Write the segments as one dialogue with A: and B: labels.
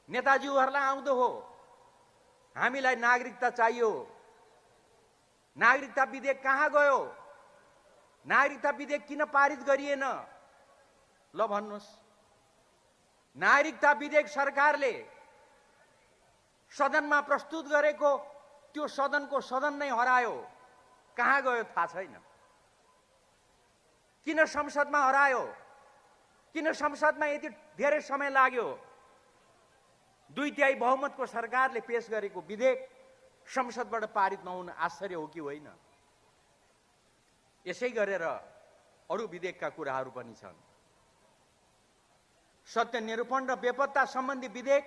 A: नेताजीहरूलाई आउँदो हो, हामीलाई नागरिकता चाहियो, नागरिकता विधेयक कहाँ गयो, नागरिकता विधेयक किन पारित गरिएन, ल भन्नुहोस्। नागरिकता विधेयक सरकारले सदनमा प्रस्तुत गरेको त्यो सदनको सदन नै हरायो, कहाँ गयो थाहा छैन। किन संसदमा हरायो, किन संसदमा यति धेरै समय लाग्यो। 2/3 बहुमतको सरकारले पेश गरेको विधेयक संसदबाट पारित नहुन आश्चर्य हो कि होइन। यसै गरेर अरू विधेयकका कुराहरू पनि छन्। सत्य निरूपण र बेपत्ता सम्बन्धी विधेयक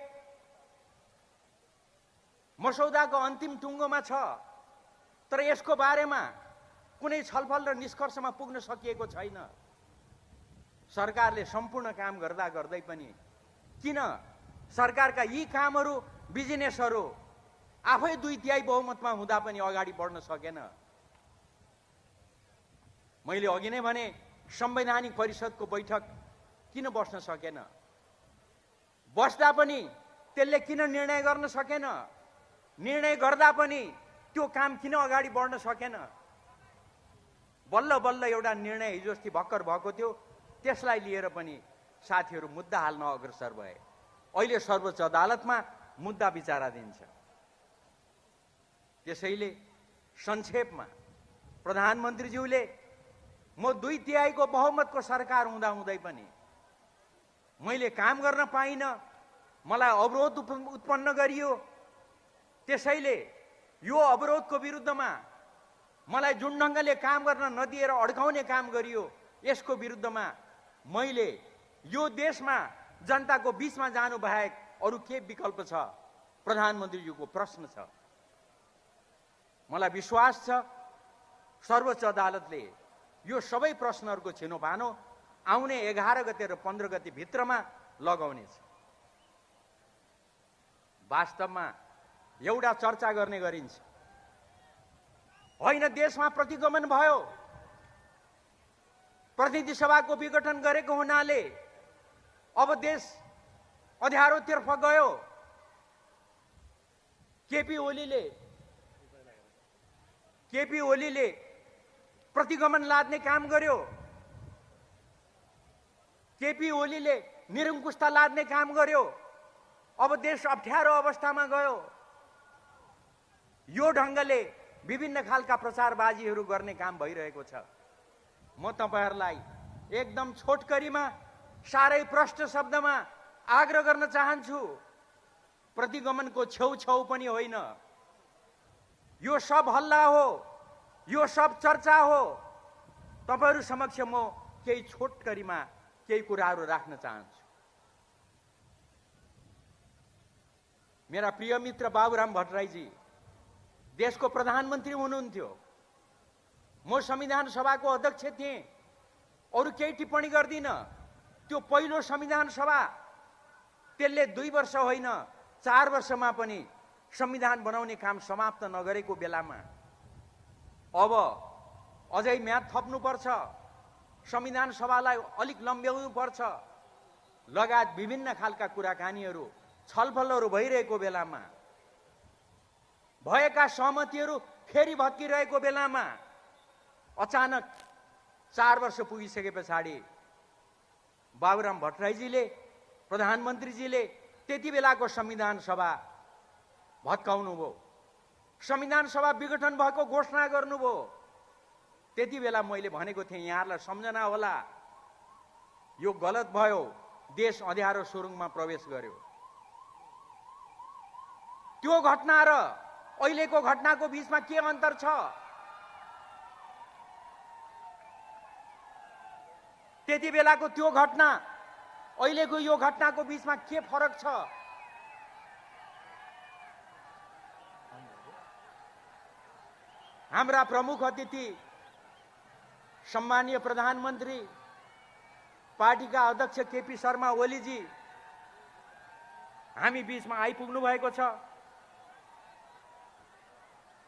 A: मसौदाको अन्तिम टुङ्गोमा छ, तर यसको बारेमा कुनै छलफल र निष्कर्षमा पुग्न सकिएको छैन। सरकारले सम्पूर्ण काम गर्दा गर्दै पनि किन सरकारका यी कामहरू, बिजनेसहरू आफै 2/3 बहुमतमा हुँदा पनि अगाडि बढ्न सकेन। मैले अघि नै भने संवैधानिक परिषदको बैठक किन बस्न सकेन, बस्दा पनि त्यसले किन निर्णय गर्न सकेन, निर्णय गर्दा पनि त्यो काम किन अगाडि बढ्न सकेन। बल्ल बल्ल एउटा निर्णय हिजो अस्ति भर्खर भएको थियो, त्यसलाई लिएर पनि साथीहरू मुद्दा हाल्न अग्रसर भए। अहिले सर्वोच्च अदालतमा मुद्दा विचाराधीन छ। त्यसैले संक्षेपमा प्रधानमन्त्रीज्यूले म 2/3 बहुमतको सरकार हुँदा हुँदै पनि मैले काम गर्न पाइनँ, मलाई अवरोध उत्पन्न गरियो, त्यसैले यो अवरोधको विरुद्धमा मलाई जुन ढङ्गले काम गर्न नदिएर अड्काउने काम गरियो, यसको विरुद्धमा मैले यो देशमा जनताको बीचमा जानु बाहेक अरू के विकल्प छ, प्रधानमन्त्रीज्यूको प्रश्न छ। मलाई विश्वास छ सर्वोच्च अदालतले यो सबै प्रश्नहरूको छिनोफानो आउने 11 गते र 15 गते भित्रमा लगाउनेछ। वास्तवमा एउटा चर्चा गर्ने गरिन्छ, होइन देशमा प्रतिगमन भयो, प्रतिनिधि सभाको विघटन गरेको हुनाले अब देश अँध्यारोतर्फ गयो। केपी ओलीले प्रतिगमन लाद्ने काम गर्यो, केपी ओलीले निरङ्कुशता लाद्ने काम गर्यो। अब देश अप्ठ्यारो अवस्थामा गयो। यो ढङ्गले विभिन्न खालका प्रचारबाजीहरू गर्ने काम भइरहेको छ। म तपाईहरुलाई एकदम छोटकरीमा साह्रै प्रष्ट शब्दमा आग्रह गर्न चाहन्छु, प्रतिगमनको छेउछाउ पनि होइन, यो सब हल्ला हो, यो सब चर्चा हो। तपाईहरु समक्ष म केही छोटकरीमा केही कुराहरू राख्न चाहन्छु। मेरा प्रिय मित्र बाबुराम भट्टराईजी देशको प्रधानमन्त्री हुनुहुन्थ्यो, म संविधान सभाको अध्यक्ष थिएँ। अरु केही टिप्पणी गर्दिन। त्यो पहिलो संविधान सभा त्यसले 2 वर्ष होइन 4 वर्षमा पनि संविधान बनाउने काम समाप्त नगरेको बेलामा अब अझै म्याद थप्नुपर्छ, संविधान सभालाई अलिक लम्ब्याउनु पर्छ लगायत विभिन्न खालका कुराकानीहरू छलफलहरू भइरहेको बेलामा, भएका सहमतिहरू फेरि भत्किरहेको बेलामा अचानक 4 वर्ष पुगिसके पछाडि बाबुराम भट्टराईजीले प्रधानमन्त्रीजीले त्यति बेलाको संविधान सभा भत्काउनु भयो, संविधान सभा विघटन भएको घोषणा गर्नुभयो। त्यति बेला मैले भनेको थिएँ यहाँहरूलाई सम्झना होला, यो गलत भयो, देश अँध्यारो सुरुङमा प्रवेश गर्यो। त्यो घटना र अहिलेको घटनाको बीचमा के अन्तर छ? त्यति बेलाको त्यो घटना अहिलेको यो घटनाको बीचमा के फरक छ? हाम्रा प्रमुख अतिथि सम्मानीय प्रधानमन्त्री पार्टीका अध्यक्ष केपी शर्मा ओलीजी हामी बीचमा आइपुग्नु भएको छ।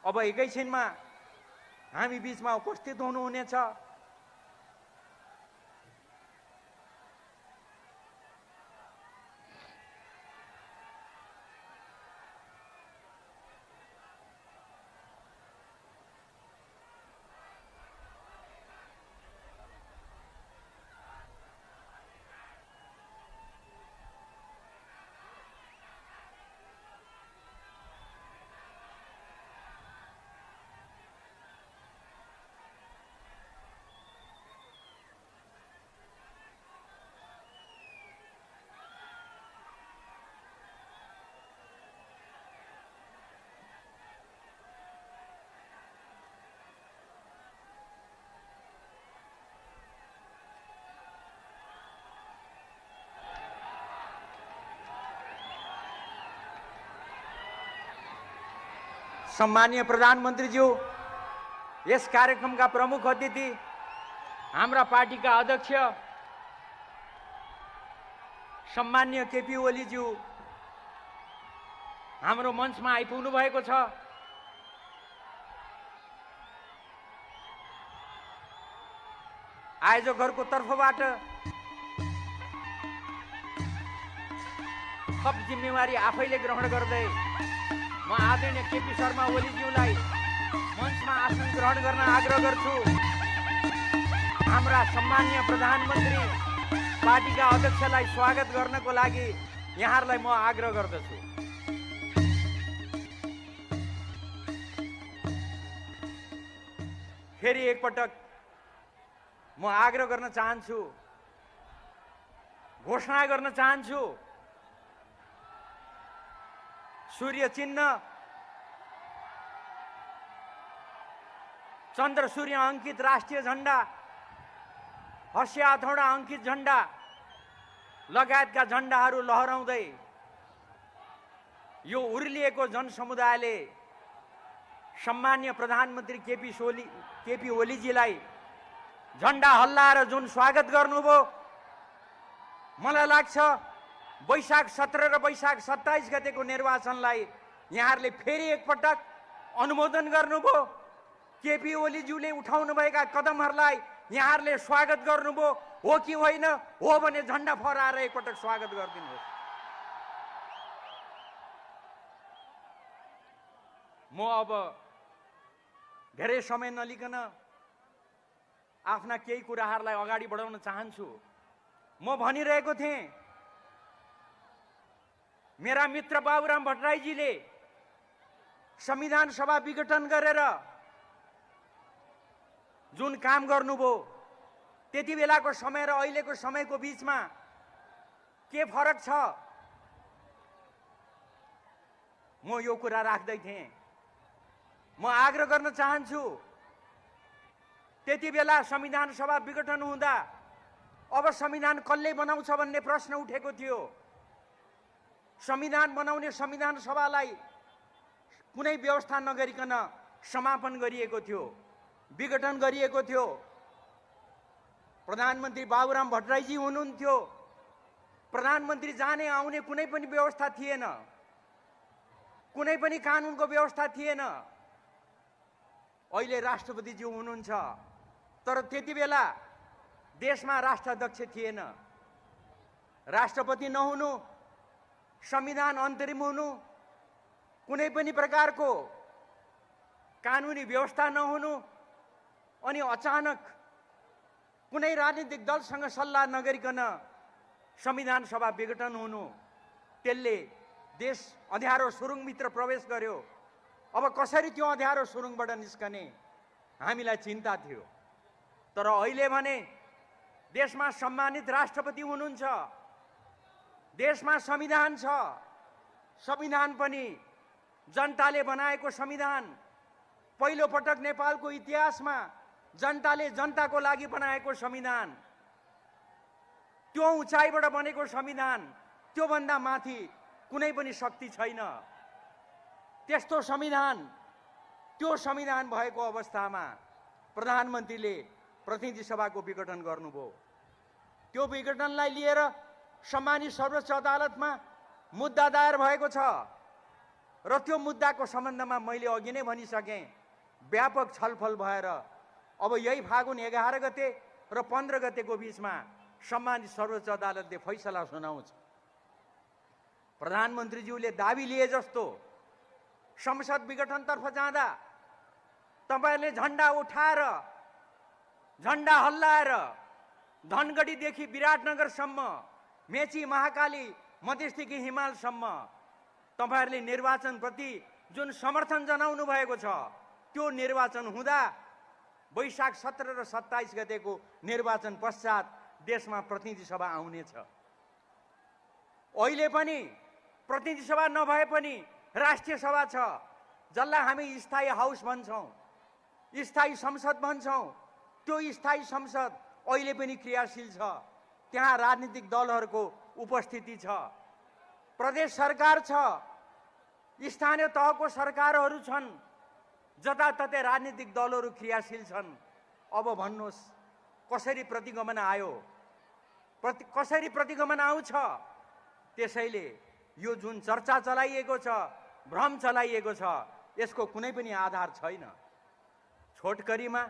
A: अब एकैछिनमा हामी बीचमा उपस्थित हुनुहुनेछ। सम्मानीय प्रधानमन्त्रीज्यू, यस कार्यक्रमका प्रमुख अतिथि, हाम्रा पार्टीका अध्यक्ष सम्मानीय केपी ओलीज्यू हाम्रो मञ्चमा आइपुग्नु भएको छ। आयोजकहरूको तर्फबाट थप जिम्मेवारी आफैले ग्रहण गर्दै म आदरणीय केपी शर्मा ओलीज्यूलाई मञ्चमा आसन ग्रहण गर्न आग्रह गर्छु। हाम्रा सम्मानीय प्रधानमन्त्री पार्टीका अध्यक्षलाई स्वागत गर्नको लागि यहाँहरूलाई म आग्रह गर्दछु। फेरि एकपटक म आग्रह गर्न चाहन्छु, घोषणा गर्न चाहन्छु, सूर्य चिन्ह, चन्द्र सूर्य अंकित राष्ट्रिय झण्डा, हर्ष्य हथौडा अंकित झण्डा लगायतका झण्डाहरू लहराउँदै यो उर्लिएको जनसमुदायले सम्मानीय प्रधानमन्त्री केपी ओलीजीलाई झण्डा हल्लाएर जुन स्वागत गर्नुभयो, मलाई लाग्छ वैशाख 17 र वैशाख 27 गतेको निर्वाचनलाई यहाँहरूले फेरि एकपटक अनुमोदन गर्नुभयो। केपी ओलीज्यूले उठाउनुभएका कदमहरूलाई यहाँहरूले स्वागत गर्नुभयो हो कि होइन? हो भने झण्डा फहराएर एकपटक स्वागत गरिदिनुहोस्। म अब धेरै समय नलिकन आफ्ना केही कुराहरूलाई अगाडि बढाउन चाहन्छु। म भनिरहेको थिएँ, मेरा मित्र बाबुराम भट्टराईजीले संविधान सभा विघटन गरेर जुन काम गर्नुभयो, त्यति बेलाको समय र अहिलेको समयको बीचमा के फरक छ? म यो कुरा राख्दै थिएँ। म आग्रह गर्न चाहन्छु, त्यति बेला संविधान सभा विघटन हुँदा अब संविधान कसले बनाउँछ भन्ने प्रश्न उठेको थियो। संविधान बनाउने संविधान सभालाई कुनै व्यवस्था नगरिकन समापन गरिएको थियो, विघटन गरिएको थियो। प्रधानमन्त्री बाबुराम भट्टराईजी हुनुहुन्थ्यो। प्रधानमन्त्री जाने आउने कुनै पनि व्यवस्था थिएन, कुनै पनि कानुनको व्यवस्था थिएन। अहिले राष्ट्रपतिज्यू हुनुहुन्छ, तर त्यति बेला देशमा राष्ट्राध्यक्ष थिएन। राष्ट्रपति नहुनु, संविधान अन्तरिम हुनु, कुनै पनि प्रकारको कानुनी व्यवस्था नहुनु, अनि अचानक कुनै राजनीतिक दलसँग सल्लाह नगरिकन संविधान सभा विघटन हुनु, त्यसले देश अँध्यारो सुरुङभित्र प्रवेश गर्यो। अब कसरी त्यो अँध्यारो सुरुङबाट निस्कने हामीलाई चिन्ता थियो। तर अहिले भने देशमा सम्मानित राष्ट्रपति हुनुहुन्छ, देशमा संविधान छ। संविधान पनि जनताले बनाएको संविधान, पहिलो पटक नेपालको इतिहासमा जनताले जनताको लागि बनाएको संविधान, त्यो उचाइबाट बनेको संविधान, त्योभन्दा माथि कुनै पनि शक्ति छैन। त्यस्तो संविधान, त्यो संविधान भएको अवस्थामा प्रधानमन्त्रीले प्रतिनिधि सभाको विघटन गर्नुभयो। त्यो विघटनलाई लिएर सम्मानित सर्वोच्च अदालतमा मुद्दा दायर भएको छ र त्यो मुद्दाको सम्बन्धमा मैले अघि नै भनिसकेँ, व्यापक छलफल भएर अब यही फागुन 11 गते र 15 गतेको बीचमा सम्मानित सर्वोच्च अदालतले फैसला सुनाउँछ। प्रधानमन्त्रीज्यूले दाबी लिए जस्तो संसद विघटनतर्फ जाँदा तपाईहरुले झण्डा उठाएर, झण्डा हल्लाएर धनगढीदेखि विराटनगरसम्म, मेची महाकाली मधेसदेखि हिमालसम्म तपाईहरुले निर्वाचनप्रति जुन समर्थन जनाउनु भएको छ, त्यो निर्वाचन हुँदा वैशाख 17 र 27 गतेको निर्वाचन पश्चात देशमा प्रतिनिधि सभा आउनेछ। अहिले पनि प्रतिनिधि सभा नभए पनि राष्ट्रिय सभा छ, जसलाई हामी स्थायी हाउस भन्छौं, स्थायी संसद भन्छौं। त्यो स्थायी संसद अहिले पनि क्रियाशील छ। त्यहाँ राजनीतिक दलहरूको उपस्थिति छ, प्रदेश सरकार छ, स्थानीय तहको सरकारहरू छन्। जताततै राजनीतिक दलहरू क्रियाशील छन्। अब भन्नुहोस् कसरी प्रतिगमन आयो, कसरी प्रतिगमन आउँछ? त्यसैले यो जुन चर्चा चलाइएको छ, भ्रम चलाइएको छ, यसको कुनै पनि आधार छैन। छोटकरीमा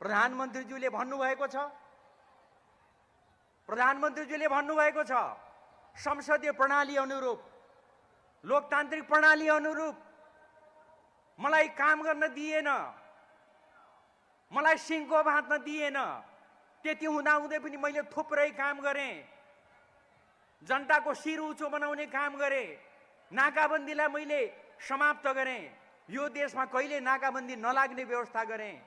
A: प्रधानमन्त्रीज्यूले भन्नुभएको छ, संसदीय प्रणाली अनुरूप, लोकतान्त्रिक प्रणाली अनुरूप मलाई काम गर्न दिएन, मलाई सिंहको भाँच्न दिएन। त्यति हुँदाहुँदै पनि मैले थुप्रै काम गरेँ। जनताको शिर उचो बनाउने काम गरेँ। नाकाबन्दीलाई मैले समाप्त गरेँ। यो देशमा कहिले नाकाबन्दी नलाग्ने व्यवस्था गरेँ।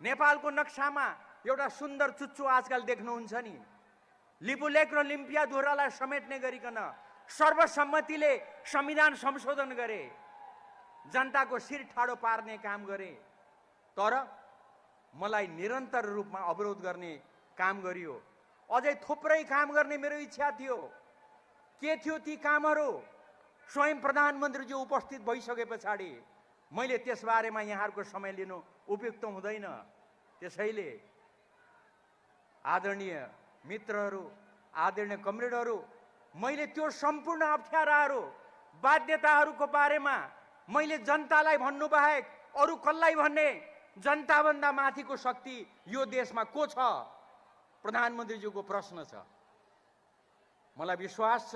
A: नेपालको नक्सामा एउटा सुन्दर चुच्चो आजकल देख्नुहुन्छ नि, लिपुलेख र लिम्पियाधुरालाई समेट्ने गरिकन सर्वसम्मतिले संविधान संशोधन गरे, जनताको शिर ठाडो पार्ने काम गरे। तर मलाई निरन्तर रूपमा अवरोध गर्ने काम गरियो। अझै थुप्रै काम गर्ने मेरो इच्छा थियो। के थियो ती कामहरू? स्वयं प्रधानमन्त्रीज्यू उपस्थित भइसके पछाडि मैले त्यसबारेमा यहाँहरूको समय लिनु उपयुक्त हुँदैन। त्यसैले आदरणीय मित्रहरू, आदरणीय कमरेडहरू, मैले त्यो सम्पूर्ण अप्ठ्याराहरू, बाध्यताहरूको बारेमा मैले जनतालाई भन्नु बाहेक अरू कसलाई भन्ने? जनताभन्दा माथिको शक्ति यो देशमा को छ? प्रधानमन्त्रीज्यूको प्रश्न छ। मलाई विश्वास छ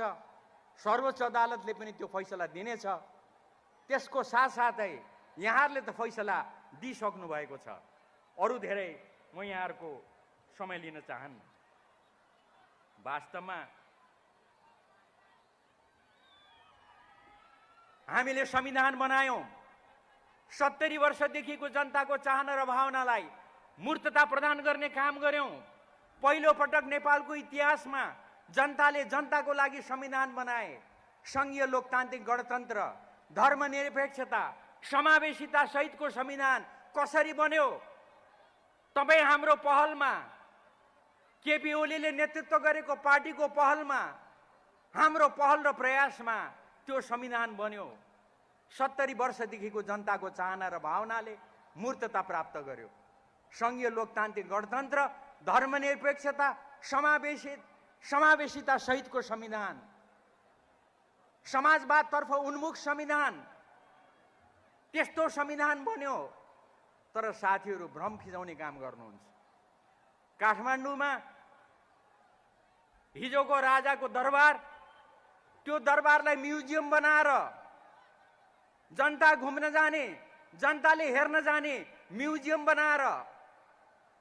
A: सर्वोच्च अदालतले पनि त्यो फैसला दिनेछ। त्यसको साथसाथै यहाँहरूले त फैसला दिइसक्नु भएको छ। अरू धेरै म यहाँहरूको समय लिन चाहन्न। वास्तवमा हामीले संविधान बनायौं। 70 वर्षदेखिको जनताको चाहना र भावनालाई मूर्तता प्रदान गर्ने काम गर्यौं। पहिलो पटक नेपालको इतिहासमा जनताले जनताको लागि संविधान बनाए। संघीय लोकतान्त्रिक गणतन्त्र, धर्मनिरपेक्षता, समावेशिता सहितको संविधान कसरी बन्यो? तपाईँ हाम्रो पहलमा, केपी ओलीले नेतृत्व गरेको पार्टीको पहलमा, हाम्रो पहल र प्रयासमा त्यो संविधान बन्यो। 70 वर्षदेखिको जनताको चाहना र भावनाले मूर्तता प्राप्त गर्यो। संघीय लोकतान्त्रिक गणतन्त्र, धर्मनिरपेक्षता, समावेशिता सहितको संविधान, समाजवादतर्फ उन्मुख संविधान, त्यस्तो संविधान बन्यो। तर साथीहरू भ्रम फिजाउने काम गर्नुहुन्छ। काठमाडौँमा हिजोको राजाको दरबार, त्यो दरबारलाई म्युजियम बनाएर जनता घुम्न जाने, जनताले हेर्न जाने म्युजियम बनाएर,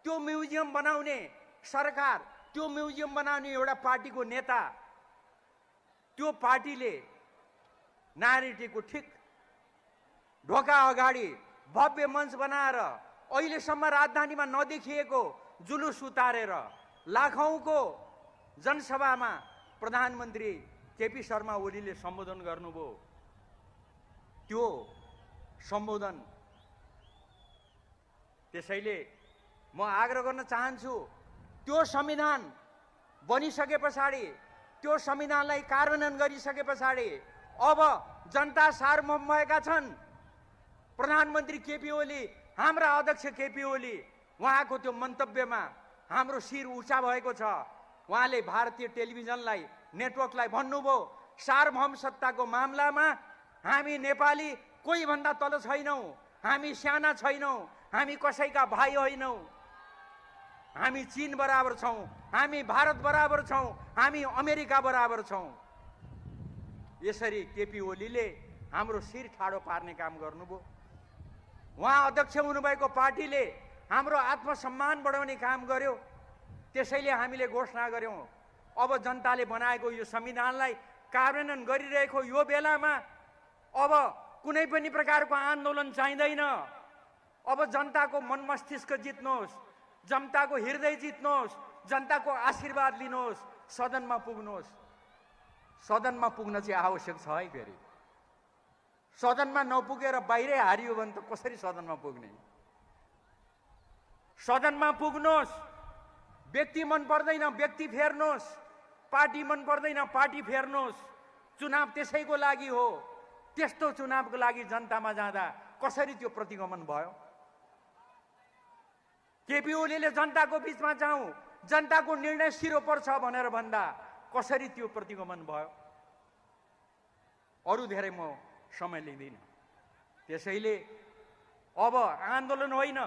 A: त्यो म्युजियम बनाउने सरकार, त्यो म्युजियम बनाउने एउटा पार्टीको नेता, त्यो पार्टीले नारीटीको ठिक ढोका अगाडि भव्य मञ्च बनाएर अहिलेसम्म राजधानीमा नदेखिएको जुलुस उतारेर लाखौंको जनसभामा प्रधानमन्त्री केपी शर्मा ओलीले सम्बोधन गर्नुभयो। त्यो सम्बोधन, त्यसैले म आग्रह गर्न चाहन्छु, त्यो संविधान बनिसके पछाडि, त्यो संविधानलाई कार्यान्वयन गरिसके पछाडि अब जनता सार्वभौम भएका छन्। प्रधानमन्त्री केपी ओली, हाम्रा अध्यक्ष केपी ओली, उहाँको त्यो मन्तव्यमा हाम्रो शिर उचा भएको छ। उहाँले भारतीय टेलिभिजनलाई, नेटवर्कलाई भन्नुभयो, सार्वभौम सत्ताको मामलामा हामी नेपाली कोही भन्दा तल छैनौं, हामी साना छैनौं, हामी कसैका भाइ होइनौं, हामी चीन बराबर छौं, हामी भारत बराबर छौं, हामी अमेरिका बराबर छौं। यसरी केपी ओलीले हाम्रो शिर ठाडो पार्ने काम गर्नुभयो। उहाँ अध्यक्ष हुनुभएको पार्टीले हाम्रो आत्मसम्मान बढाउने काम गर्यो। त्यसैले हामीले घोषणा गर्यौं, अब जनताले बनाएको यो संविधानलाई कार्यान्वयन गरिरहेको यो बेलामा अब कुनै पनि प्रकारको आन्दोलन चाहिँदैन। अब जनताको मन मस्तिष्क जित्नुहोस्, जनताको हृदय जित्नुहोस्, जनताको आशीर्वाद लिनुहोस्, सदनमा पुग्नुहोस्। सदनमा पुग्न चाहिँ आवश्यक छ है। फेरि सदनमा नपुगेर बाहिरै हारियो भने त कसरी सदनमा पुग्ने? सदनमा पुग्नुहोस्। व्यक्ति मन पर्दैन, व्यक्ति फेर्नुहोस्। पार्टी मन पर्दैन, पार्टी फेर्नुहोस्। चुनाव त्यसैको लागि हो। त्यस्तो चुनावको लागि जनतामा जाँदा कसरी त्यो प्रतिगमन भयो? केपी ओलीले जनताको बीचमा जाउँ, जनताको निर्णय सिरोपर छ भनेर भन्दा कसरी त्यो प्रतिगमन भयो? अरू धेरै म समय लिँदिनँ। त्यसैले अब आन्दोलन होइन,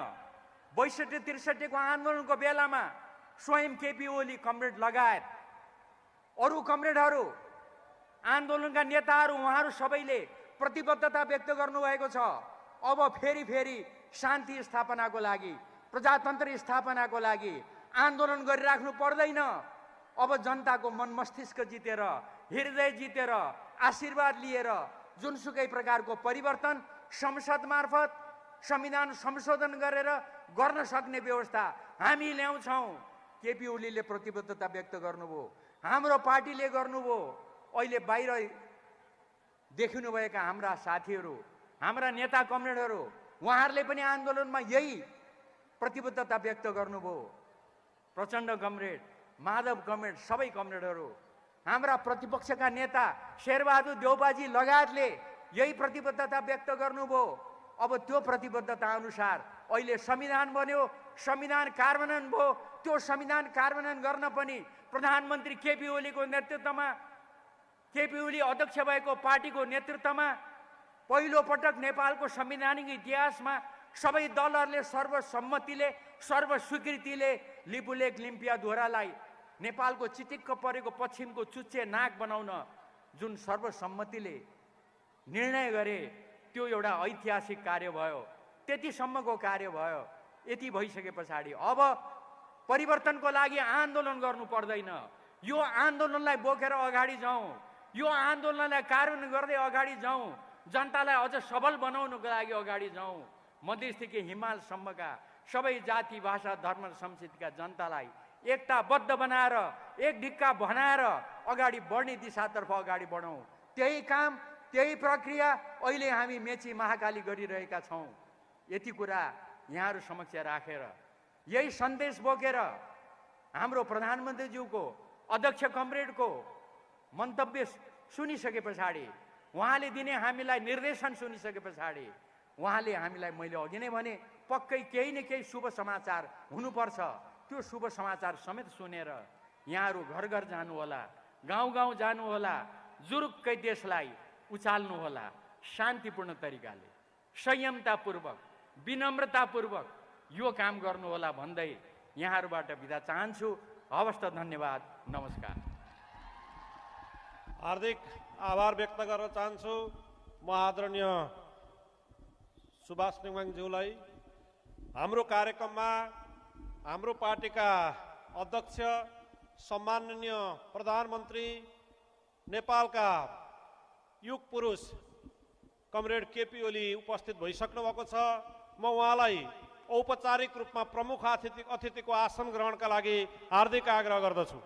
A: 62-63 को आन्दोलनको बेलामा स्वयं केपी ओली कमरेड लगायत अरू कमरेडहरू, आन्दोलनका नेताहरू, उहाँहरू सबैले प्रतिबद्धता व्यक्त गर्नुभएको छ। अब फेरि शान्ति स्थापनाको लागि, प्रजातन्त्र स्थापनाको लागि आन्दोलन गरिराख्नु पर्दैन। अब जनताको मन मस्तिष्क जितेर, हृदय जितेर, आशीर्वाद लिएर जुनसुकै प्रकारको परिवर्तन संसद मार्फत संविधान संशोधन गरेर गर्न सक्ने व्यवस्था हामी ल्याउँछौँ। केपी ओलीले प्रतिबद्धता व्यक्त गर्नुभयो, हाम्रो पार्टीले गर्नुभयो। अहिले बाहिर देखिनुभएका हाम्रा साथीहरू, हाम्रा नेता कमरेडहरू, उहाँहरूले पनि आन्दोलनमा यही प्रतिबद्धता व्यक्त गर्नुभयो। प्रचण्ड कमरेड, माधव कमरेड, सबै कमरेडहरू, हाम्रा प्रतिपक्षका नेता शेरबहादुर देउपाजी लगायतले यही प्रतिबद्धता व्यक्त गर्नुभयो। अब त्यो प्रतिबद्धता अनुसार अहिले संविधान बन्यो, संविधान कार्यान्वयन भयो। त्यो संविधान कार्यान्वयन गर्न पनि प्रधानमन्त्री केपी ओलीको नेतृत्वमा, केपी ओली अध्यक्ष भएको पार्टीको नेतृत्वमा पहिलो पटक नेपालको संवैधानिक इतिहासमा सबै दलहरूले सर्वसम्मतिले, सर्वस्वीकृतिले लिपुलेख लिम्पियाधुरालाई नेपालको चिटिक्क परेको पश्चिमको चुच्चे नाक बनाउन जुन सर्वसम्मतिले निर्णय गरे, त्यो एउटा ऐतिहासिक कार्य भयो। त्यतिसम्मको कार्य भयो। यति भइसके पछाडि अब परिवर्तनको लागि आन्दोलन गर्नु पर्दैन। यो आन्दोलनलाई बोकेर अगाडि जाउँ, यो आन्दोलनलाई कार्यान्वयन गर्दै अगाडि जाउँ, जनतालाई अझ सबल बनाउनको लागि अगाडि जाउँ। मधेसदेखि हिमालसम्मका सबै जाति, भाषा, धर्म, संस्कृतिका जनतालाई एकताबद्ध बनाएर, एक ढिक्का बनाएर अगाडि बढ्ने दिशातर्फ अगाडि बढौँ। त्यही काम, त्यही प्रक्रिया अहिले हामी मेची महाकाली गरिरहेका छौँ। यति कुरा यहाँहरू समक्ष राखेर, यही सन्देश बोकेर हाम्रो प्रधानमन्त्रीज्यूको, अध्यक्ष कमरेडको मन्तव्य सुनिसके पछाडि, उहाँले दिने हामीलाई निर्देशन सुनिसके पछाडि, उहाँले हामीलाई, मैले अघि नै भने, पक्कै केही न केही शुभ समाचार हुनुपर्छ। त्यो शुभ समाचार समेत सुनेर यहाँहरू घर घर जानुहोला, गाउँ गाउँ जानुहोला, जुरुक्कै देशलाई उचाल्नुहोला। शान्तिपूर्ण तरिकाले, संयमतापूर्वक, विनम्रतापूर्वक यो काम गर्नुहोला भन्दै यहाँहरूबाट बिदा चाहन्छु। हवस् त, धन्यवाद, नमस्कार।
B: हार्दिक आभार व्यक्त गर्न चाहन्छु म आदरणीय सुभाष नेङमाङज्यूलाई। हाम्रो कार्यक्रममा हाम्रो पार्टीका अध्यक्ष, सम्माननीय प्रधानमन्त्री, नेपालका युग पुरुष कमरेड केपी ओली उपस्थित भइसक्नु भएको छ। म उहाँलाई औपचारिक रूपमा प्रमुख अतिथिको आसन ग्रहणका लागि हार्दिक आग्रह गर्दछु।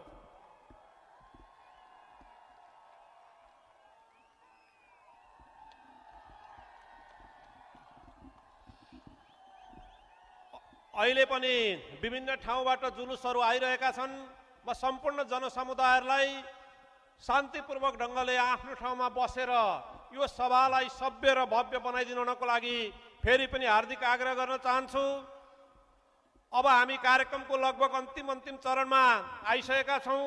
B: अहिले पनि विभिन्न ठाउँबाट जुलुसहरू आइरहेका छन्। म सम्पूर्ण जनसमुदायलाई शान्तिपूर्वक ढङ्गले आफ्नो ठाउँमा बसेर यो सभालाई सभ्य र भव्य बनाइदिनको लागि फेरि पनि हार्दिक आग्रह गर्न चाहन्छु। अब हामी कार्यक्रमको लगभग अन्तिम चरणमा आइसकेका छौँ।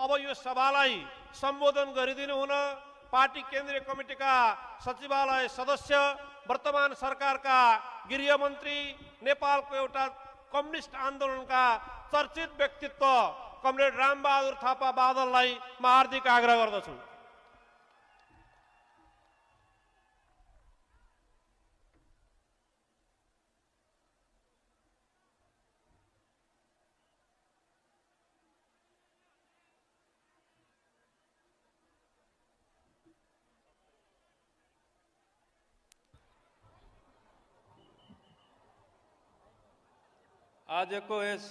B: अब यो सभालाई सम्बोधन गरिदिनु हुन पार्टी केन्द्रीय कमिटीका सचिवालय सदस्य, वर्तमान सरकारका गृहमन्त्री, नेपालको एउटा कम्युनिस्ट आन्दोलनका चर्चित व्यक्तित्व कमरेड रामबहादुर थापा बादललाई म हार्दिक आग्रह गर्दछु।
C: आजको यस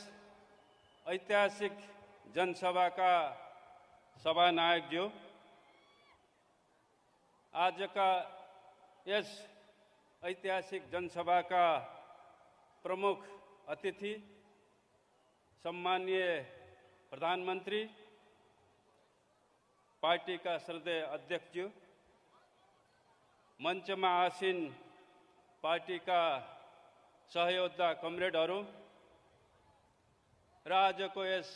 C: ऐतिहासिक जनसभाका सभानायकज्यू, आजका यस ऐतिहासिक जनसभाका प्रमुख अतिथि, सम्माननीय प्रधानमन्त्री, पार्टीका श्रद्धेय अध्यक्षज्यू, मञ्चमा आसीन पार्टीका सहयोद्धा कमरेडहरू र आजको यस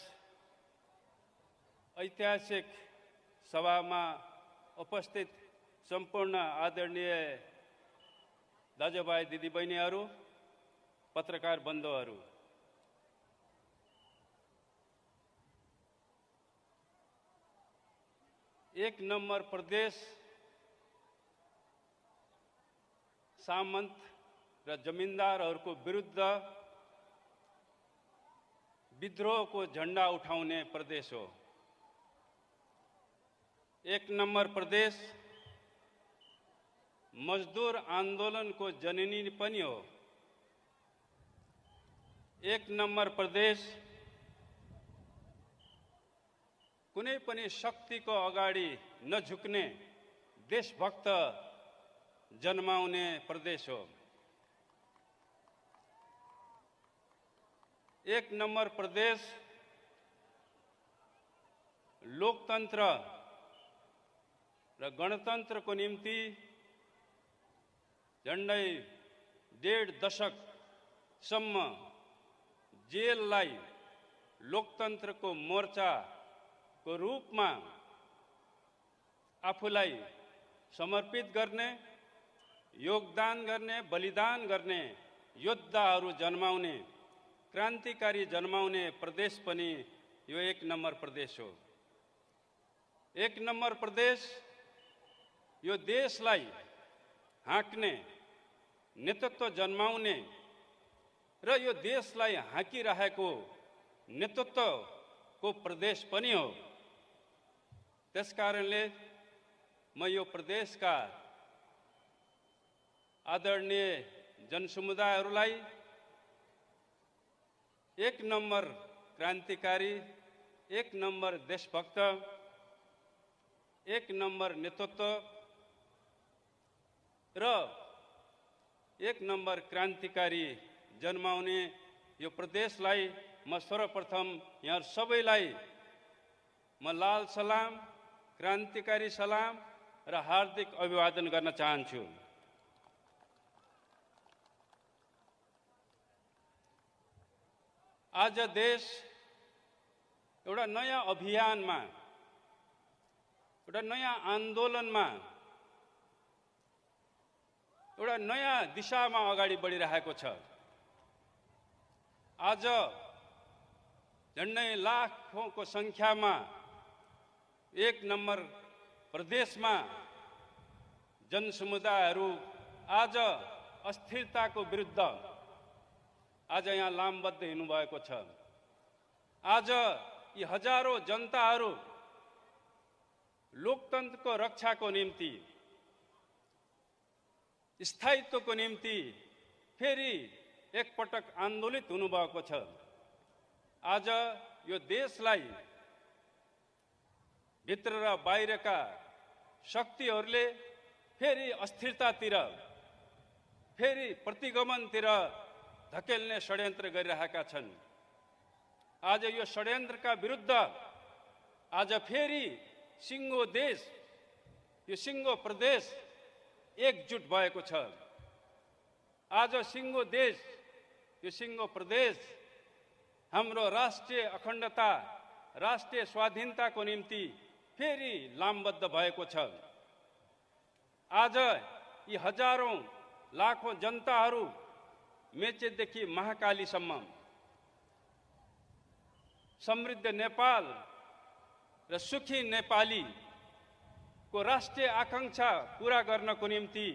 C: ऐतिहासिक सभामा उपस्थित सम्पूर्ण आदरणीय दाजुभाइ दिदीबहिनीहरू, पत्रकार बन्धुहरू, एक नम्बर प्रदेश सामन्त र जमिनदारहरूको विरुद्ध विद्रोहको झण्डा उठाउने प्रदेश हो। एक नम्बर प्रदेश मजदूर आन्दोलनको जननी पनि हो। एक नम्बर प्रदेश कुनै पनि शक्तिको अगाडि नझुक्ने देशभक्त जन्माउने प्रदेश हो। एक नम्बर प्रदेश लोकतन्त्र र गणतन्त्रको निम्ति झन्डै 1.5 दशकसम्म जेललाई लोकतन्त्रको मोर्चाको रूपमा आफूलाई समर्पित गर्ने, योगदान गर्ने, बलिदान गर्ने योद्धाहरू जन्माउने, क्रान्तिकारी जन्माउने प्रदेश पनि यो एक नम्बर प्रदेश हो। एक नम्बर प्रदेश यो देशलाई हाँक्ने, नेतृत्व जन्माउने र यो देशलाई हाँकिरहेको नेतृत्वको प्रदेश पनि हो। त्यसकारणले म यो प्रदेशका आदरणीय जनसमुदायहरूलाई एक नम्बर क्रान्तिकारी, एक नम्बर देशभक्त, एक नम्बर नेतृत्व र एक नम्बर क्रान्तिकारी जन्माउने यो प्रदेशलाई म सर्वप्रथम यहाँ सबैलाई म लाल सलाम, क्रान्तिकारी सलाम र हार्दिक अभिवादन गर्न चाहन्छु। आज देश एउटा नयाँ अभियानमा, एउटा नयाँ आन्दोलनमा, एउटा नयाँ दिशामा अगाडि बढिरहेको छ। आज झन्डै लाखौंको संख्यामा एक नम्बर प्रदेशमा जनसमुदायहरू आज अस्थिरताको विरुद्ध आज यहाँ लामबद्ध हुनुभएको छ। आज यी हजारौं जनताहरू लोकतन्त्रको रक्षाको निम्ति, स्थायित्वको निम्ति फेरि एकपटक आन्दोलित हुनुभएको छ। आज यो देशलाई भित्र र बाहिरका शक्तिहरूले फेरि अस्थिरतातिर, फेरि प्रतिगमनतिर धकेल्ने षड्यन्त्र गरिरहेका छन्। आज यो षड्यन्त्रका विरुद्ध आज फेरि सिङ्गो देश, यो सिङ्गो प्रदेश एकजुट भएको छ। आज सिङ्गो देश, यो सिङ्गो प्रदेश हाम्रो राष्ट्रिय अखण्डता, राष्ट्रिय स्वाधीनताको निम्ति फेरि लामबद्ध भएको छ। आज यी हजारौं लाखौं जनताहरू मेचेदेखि महाकालीसम्म समृद्ध नेपाल र सुखी नेपालीको राष्ट्रिय आकांक्षा पूरा गर्नको निम्ति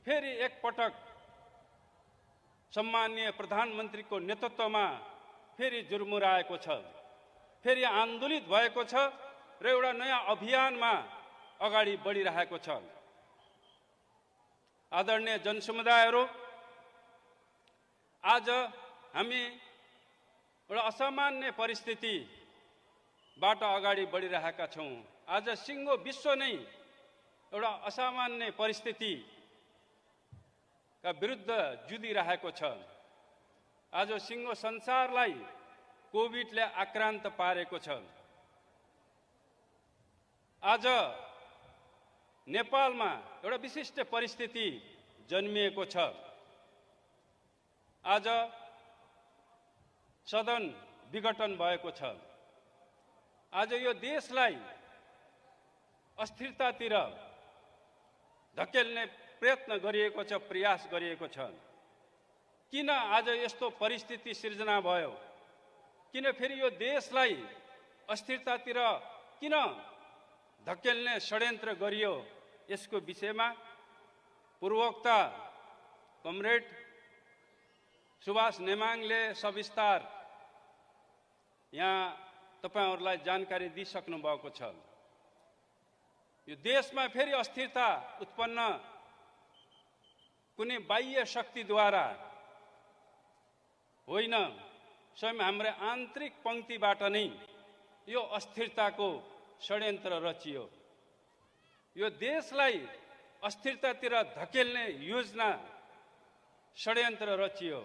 C: फेरि एकपटक सम्माननीय प्रधानमन्त्रीको नेतृत्वमा फेरि जुर्मुराएको छ, फेरि आन्दोलित भएको छ र एउटा नयाँ अभियानमा अगाडि बढिरहेको छ। आदरणीय जनसमुदायहरू, आज हामी एउटा असामान्य परिस्थितिबाट अगाडि बढिरहेका छौँ। आज सिङ्गो विश्व नै एउटा असामान्य परिस्थितिका विरुद्ध जुधिरहेको छ। आज सिङ्गो संसारलाई कोभिडले आक्रान्त पारेको छ। आज नेपालमा एउटा विशिष्ट परिस्थिति जन्मिएको छ। आज सदन विघटन भएको छ। आज यो देशलाई अस्थिरतातिर धकेल्ने प्रयत्न गरिएको छ, प्रयास गरिएको छ। किन आज यस्तो परिस्थिति सिर्जना भयो? किन फेरि यो देशलाई अस्थिरतातिर किन धकेल्ने षड्यन्त्र गरियो? यसको विषयमा पूर्वोक्ता कमरेड सुभाष नेमाङले सविस्तार यहाँ तपाईहरुलाई जानकारी दिइसक्नु भएको छ। यो देशमा फेरि अस्थिरता उत्पन्न कुनै बाह्य शक्तिद्वारा होइन, स्वयं हाम्रो आन्तरिक पंक्तिबाट नै यो अस्थिरताको षड्यन्त्र रचियो। यो देशलाई अस्थिरतातिर धकेल्ने योजना षड्यन्त्र रचियो।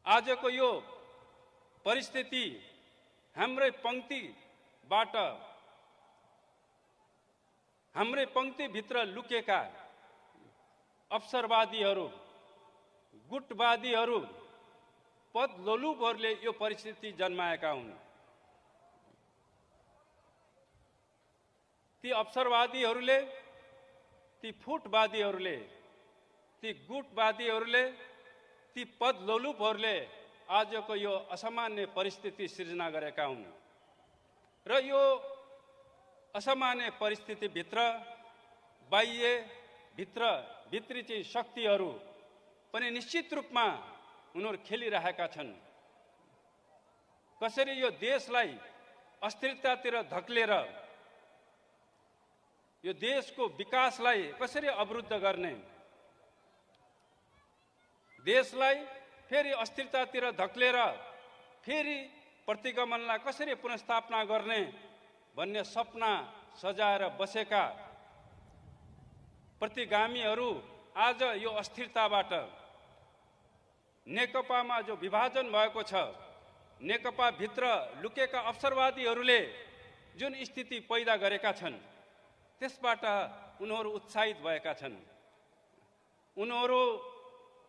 C: आजको यो परिस्थिति हाम्रै पंक्तिबाट, हाम्रै पंक्तिभित्र लुकेका अवसरवादीहरू, गुटवादीहरू, पदलोलुपहरूले यो परिस्थिति जन्माएका हुन्। ती अवसरवादीहरूले, ती फुटवादीहरूले, ती गुटवादीहरूले, ती पदलोलुपहरूले आजको यो असामान्य परिस्थिति सिर्जना गरेका हुन्। र यो असामान्य परिस्थितिभित्र भित्री चाहिँ शक्तिहरू पनि निश्चित रूपमा उनीहरू खेलिरहेका छन्। कसरी यो देशलाई अस्थिरतातिर धकेलेर यो देशको विकासलाई कसरी अवरुद्ध गर्ने, देशलाई फेरि अस्थिरतातिर धकेलेर फेरि प्रतिगमनलाई कसरी पुनर्स्थापना गर्ने भन्ने सपना सजाएर बसेका प्रतिगामीहरू आज यो अस्थिरताबाट, नेकपामा जो विभाजन भएको छ, नेकपा भित्र लुकेका अवसरवादीहरूले जुन स्थिति पैदा गरेका छन्, त्यसबाट उनीहरू उत्साहित भएका छन्, उनीहरू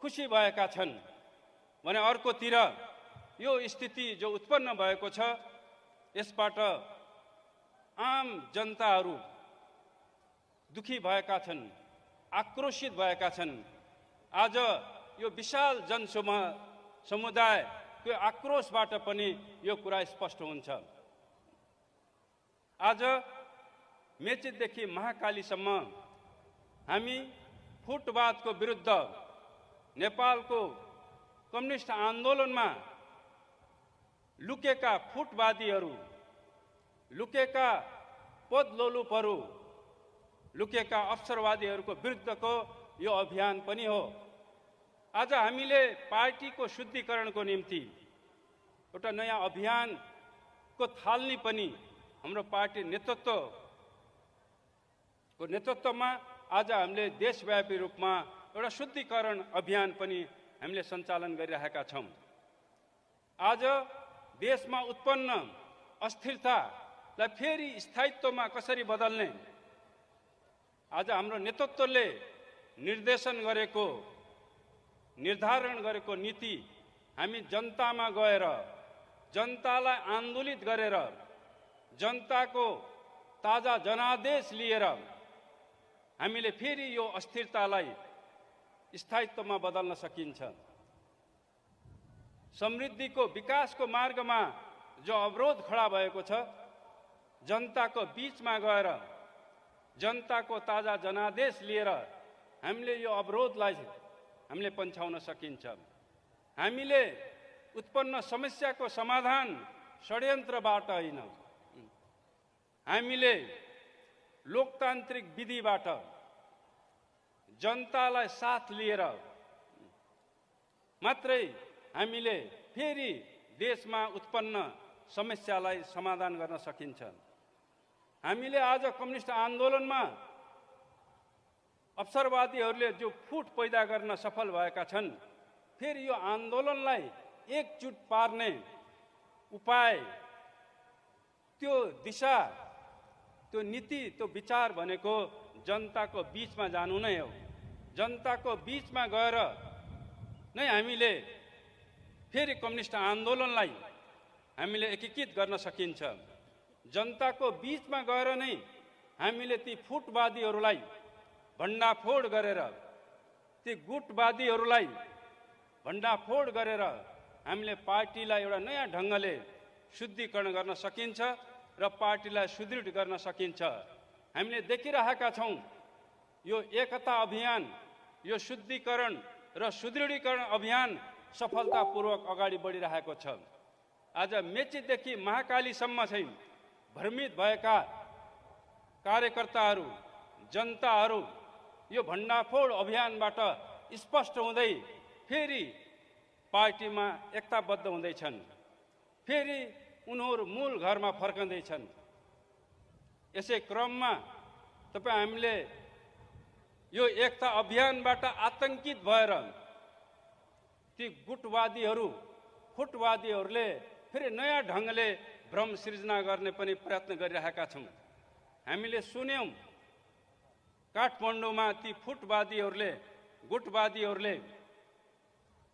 C: खुसी भएका छन् भने अर्कोतिर यो स्थिति जो उत्पन्न भएको छ, यसबाट आम जनताहरू दुखी भएका छन्, आक्रोशित भएका छन्। आज यो विशाल जनसमुदायको आक्रोशबाट पनि यो कुरा स्पष्ट हुन्छ। आज मेचीदेखि महाकालीसम्म हामी फुटवादको विरुद्ध नेपालको कम्युनिस्ट आन्दोलनमा लुकेका फुटवादीहरू, लुकेका पदलोलुपहरू, लुकेका अवसरवादीहरूको विरुद्धको यो अभियान पनि हो। आज हामीले पार्टीको शुद्धिकरणको निम्ति एउटा नयाँ अभियानको थाल्ने पनि हाम्रो पार्टी नेतृत्वको नेतृत्वमा आज हामीले देशव्यापी रूपमा एउटा शुद्धिकरण अभियान पनि हामीले सञ्चालन गरिरहेका छौं। आज देशमा उत्पन्न अस्थिरतालाई फेरि स्थायित्वमा कसरी बदल्ने, आज हाम्रो नेतृत्वले निर्धारण गरेको नीति हामी जनतामा गएर, जनतालाई आन्दोलित गरेर, जनताको ताजा जनादेश लिएर हामीले फेरि यो अस्थिरतालाई स्थायित्वमा बदल्न सकिन्छ। समृद्धिको विकासको मार्गमा जो अवरोध खडा भएको छ, जनताको बीचमा गएर जनताको ताजा जनादेश लिएर हामीले यो अवरोधलाई हामीले पन्छाउन सकिन्छ। हामीले उत्पन्न समस्याको समाधान षड्यन्त्रबाट होइन, हामीले लोकतान्त्रिक विधिबाट जनतालाई साथ लिएर मात्रै हामीले फेरि देशमा उत्पन्न समस्यालाई समाधान गर्न सकिन्छ। हामीले आज कम्युनिस्ट आन्दोलनमा अवसरवादीहरूले जो फुट पैदा गर्न सफल भएका छन्, फेरि यो आन्दोलनलाई एकजुट पार्ने उपाय, त्यो दिशा, त्यो नीति, त्यो विचार भनेको जनताको बीचमा जानु नै हो, जनताको बीचमा गएर नै हामीले फेरि कम्युनिस्ट आन्दोलनलाई हामीले एकीकृत गर्न सकिन्छ। जनताको बीचमा गएर नै हामीले ती फुटवादीहरूलाई भण्डाफोड गरेर, ती गुटवादीहरूलाई भण्डाफोड गरेर हामीले पार्टीलाई एउटा नयाँ ढङ्गले शुद्धिकरण गर्न सकिन्छ र पार्टीलाई सुदृढ गर्न सकिन्छ। हामीले देखिरहेका छौँ यो एकता अभियान, यो शुद्धिकरण र सुदृढीकरण अभियान सफलतापूर्वक अगाडि बढिरहेको छ। आज मेचीदेखि महाकालीसम्म चाहिँ भ्रमित भएका कार्यकर्ताहरू, जनताहरू यो भण्डाफोड अभियानबाट स्पष्ट हुँदै फेरि पार्टीमा एकताबद्ध हुँदैछन्, फेरि उनीहरू मूल घरमा फर्कँदैछन्। यसै क्रममा हामीले यो एकता अभियानबाट आतंकित भएर ती गुटवादीहरू, फुटवादीहरूले फेरि नयाँ ढङ्गले भ्रम सृजना गर्ने पनि प्रयत्न गरिरहेका छौँ। हामीले सुन्यौँ काठमाडौँमा ती फुटवादीहरूले, गुटवादीहरूले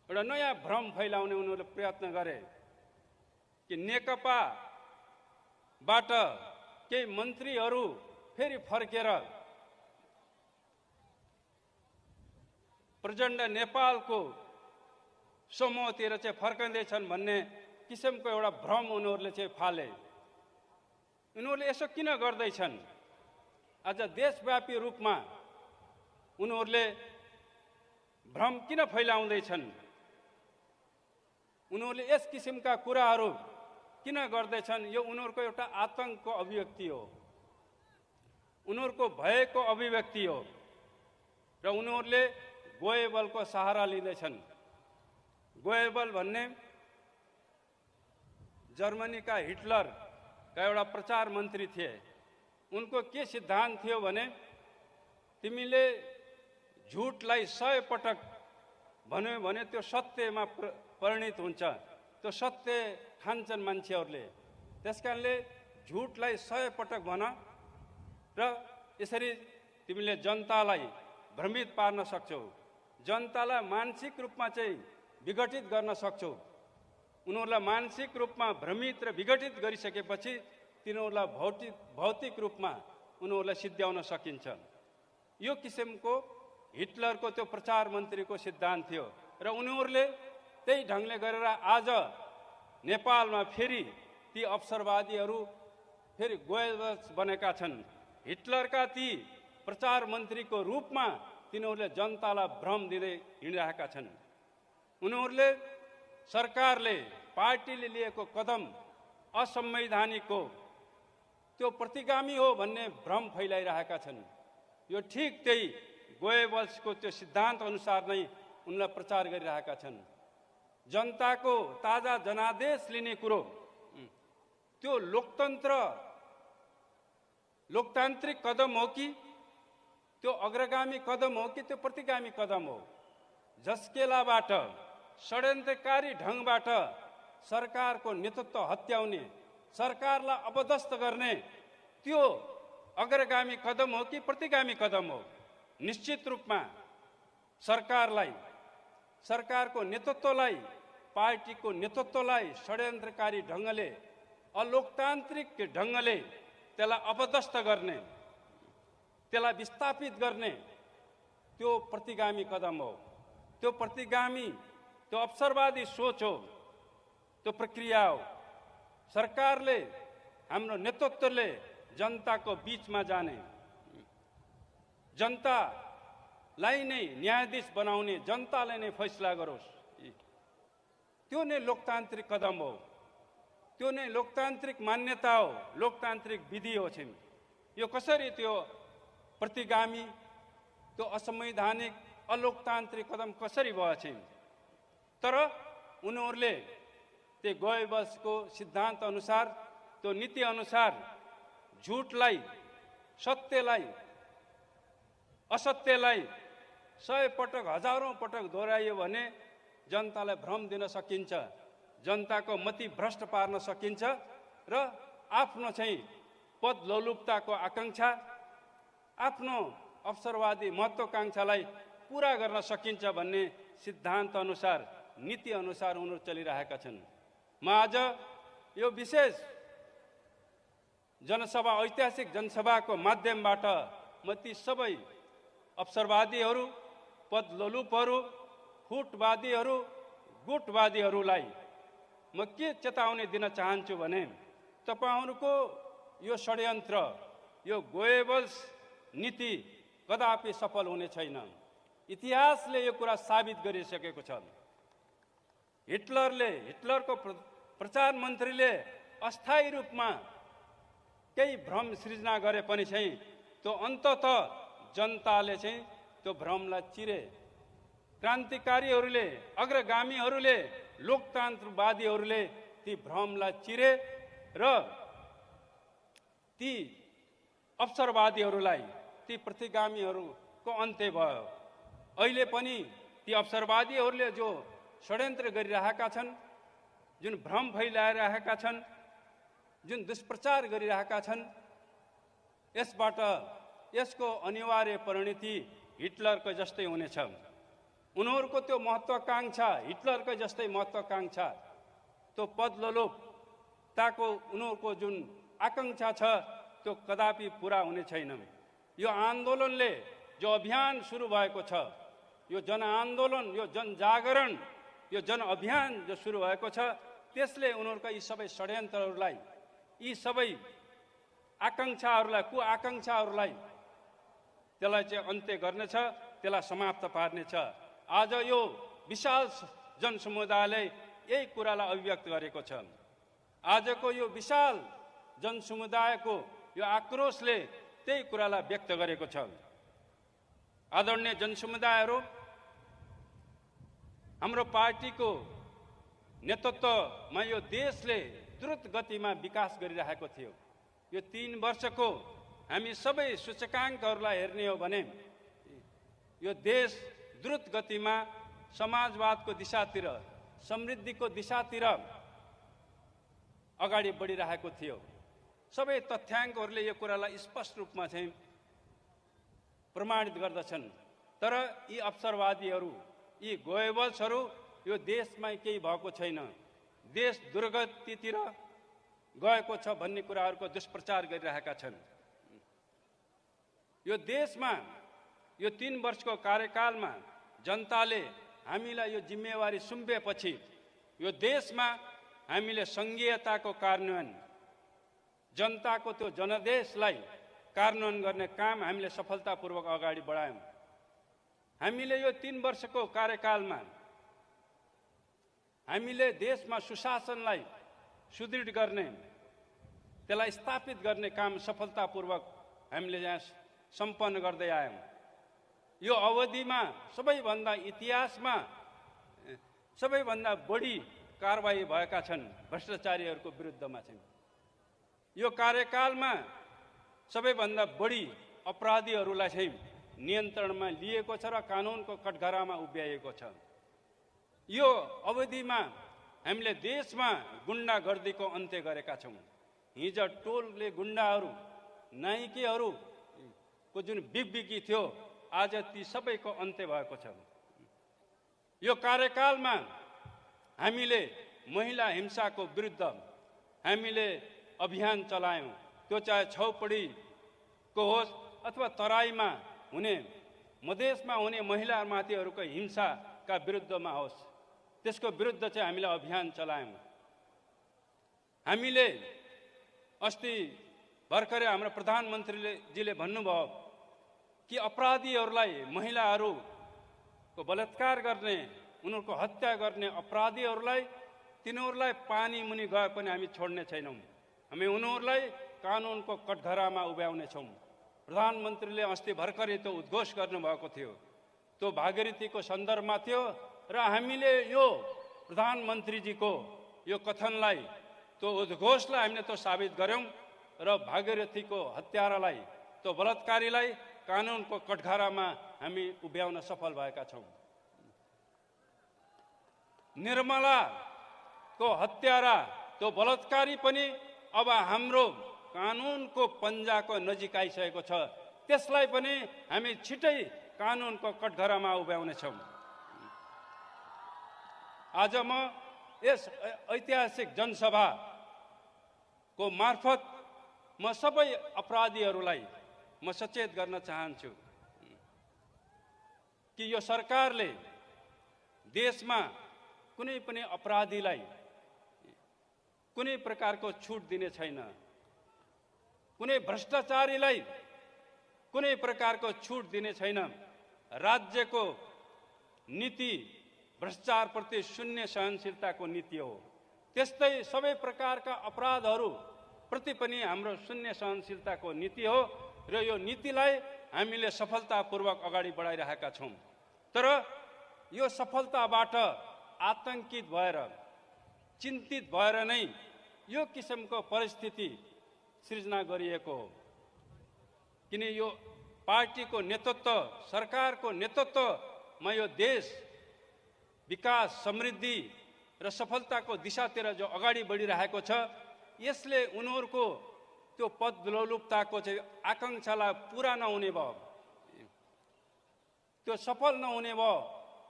C: एउटा नयाँ भ्रम फैलाउने उनीहरूले प्रयत्न गरे कि नेकपाबाट केही मन्त्रीहरू फेरि फर्केर प्रचण्ड नेपालको समूहतिर चाहिँ फर्कँदैछन् भन्ने किसिमको एउटा भ्रम उनीहरूले चाहिँ फाले। उनीहरूले यसो किन गर्दैछन्? आज देशव्यापी रूपमा उनीहरूले भ्रम किन फैलाउँदैछन्? उनीहरूले यस किसिमका कुराहरू किन गर्दैछन्? यो उनीहरूको एउटा आतंकको अभिव्यक्ति हो, उनीहरूको भयको अभिव्यक्ति हो र उनीहरूले गोएबलको सहारा लिँदैछन्। गोएबल भन्ने जर्मनीका हिटलरका एउटा प्रचार मन्त्री थिए। उनको के सिद्धान्त थियो भने तिमीले झुटलाई 100 पटक भन्यो भने त्यो सत्यमा परिणत हुन्छ, त्यो सत्य ठान्छन् मान्छेहरूले। त्यसकारणले झुटलाई 100 पटक भन र यसरी तिमीले जनतालाई भ्रमित पार्न सक्छौ, जनतालाई मानसिक रूपमा चाहिँ विघटित गर्न सक्छौ। उनीहरूलाई मानसिक रूपमा भ्रमित र विघटित गरिसकेपछि तिनीहरूलाई भौतिक रूपमा उनीहरूलाई सिद्ध्याउन सकिन्छ। यो किसिमको हिटलरको त्यो प्रचार मन्त्रीको सिद्धान्त थियो र उनीहरूले त्यही ढङ्गले गरेर आज नेपालमा फेरि ती अवसरवादीहरू फेरि गोएबल्स बनेका छन्। हिटलरका ती प्रचार मन्त्रीको रूपमा तिनीहरूले जनतालाई भ्रम दिँदै हिँडिरहेका छन्। उनीहरूले सरकारले, पार्टीले लिएको कदम असंवैधानिक हो, त्यो प्रतिगामी हो भन्ने भ्रम फैलाइरहेका छन्। यो ठिक त्यही गोएबल्सको त्यो सिद्धान्त अनुसार नै उनलाई प्रचार गरिरहेका छन्। जनताको ताजा जनादेश लिने कुरो त्यो लोकतान्त्रिक कदम हो कि त्यो अग्रगामी कदम हो कि त्यो प्रतिगामी कदम हो? झस्केलाबाट, षड्यन्त्रकारी ढङ्गबाट सरकारको नेतृत्व हत्याउने, सरकारलाई अपदस्थ गर्ने त्यो अग्रगामी कदम हो कि प्रतिगामी कदम हो? निश्चित रूपमा सरकारलाई, सरकारको नेतृत्वलाई, पार्टीको नेतृत्वलाई षड्यन्त्रकारी ढङ्गले, अलोकतान्त्रिक ढङ्गले त्यसलाई अपदस्थ गर्ने, त्यसलाई विस्थापित गर्ने त्यो प्रतिगामी कदम हो। त्यो प्रतिगामी, त्यो अवसरवादी सोच हो, त्यो प्रक्रिया हो। सरकारले, हाम्रो नेतृत्वले जनताको बीचमा जाने, जनतालाई नै न्यायाधीश बनाउने, जनताले नै फैसला गरोस्, त्यो नै लोकतान्त्रिक कदम हो, त्यो नै लोकतान्त्रिक मान्यता हो, लोकतान्त्रिक विधि हो। छिन् यो कसरी त्यो प्रतिगामी, त्यो असंवैधानिक, अलोकतान्त्रिक कदम कसरी भयो छिन्? तर उनीहरूले त्यो गोएबल्सको सिद्धान्त अनुसार, त्यो नीति अनुसार झुटलाई, सत्यलाई, असत्यलाई 100 पटक, हजारौं पटक दोहोऱ्याइयो भने जनतालाई भ्रम दिन सकिन्छ, जनताको मति भ्रष्ट पार्न सकिन्छ र आफ्नो चाहिँ पद लोलुपताको आकांक्षा, आफ्नो अवसरवादी महत्त्वाकांक्षालाई पुरा गर्न सकिन्छ भन्ने सिद्धान्त अनुसार, नीति अनुसार उनीहरू चलिरहेका छन्। म आज यो विशेष जनसभा, ऐतिहासिक जनसभाको माध्यमबाट म ती सबै अवसरवादीहरू, पदलोलुपहरू, फुटवादीहरू, गुटवादीहरूलाई म के चेतावनी दिन चाहन्छु भने तपाईहरूको यो षड्यन्त्र, यो गोएबल्स नीति कदापि सफल हुने छैन। इतिहासले यो कुरा साबित गरिसकेको छ। हिटलरको प्रचार मन्त्रीले अस्थायी रूपमा केही भ्रम सृजना गरे पनि चाहिँ त्यो अन्ततः जनताले चाहिँ त्यो भ्रमलाई चिरे। क्रान्तिकारीहरूले, अग्रगामीहरूले, लोकतन्त्रवादीहरूले ती भ्रमलाई चिरे र ती अवसरवादीहरूलाई, ती प्रतिगामीहरूको अन्त्य भयो। अहिले पनि ती अवसरवादीहरूले जो षड्यन्त्र गरिरहेका छन्, जुन भ्रम फैलाइरहेका छन्, जुन दुष्प्रचार गरिरहेका छन्, यसको अनिवार्य परिणति हिटलरको जस्तै हुनेछ। उनीहरूको त्यो महत्त्वाकांक्षा, हिटलरको जस्तै महत्त्वाकांक्षा, त्यो पदलोलुपताको उनीहरूको जुन आकांक्षा छ त्यो कदापि पुरा हुने छैन। यो आन्दोलनले, जो अभियान सुरु भएको छ, यो जनआन्दोलन, यो जनजागरण, यो जनअभियान जो सुरु भएको छ, त्यसले उनीहरूका यी सबै षड्यन्त्रहरूलाई, यी सबै आकांक्षाहरूलाई, कुआकांक्षाहरूलाई त्यसलाई चाहिँ अन्त्य गर्नेछ, त्यसलाई समाप्त पार्नेछ। आज यो विशाल जनसमुदायले यही कुरालाई अभिव्यक्त गरेको छ। आजको यो विशाल जनसमुदायको यो आक्रोशले त्यही कुरालाई व्यक्त गरेको छ। आदरणीय जनसमुदायहरू, हाम्रो पार्टीको नेतृत्वमा यो देशले द्रुत गतिमा विकास गरिरहेको थियो। यो 3 वर्षको हामी सबै सूचकाङ्कहरूलाई हेर्ने हो भने यो देश द्रुत गतिमा समाजवादको दिशातिर, समृद्धिको दिशातिर अगाडि बढिरहेको थियो। सबै तथ्याङ्कहरूले यो कुरालाई स्पष्ट रूपमा चाहिँ प्रमाणित गर्दछन्। तर यी अवसरवादीहरू, यी गोएबल्सहरू यो देशमा केही भएको छैन, देश दुर्गतितिर गएको छ भन्ने कुराहरूको दुष्प्रचार गरिरहेका छन्। यो देशमा यो 3 वर्षको कार्यकालमा जनताले हामीलाई यो जिम्मेवारी सुम्पेपछि यो देशमा हामीले सङ्घीयताको कार्यान्वयन, जनताको त्यो जनादेशलाई कार्यान्वयन गर्ने काम हामीले सफलतापूर्वक अगाडि बढायौँ। हामीले यो 3 वर्षको कार्यकालमा हामीले देशमा सुशासनलाई सुदृढ गर्ने, त्यसलाई स्थापित गर्ने काम सफलतापूर्वक हामीले यहाँ सम्पन्न गर्दै आयौँ। यो अवधिमा सबैभन्दा इतिहासमा सबैभन्दा बढी कारबाही भएका छन् भ्रष्टाचारीहरूको विरुद्धमा चाहिँ। यो कार्यकालमा सबैभन्दा बढी अपराधीहरूलाई चाहिँ नियन्त्रणमा लिएको छ र कानुनको कठघरामा उभ्याइएको छ। यो अवधिमा हामीले देशमा गुण्डागर्दीको अन्त्य गरेका छौँ। हिजो टोलले गुण्डाहरू, नाइकेहरूको जुन बिगबिगी थियो, आज ती सबैको अन्त्य भएको छ। यो कार्यकालमा हामीले महिला हिंसाको विरुद्ध हामीले अभियान चलायौँ। त्यो चाहे छौपडीको होस् अथवा तराईमा हुने, मधेसमा हुने महिलामाथिहरूको हिंसाका विरुद्धमा होस्, त्यसको विरुद्ध चाहिँ हामीले अभियान चलायौँ। हामीले अस्ति भर्खरै हाम्रो प्रधानमन्त्रीजीले भन्नुभयो कि अपराधीहरूलाई, महिलाहरूको बलात्कार गर्ने, उनीहरूको हत्या गर्ने अपराधीहरूलाई, तिनीहरूलाई पानी मुनि गए पनि हामी छोड्ने छैनौँ। हामी उनीहरूलाई कानुनको कठघरामा उभ्याउनेछौँ। प्रधानमन्त्रीले अस्ति भर्खरै त्यो उद्घोष गर्नुभएको थियो, त्यो भागीरथीको सन्दर्भमा थियो र हामीले यो प्रधानमन्त्रीजीको यो कथनलाई, त्यो उद्घोषलाई हामीले त्यो साबित गऱ्यौँ र भागीरथीको हत्यारालाई, त्यो बलात्कारीलाई कानुनको कठघरामा हामी उभ्याउन सफल भएका छौँ। निर्मलाको हत्यारा, त्यो बलात्कारी पनि अब हाम्रो कानुनको पन्जाको नजिक आइसकेको छ। त्यसलाई पनि हामी छिटै कानुनको कठघरामा उभ्याउनेछौँ। आज म यस ऐतिहासिक जनसभाको मार्फत म सबै अपराधीहरूलाई म सचेत गर्न चाहन्छु कि यो सरकारले देशमा कुनै पनि अपराधीलाई कुनै प्रकारको छुट दिने छैन, कुनै भ्रष्टाचारीलाई कुनै प्रकारको छुट दिने छैन। राज्यको नीति भ्रष्टाचारप्रति शून्य सहनशीलताको नीति हो। त्यस्तै सबै प्रकारका अपराधहरू प्रति पनि हाम्रो शून्य सहनशीलताको नीति हो र यो नीतिलाई हामीले सफलतापूर्वक अगाडि बढाइरहेका छौँ। तर यो सफलताबाट आतंकित भएर चिन्तित भएर नै यो किसिमको परिस्थिति सृजना गरिएको हो। किन यो पार्टीको नेतृत्व, सरकारको नेतृत्वमा यो देश विकास, समृद्धि र सफलताको दिशातिर जो अगाडि बढिरहेको छ, यसले उनीहरूको त्यो पदलोलुपताको चाहिँ आकाङ्क्षालाई पुरा नहुने भयो, त्यो सफल नहुने भयो।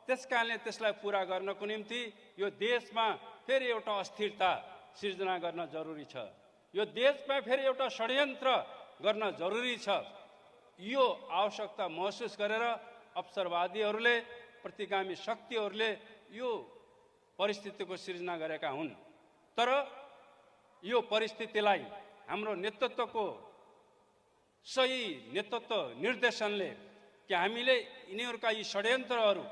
C: त्यसकारणले त्यसलाई पुरा गर्नको निम्ति यो देशमा फेरि एउटा अस्थिरता सिर्जना गर्न जरुरी छ। यो देशमा फेरि एउटा षड्यन्त्र गर्न जरुरी छ। यो आवश्यकता महसुस गरेर अवसरवादीहरूले, प्रतिगामी शक्तिहरूले यो परिस्थितिको सिर्जना गरेका हुन्। तर यो परिस्थितिलाई हाम्रो नेतृत्वको सही नेतृत्व निर्देशनले कि हामीले यिनीहरूका यी षड्यन्त्रहरू,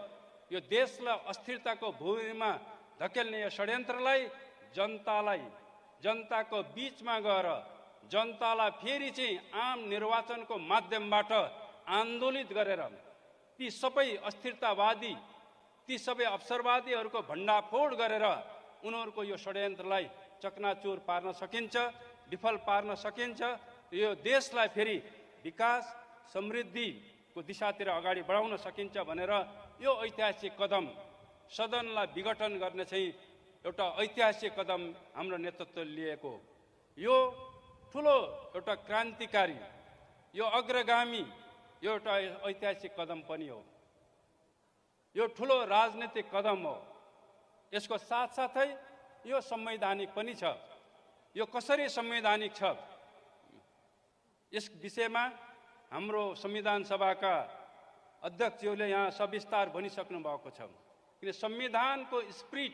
C: यो देशलाई अस्थिरताको भूमिमा धकेल्ने यो षड्यन्त्रलाई जनताको बीचमा गएर जनतालाई फेरि चाहिँ आम निर्वाचनको माध्यमबाट आन्दोलित गरेर ती सबै अस्थिरतावादी, ती सबै अवसरवादीहरूको भण्डाफोड गरेर उनीहरूको यो षड्यन्त्रलाई चकनाचुर पार्न सकिन्छ, विफल पार्न सकिन्छ। यो देशलाई फेरि विकास, समृद्धिको दिशातिर अगाडि बढाउन सकिन्छ भनेर यो ऐतिहासिक कदम, सदनलाई विघटन गर्ने चाहिँ एउटा ऐतिहासिक कदम हाम्रो नेतृत्वले लिएको। यो ठुलो एउटा क्रान्तिकारी, यो अग्रगामी, यो एउटा ऐतिहासिक कदम पनि हो। यो ठुलो राजनीतिक कदम हो। यसको साथसाथै यो संवैधानिक पनि छ। यो कसरी संवैधानिक छ, यस विषयमा हाम्रो संविधान सभाका अध्यक्षज्यूले यहाँ सविस्तार भनिसक्नु भएको छ। किन संविधानको स्पिरिट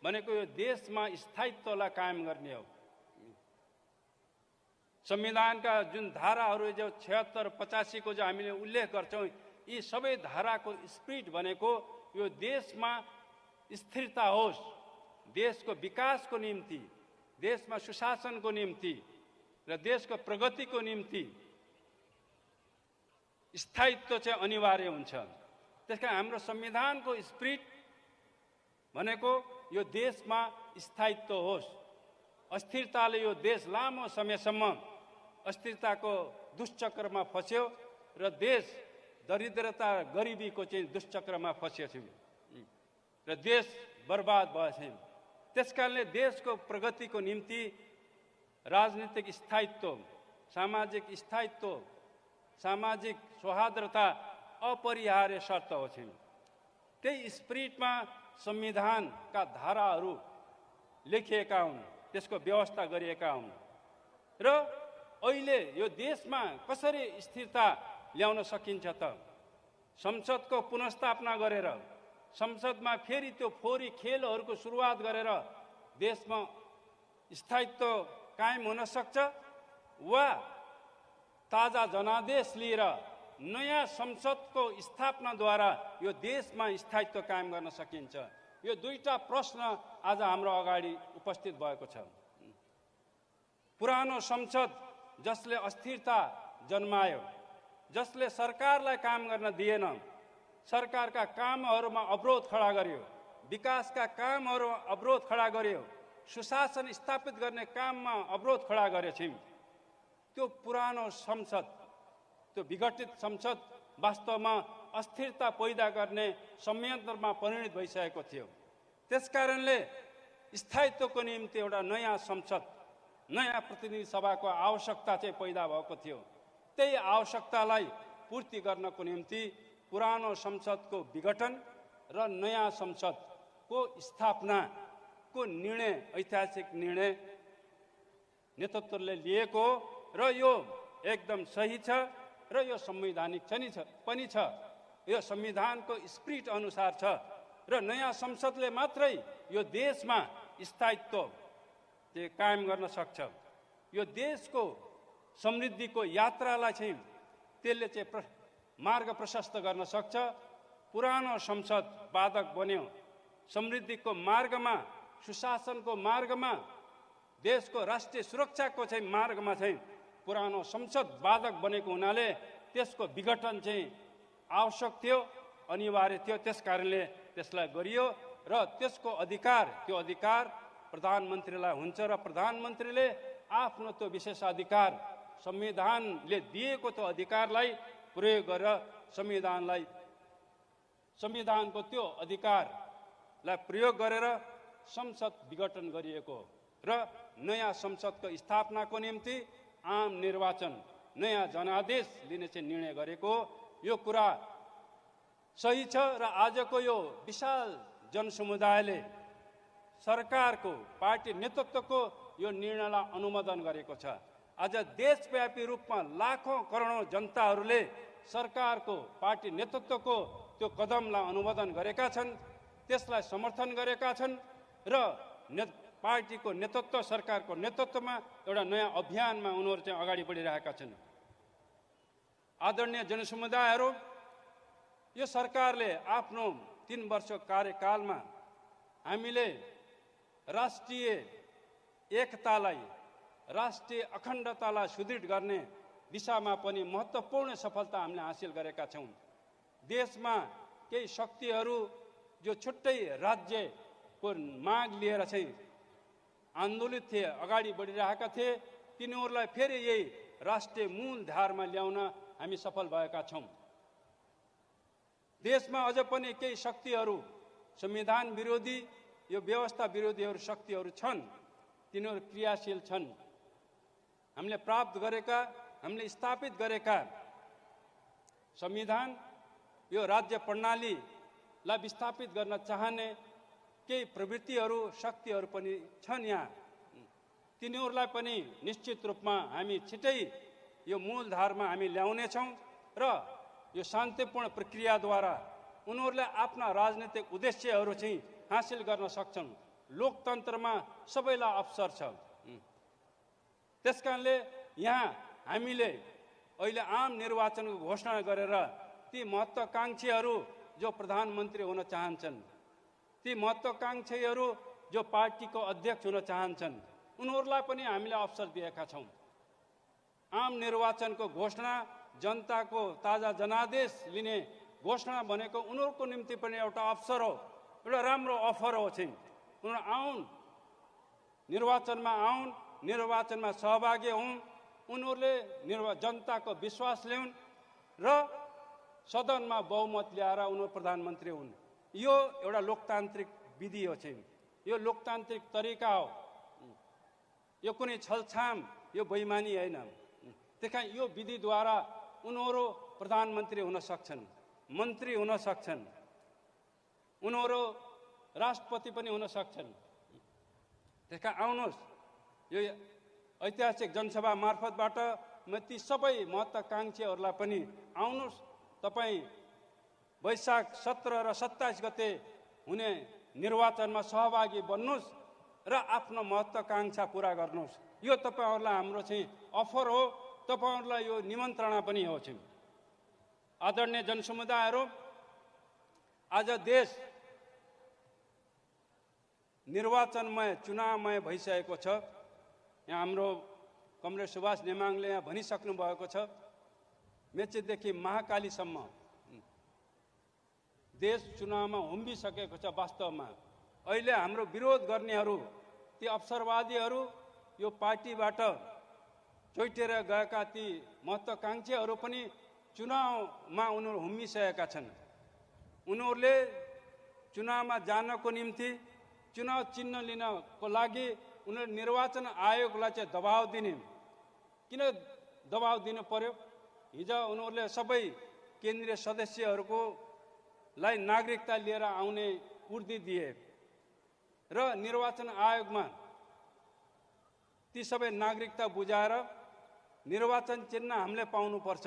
C: भनेको यो देशमा स्थायित्वलाई कायम गर्ने हो। संविधानका जुन धाराहरू जो 76, 85 को जो हामीले उल्लेख गर्छौँ, यी सबै धाराको स्पिरिट भनेको यो देशमा स्थिरता होस्, देशको विकासको निम्ति, देशमा सुशासनको निम्ति र देशको प्रगतिको निम्ति स्थायित्व चाहिँ अनिवार्य हुन्छ। त्यसकारण हाम्रो संविधानको स्पिरिट भनेको यो देशमा स्थायित्व होस्। अस्थिरताले यो देश लामो समयसम्म अस्थिरताको दुष्चक्रमा फस्यो र देश दरिद्रता, गरिबीको चाहिँ दुष्चक्रमा फस्यो थियो र देश बर्बाद भयो। त्यसकारणले देशको प्रगतिको निम्ति राजनीतिक स्थायित्व, सामाजिक स्थायित्व, सामाजिक सौहार्दता अपरिहार्य शर्त हो। त्यही स्पिरिटमा संविधानका धाराहरू लेखिएका हुन्, त्यसको व्यवस्था गरिएका हुन्। र अहिले यो देशमा कसरी स्थिरता ल्याउन सकिन्छ त? संसदको पुनर्स्थापना गरेर, संसदमा फेरि त्यो फोहोरी खेलहरूको सुरुवात गरेर देशमा स्थायित्व कायम हुन सक्छ, वा ताजा जनादेश लिएर नयाँ संसदको स्थापनाद्वारा यो देशमा स्थायित्व कायम गर्न सकिन्छ? यो दुईटा प्रश्न आज हाम्रो अगाडि उपस्थित भएको छ। पुरानो संसद जसले अस्थिरता जन्मायो, जसले सरकारलाई काम गर्न दिएन, सरकारका कामहरूमा अवरोध खडा गर्यो, विकासका कामहरूमा अवरोध खडा गर्यो, सुशासन स्थापित गर्ने काममा अवरोध खडा गरेछौँ, त्यो पुरानो संसद, त्यो विघटित संसद वास्तवमा अस्थिरता पैदा गर्ने संयन्त्रमा परिणत भइसकेको थियो। त्यसकारणले स्थायित्वको निम्ति एउटा नयाँ संसद, नयाँ प्रतिनिधि सभाको आवश्यकता चाहिँ पैदा भएको थियो। त्यही आवश्यकतालाई पूर्ति गर्नको निम्ति पुरानो संसदको विघटन र नयाँ संसदको स्थापनाको निर्णय, ऐतिहासिक निर्णय नेतृत्वले लिएको र यो एकदम सही छ र यो संवैधानिक पनि छ। यो संविधानको स्पिरिट अनुसार छ र नयाँ संसदले मात्रै यो देशमा स्थायित्व कायम गर्न सक्छ। यो देशको समृद्धिको यात्रालाई चाहिँ त्यसले चाहिँ मार्ग प्रशस्त गर्न सक्छ। पुरानो संसद बाधक बन्यो, समृद्धिको मार्गमा, सुशासनको मार्गमा, देशको राष्ट्रिय सुरक्षाको चाहिँ मार्गमा चाहिँ पुरानो संसद बाधक बनेको हुनाले त्यसको विघटन चाहिँ आवश्यक थियो, अनिवार्य थियो। त्यस कारणले त्यसलाई गरियो र त्यसको अधिकार, त्यो अधिकार प्रधानमन्त्रीलाई हुन्छ र प्रधानमन्त्रीले आफ्नो त्यो विशेषाधिकार, संविधानले दिएको त्यो अधिकारलाई प्रयोग गरेर संविधानको त्यो अधिकारलाई प्रयोग गरेर संसद विघटन गरिएको र नयाँ संसदको स्थापनाको निम्ति आम निर्वाचन, नयाँ जनादेश लिने चाहिँ निर्णय गरेको। यो कुरा सही छ र आजको यो विशाल जनसमुदायले सरकारको, पार्टी नेतृत्वको यो निर्णयलाई अनुमोदन गरेको छ। आज देशव्यापी रूपमा लाखौं करोडौं जनताहरूले सरकारको, पार्टी नेतृत्वको त्यो कदमलाई अनुमोदन गरेका छन्, त्यसलाई समर्थन गरेका छन् र पार्टीको नेतृत्व, सरकारको नेतृत्वमा एउटा नयाँ अभियानमा उनीहरू चाहिँ अगाडि बढिरहेका छन्। आदरणीय जनसमुदायहरू, यो सरकारले आफ्नो 3 वर्ष कार्यकालमा हामीले राष्ट्रिय एकतालाई, राष्ट्रिय अखण्डतालाई सुदृढ गर्ने दिशामा पनि महत्त्वपूर्ण सफलता हामीले हासिल गरेका छौँ। देशमा केही शक्तिहरू जो छुट्टै राज्यको माग लिएर चाहिँ आन्दोलित थिए, अगाडि बढिरहेका थिए, तिनीहरूलाई फेरि यही राष्ट्रिय मूल धारमा ल्याउन हामी सफल भएका छौँ। देशमा अझ पनि केही शक्तिहरू, संविधान विरोधी, यो व्यवस्था विरोधीहरू शक्तिहरू छन्, तिनीहरू क्रियाशील छन्। हामीले प्राप्त गरेका, हामीले स्थापित गरेका संविधान, यो राज्य प्रणालीलाई विस्थापित गर्न चाहने केही प्रवृत्तिहरू, शक्तिहरू पनि छन् यहाँ। तिनीहरूलाई पनि निश्चित रूपमा हामी छिटै यो मूलधारमा हामी ल्याउनेछौँ र यो शान्तिपूर्ण प्रक्रियाद्वारा उनीहरूले आफ्ना राजनीतिक उद्देश्यहरू चाहिँ हासिल गर्न सक्छन्। लोकतन्त्रमा सबैलाई अवसर छ। त्यसकारणले यहाँ हामीले अहिले आम निर्वाचनको घोषणा गरेर ती महत्त्वाकांक्षीहरू जो प्रधानमन्त्री हुन चाहन्छन्, ती महत्त्वाकांक्षीहरू जो पार्टीको अध्यक्ष हुन चाहन्छन्, उनीहरूलाई पनि हामीले अवसर दिएका छौँ। आम निर्वाचनको घोषणा, जनताको ताजा जनादेश लिने घोषणा भनेको उनीहरूको निम्ति पनि एउटा अवसर हो, एउटा राम्रो अफर हो चाहिँ। उनीहरू आउन्, निर्वाचनमा आउन्, निर्वाचनमा सहभागी हुन्, उनीहरूले जनताको विश्वास ल्याउन् र सदनमा बहुमत ल्याएर उनीहरू प्रधानमन्त्री हुन्। यो एउटा लोकतान्त्रिक विधि हो चाहिँ, यो लोकतान्त्रिक तरिका हो। यो कुनै छलछाम, यो बेइमानी होइन। त्यस कारण यो विधिद्वारा उनीहरू प्रधानमन्त्री हुन सक्छन्, मन्त्री हुन सक्छन्, उनीहरू राष्ट्रपति पनि हुन सक्छन्। त्यस कारण आउनुहोस्, यो ऐतिहासिक जनसभा मार्फतबाट म ती सबै महत्त्वाकांक्षीहरूलाई पनि आउनुहोस्, तपाईँ वैशाख 17 र 27 गते हुने निर्वाचनमा सहभागी बन्नुहोस् र आफ्नो महत्त्वाकांक्षा पुरा गर्नुहोस्। यो तपाईँहरूलाई हाम्रो चाहिँ अफर हो, तपाईँहरूलाई यो निमन्त्रणा पनि हो चाहिँ। आदरणीय जनसमुदायहरू, आज देश निर्वाचनमय, चुनावमय भइसकेको छ। यहाँ हाम्रो कमरेड सुभाष नेमाङले यहाँ भनिसक्नु भएको छ, मेचीदेखि महाकालीसम्म देश चुनावमा हुम्बिसकेको छ। वास्तवमा अहिले हाम्रो विरोध गर्नेहरू, ती अवसरवादीहरू, यो पार्टीबाट चोइटेर गएका ती महत्त्वाकांक्षीहरू पनि चुनावमा उनीहरू हुम्बिसकेका छन्। उनीहरूले चुनावमा जानको निम्ति, चुनाव चिन्ह लिनको लागि उनीहरू निर्वाचन आयोगलाई चाहिँ दबाव दिने। किन दबाव दिनु पर्यो? हिजो उनीहरूले सबै केन्द्रीय सदस्यहरूको लाई नागरिकता लिएर आउने उर्दी दिए र निर्वाचन आयोगमा ती सबै नागरिकता बुझाएर निर्वाचन चिन्ह हामीले पाउनुपर्छ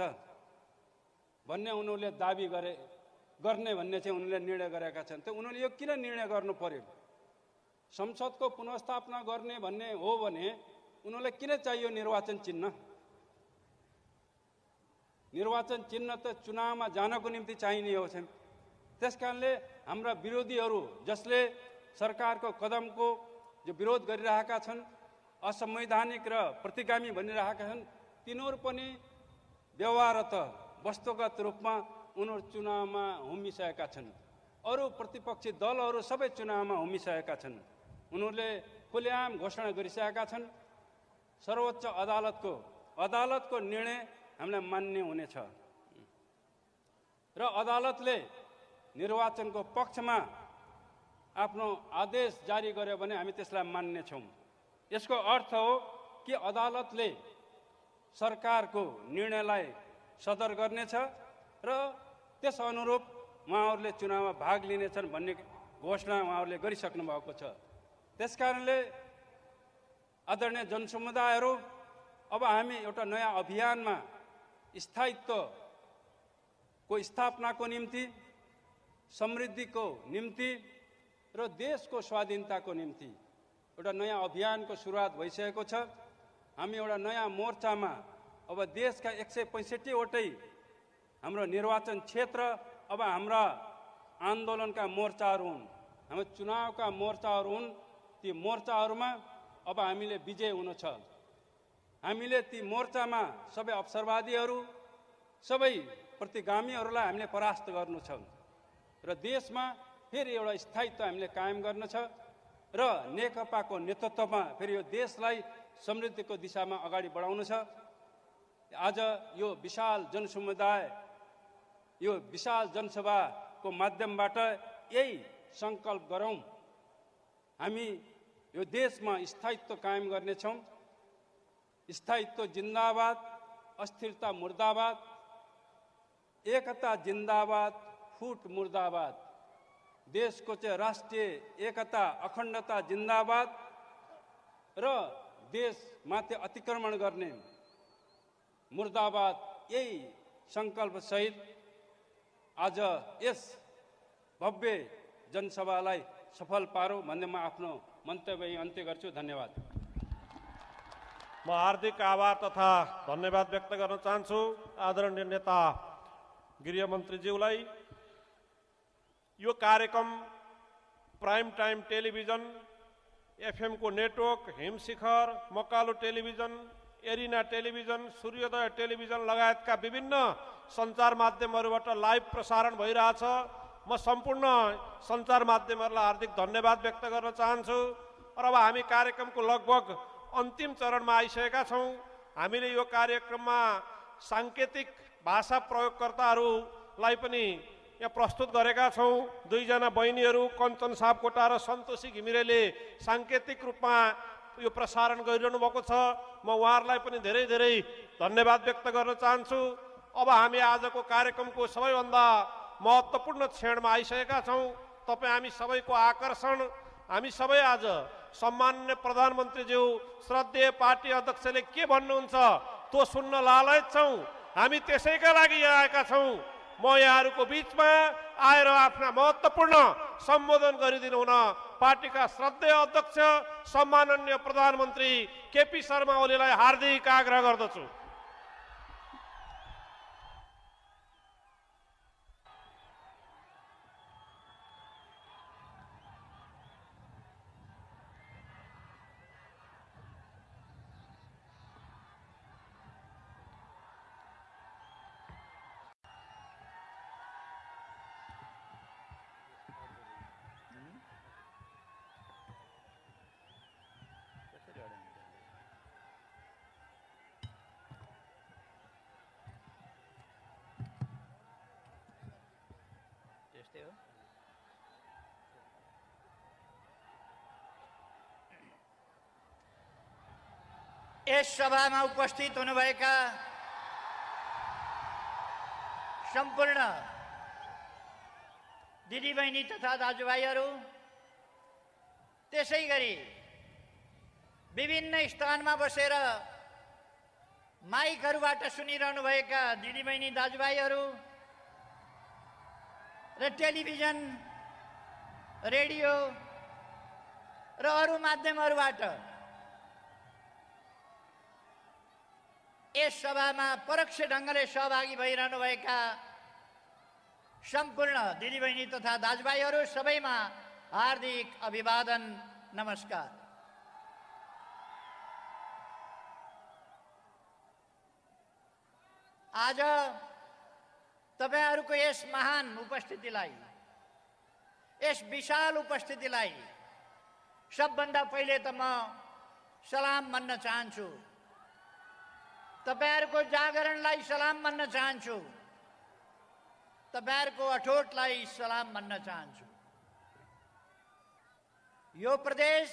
C: भन्ने उनीहरूले दाबी गर्ने भन्ने चाहिँ उनीहरूले निर्णय गरेका छन्। त उनीहरूले यो किन निर्णय गर्नु पर्यो? संसदको पुनर्स्थापना गर्ने भन्ने हो भने उनीहरूलाई किन चाहियो निर्वाचन चिन्ह? निर्वाचन चिन्ह त चुनावमा जानको निम्ति चाहिने हो। त्यसकारणले हाम्रा विरोधीहरू जसले सरकारको कदमको जो विरोध गरिरहेका छन्, असंवैधानिक र प्रतिगामी भनिरहेका छन्, तिनीहरू पनि व्यवहारत वस्तुगत रूपमा उनीहरू चुनावमा हुमिसकेका छन्। अरू प्रतिपक्षी दलहरू सबै चुनावमा हुमिसकेका छन्। उनीहरूले खुलेआम घोषणा गरिसकेका छन्। सर्वोच्च अदालतको निर्णय हामीलाई मान्य हुनेछ र अदालतले निर्वाचनको पक्षमा आफ्नो आदेश जारी गर्यो भने हामी त्यसलाई मान्नेछौँ। यसको अर्थ हो कि अदालतले सरकारको निर्णयलाई सदर गर्नेछ र त्यस अनुरूप उहाँहरूले चुनावमा भाग लिनेछन् भन्ने घोषणा उहाँहरूले गरिसक्नु भएको छ। त्यसकारणले आदरणीय जनसमुदायहरू, अब हामी एउटा नयाँ अभियानमा स्थायित्वको स्थापनाको निम्ति, समृद्धिको निम्ति र देशको स्वाधीनताको निम्ति एउटा नयाँ अभियानको सुरुवात भइसकेको छ। हामी एउटा नयाँ मोर्चामा अब देशका 165 वटै हाम्रो निर्वाचन क्षेत्र अब हाम्रा आन्दोलनका मोर्चाहरू हुन्, हाम्रो चुनावका मोर्चाहरू हुन्। ती मोर्चाहरूमा अब हामीले विजय हुनु छ। हामीले ती मोर्चामा सबै अवसरवादीहरू, सबै प्रतिगामीहरूलाई हामीले परास्त गर्नु छ र देशमा फेरि एउटा स्थायित्व हामीले कायम गर्न छ र नेकपाको नेतृत्वमा फेरि यो देशलाई समृद्धिको दिशामा अगाडि बढाउनु छ। आज यो विशाल जनसमुदाय, यो विशाल जनसभाको माध्यमबाट यही सङ्कल्प गरौँ, हामी यो देशमा स्थायित्व कायम गर्नेछौँ। स्थायित्व जिन्दाबाद, अस्थिरता मुर्दाबाद, एकता जिन्दाबाद, फुट मुर्दाबाद। देशको चाहिँ राष्ट्रिय एकता अखण्डता जिन्दाबाद र देशमाथि अतिक्रमण गर्ने मुर्दाबाद, यही सङ्कल्पसहित आज यस भव्य जनसभालाई सफल पारौँ भन्ने म आफ्नो मन्तव्य अन्त्य गर्छु। धन्यवाद।
B: म हार्दिक आभार तथा धन्यवाद व्यक्त गर्न चाहन्छु आदरणीय नेता गृहमन्त्रीज्यूलाई। यो कार्यक्रम प्राइम टाइम टेलिभिजन, एफएम को network, Himshikhar, Makalu television, arena television, सूर्योदय टेलिभिजन लगायतका विभिन्न सञ्चार माध्यमहरूबाट लाइभ प्रसारण भइरहेछ। म सम्पूर्ण सञ्चार माध्यमहरूलाई हार्दिक धन्यवाद व्यक्त गर्न चाहन्छु। र अब हामी कार्यक्रमको लगभग अन्तिम चरणमा आइसकेका छौँ। हामीले यो कार्यक्रममा साङ्केतिक भाषा प्रयोगकर्ताहरूलाई पनि यहाँ प्रस्तुत गरेका छौँ। दुईजना बहिनीहरू कञ्चन सापकोटा र सन्तोषी घिमिरेले साङ्केतिक रूपमा यो प्रसारण गरिरहनु भएको छ। म उहाँहरूलाई पनि धेरै धेरै धन्यवाद व्यक्त गर्न चाहन्छु। अब हामी आजको कार्यक्रमको सबैभन्दा महत्त्वपूर्ण क्षणमा आइसकेका छौँ। तपाईँ हामी सबैको आकर्षण, हामी सबै आज सम्माननीय प्रधानमन्त्रीज्यू, श्रद्धेय पार्टी अध्यक्षले के भन्नुहुन्छ त्यो सुन्न लालच छौँ। हामी त्यसैका लागि यहाँ आएका छौँ। म यहाँहरूको बिचमा आएर आफ्ना महत्त्वपूर्ण सम्बोधन गरिदिनु हुन पार्टीका श्रद्धेय अध्यक्ष सम्माननीय प्रधानमन्त्री केपी शर्मा ओलीलाई हार्दिक आग्रह गर्दछु।
D: यस सभामा उपस्थित हुनुभएका सम्पूर्ण दिदीबहिनी तथा दाजुभाइहरू, त्यसै गरी विभिन्न स्थानमा बसेर माइकहरूबाट सुनिरहनुभएका दिदीबहिनी दाजुभाइहरू र टेलिभिजन, रेडियो र अरू माध्यमहरूबाट यस सभामा परोक्ष ढङ्गले सहभागी भइरहनुभएका सम्पूर्ण दिदीबहिनी तथा दाजुभाइहरू सबैमा हार्दिक अभिवादन, नमस्कार। आज तपाईहरूको यस महान उपस्थितिलाई, यस विशाल उपस्थितिलाई सबभन्दा पहिले त म सलाम भन्न चाहन्छु। तपाईहरूको जागरणलाई सलाम भन्न चाहन्छु। तपाईहरूको अठोटलाई सलाम भन्न चाहन्छु। यो प्रदेश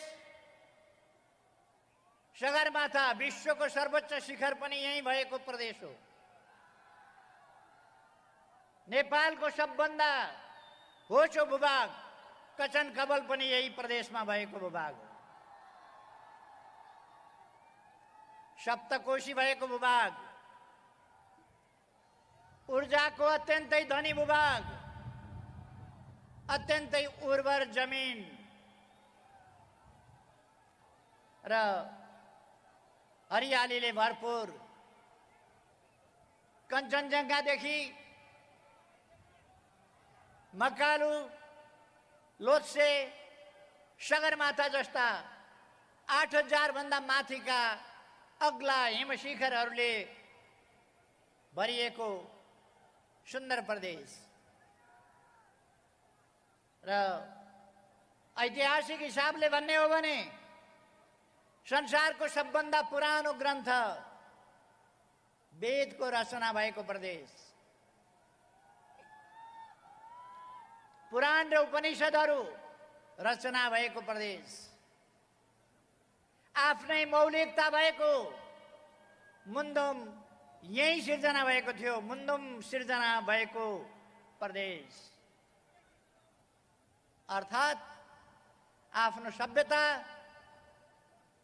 D: सगरमाथा विश्वको सर्वोच्च शिखर पनि यही भएको प्रदेश हो। नेपालको सबभन्दा होचो भूभाग कचन कबल पनि यही प्रदेशमा भएको भूभाग हो। सप्तकोशी भएको भूभाग, ऊर्जाको अत्यन्तै धनी भूभाग, अत्यन्तै उर्वर जमिन र हरियालीले भरपूर, कञ्चनजङ्घादेखि मकालु, लोत्से, सगरमाथा जस्ता 8000 भन्दा माथिका अग्ला हिमशिखरहरूले भरिएको सुन्दर प्रदेश र ऐतिहासिक हिसाबले भन्ने हो भने संसारको सबभन्दा पुरानो ग्रन्थ वेदको रचना भएको प्रदेश, पुराण र उपनिषदहरू रचना भएको प्रदेश, आफ्नै मौलिकता भएको मुन्दुम यही सिर्जना भएको थियो, मुन्दुम सिर्जना भएको प्रदेश, अर्थात् आफ्नो सभ्यता,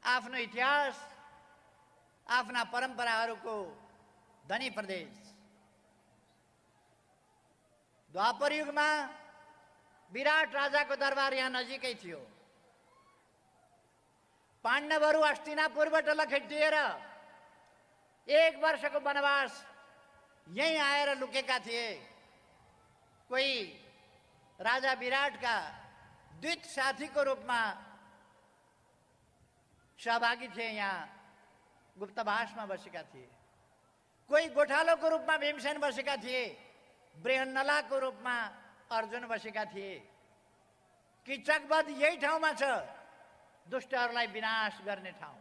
D: आफ्नो इतिहास, आफ्ना परम्पराहरूको धनी प्रदेश। द्वापर युगमा विराट राजाको दरबार यहाँ नजिकै थियो। पाण्डवहरू हस्तिनापुरबाट लखेटिएर 1 वर्षको वनवास यही आएर लुकेका थिए। कोही राजा विराटका द्वित साथीको रूपमा सहभागी थिए, यहाँ गुप्तवासमा बसेका थिए। कोही गोठालोको रूपमा भीमसेन बसेका थिए, बृहन्नलाको रूपमा अर्जुन बसेका थिए। किचकवध यही ठाउँमा छ, दुष्टहरूलाई विनाश गर्ने ठाउँ।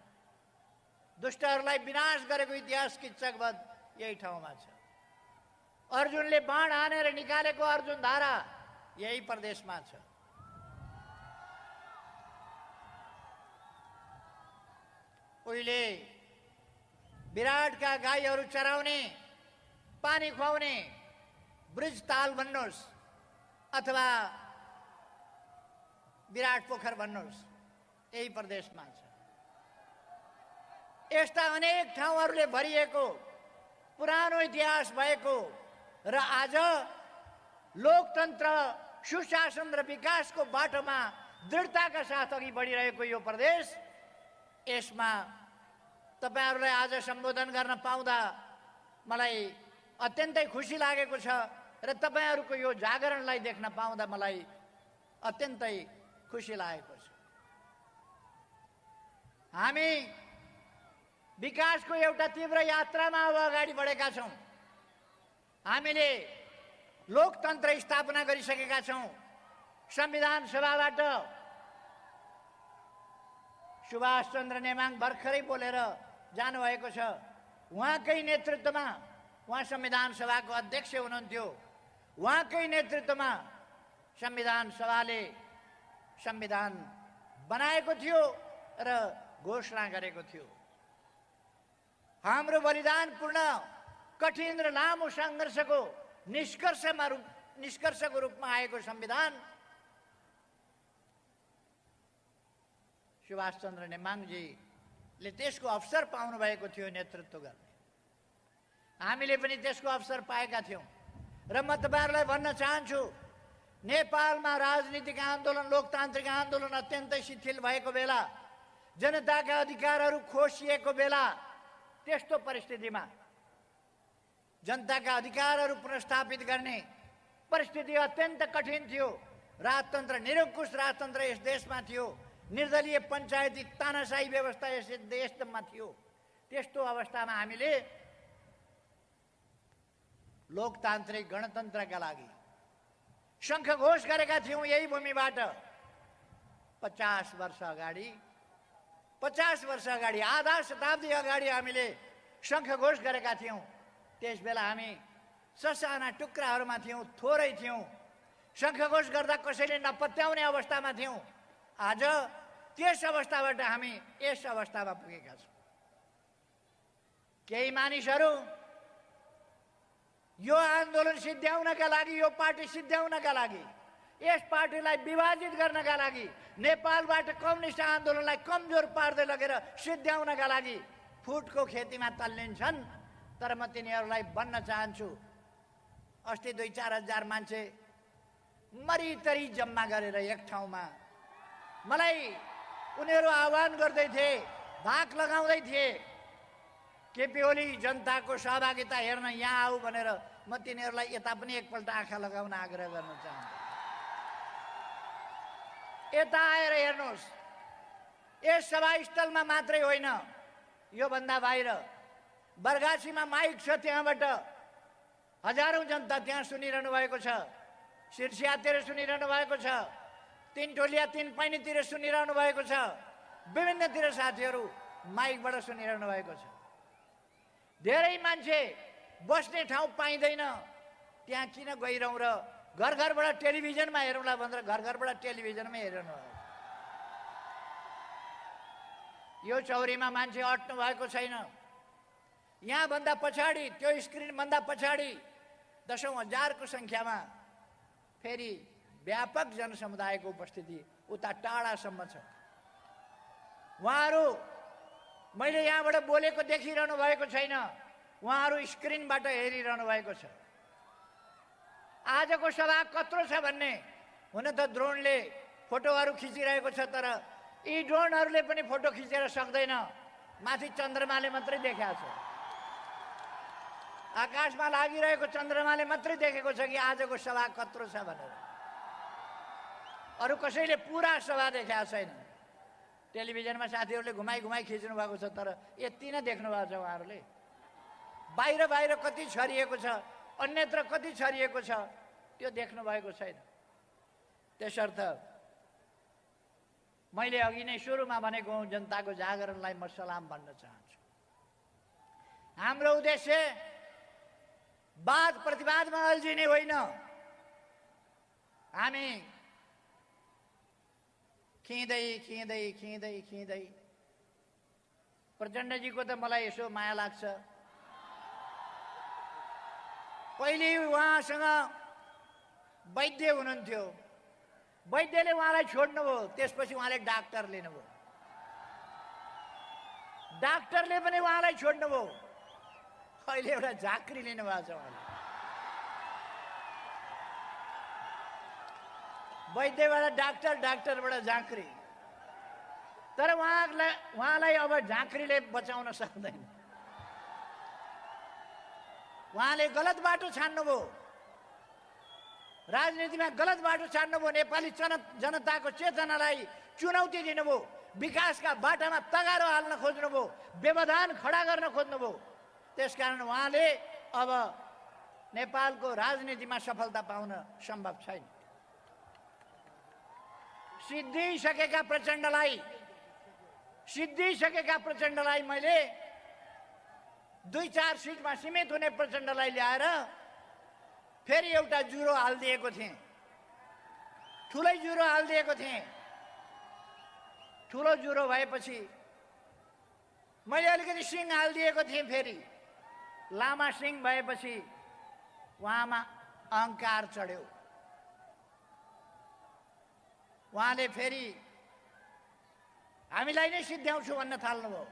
D: दुष्टहरूलाई विनाश गरेको इतिहास किचकवध यही ठाउँमा छ। अर्जुनले बाण हानेर निकालेको अर्जुन धारा यही प्रदेशमा छ। उहिले विराटका गाईहरू चराउने, पानी खुवाउने ब्रिजताल भन्नुहोस् अथवा विराट पोखर भन्नुहोस्, यही प्रदेशमा छ। यस्ता अनेक ठाउँहरूले भरिएको पुरानो इतिहास भएको र आज लोकतन्त्र, सुशासन र विकासको बाटोमा दृढताका साथ अघि बढिरहेको यो प्रदेश, यसमा तपाईहरुलाई आज सम्बोधन गर्न पाउँदा मलाई अत्यन्तै खुसी लागेको छ र तपाईहरुको यो जागरणलाई देख्न पाउँदा मलाई अत्यन्तै खुसी लागेको छ। हामी विकासको एउटा तीव्र यात्रामा अब अगाडि बढेका छौं। हामीले लोकतन्त्र स्थापना गरिसकेका छौं। संविधान सभाबाट सुभाष चन्द्र नेमाङ भर्खरै बोलेर जानुभएको छ। उहाँकै नेतृत्वमा, उहाँ संविधान सभाको अध्यक्ष हुनुहुन्थ्यो, उहाँकै नेतृत्वमा संविधान सभाले संविधान बनाएको थियो र घोषणा गरेको थियो। हाम्रो बलिदानपूर्ण कठिन र लामो संघर्षको निष्कर्षको रूपमा आएको संविधान सुभाष चन्द्र नेमाङजीले त्यसको अवसर पाउनु भएको थियो नेतृत्व गर्ने। हामीले पनि त्यसको अवसर पाएका थियौँ र म तपाईँहरूलाई भन्न चाहन्छु, नेपालमा राजनीतिक आन्दोलन, लोकतान्त्रिक आन्दोलन अत्यन्तै शिथिल भएको बेला, जनताका अधिकारहरू खोसिएको बेला, त्यस्तो परिस्थितिमा जनताका अधिकारहरू पुनर्स्थापित गर्ने परिस्थिति अत्यन्त कठिन थियो। राजतन्त्र, निरङ्कुश राजतन्त्र यस देशमा थियो। निर्दलीय पञ्चायती तानाशाही व्यवस्था यस देशमा थियो। त्यस्तो अवस्थामा हामीले लोकतान्त्रिक गणतन्त्रका लागि शङ्खघोष गरेका थियौँ। यही भूमिबाट 50 वर्ष अगाडि, आधा शताब्दी अगाडि हामीले शङ्खघोष गरेका थियौँ। त्यस बेला हामी ससाना टुक्राहरूमा थियौँ, थोरै थियौँ। शङ्खघोष गर्दा कसैले नपत्याउने अवस्थामा थियौँ। आज त्यस अवस्थाबाट हामी यस अवस्थामा पुगेका छौँ। केही मानिसहरू यो आन्दोलन सिद्ध्याउनका लागि, यो पार्टी सिद्ध्याउनका लागि, यस पार्टीलाई विभाजित गर्नका लागि, नेपालबाट कम्युनिस्ट आन्दोलनलाई कमजोर पार्दै लगेर सिद्ध्याउनका लागि फुटको खेतीमा तल्लिन्छन्। तर म तिनीहरूलाई भन्न चाहन्छु, अस्ति 2-4 हजार मान्छे मरितरी जम्मा गरेर एक ठाउँमा मलाई उनीहरू आह्वान गर्दै थिए, धाक लगाउँदै थिए, केपी ओली जनताको सहभागिता हेर्न यहाँ आऊ भनेर। म तिनीहरूलाई यता पनि एकपल्ट आँखा लगाउन आग्रह गर्न चाहन्छु। यता आएर हेर्नुहोस्, यस सभास्थलमा मात्रै होइन, योभन्दा बाहिर बरगाछीमा माइक छ, त्यहाँबाट हजारौं जनता त्यहाँ सुनिरहनु भएको छ। सिरसियातिर सुनिरहनु भएको छ, 3 टोलिया 3 पैनीतिर सुनिरहनु भएको छ। विभिन्नतिर साथीहरू माइकबाट सुनिरहनु भएको छ। धेरै मान्छे बस्ने ठाउँ पाइँदैन, त्यहाँ किन गइरहँ र घर घरबाट टेलिभिजनमा हेरौँला भनेर घर घरबाट टेलिभिजनमै हेरिरहनु भएको। यो चौरीमा मान्छे अट्नु भएको छैन। यहाँभन्दा पछाडि, त्यो स्क्रिनभन्दा पछाडि 10,000 को सङ्ख्यामा फेरि व्यापक जनसमुदायको उपस्थिति उता टाढासम्म छ। उहाँहरू मैले यहाँबाट बोलेको देखिरहनु भएको छैन, उहाँहरू स्क्रिनबाट हेरिरहनु भएको छ। आजको सभा कत्रो छ भन्ने, हुन त ड्रोनले फोटोहरू खिचिरहेको छ, तर यी ड्रोनहरूले पनि फोटो खिचेर सक्दैन। माथि चन्द्रमाले मात्रै देखाएको छ, आकाशमा लागिरहेको चन्द्रमाले मात्रै देखेको छ कि आजको सभा कत्रो छ भनेर। अरू कसैले पुरा सभा देखाएको छैन। टेलिभिजनमा साथीहरूले घुमाइ खिच्नु भएको छ, तर यति नै देख्नु भएको छ उहाँहरूले। बाहिर कति छरिएको छ, अन्यत्र कति छरिएको छ, त्यो देख्नु भएको छैन। त्यसर्थ मैले अघि नै सुरुमा भनेको जनताको जागरणलाई म सलाम भन्न चाहन्छु। हाम्रो उद्देश्य वाद प्रतिवादमा अल्झिने होइन। हामी खिँदै प्रचण्डजीको त मलाई यसो माया लाग्छ। पहिले उहाँसँग वैद्य हुनुहुन्थ्यो, वैद्यले उहाँलाई छोड्नुभयो, त्यसपछि उहाँले डाक्टर लिनुभयो, डाक्टरले पनि उहाँलाई छोड्नुभयो, अहिले एउटा झाँक्री लिनुभएको छ उहाँले। वैद्यबाट डाक्टर, डाक्टरबाट झाँक्री। तर उहाँलाई अब झाँक्रीले बचाउन सक्दैन। उहाँले गलत बाटो छान्नुभयो, राजनीतिमा गलत बाटो छान्नुभयो, नेपाली जनताको चेतनालाई चुनौती दिनुभयो, विकासका बाटामा तगारो हाल्न खोज्नुभयो, व्यवधान खडा गर्न खोज्नुभयो। त्यसकारण उहाँले अब नेपालको राजनीतिमा सफलता पाउन सम्भव छैन। सिद्धिसकेका प्रचण्डलाई मैले 2-4 सिटमा सीमित हुने प्रचण्डलाई ल्याएर फेरि एउटा जुरो हालिदिएको थिएँ, ठुलै जुरो हालिदिएको थिएँ। ठुलो जुरो भएपछि मैले अलिकति सिङ हालिदिएको थिएँ, फेरि लामा सिङ भएपछि उहाँमा अहङ्कार चढ्यो। उहाँले फेरि हामीलाई नै सिद्ध्याउँछु भन्न थाल्नुभयो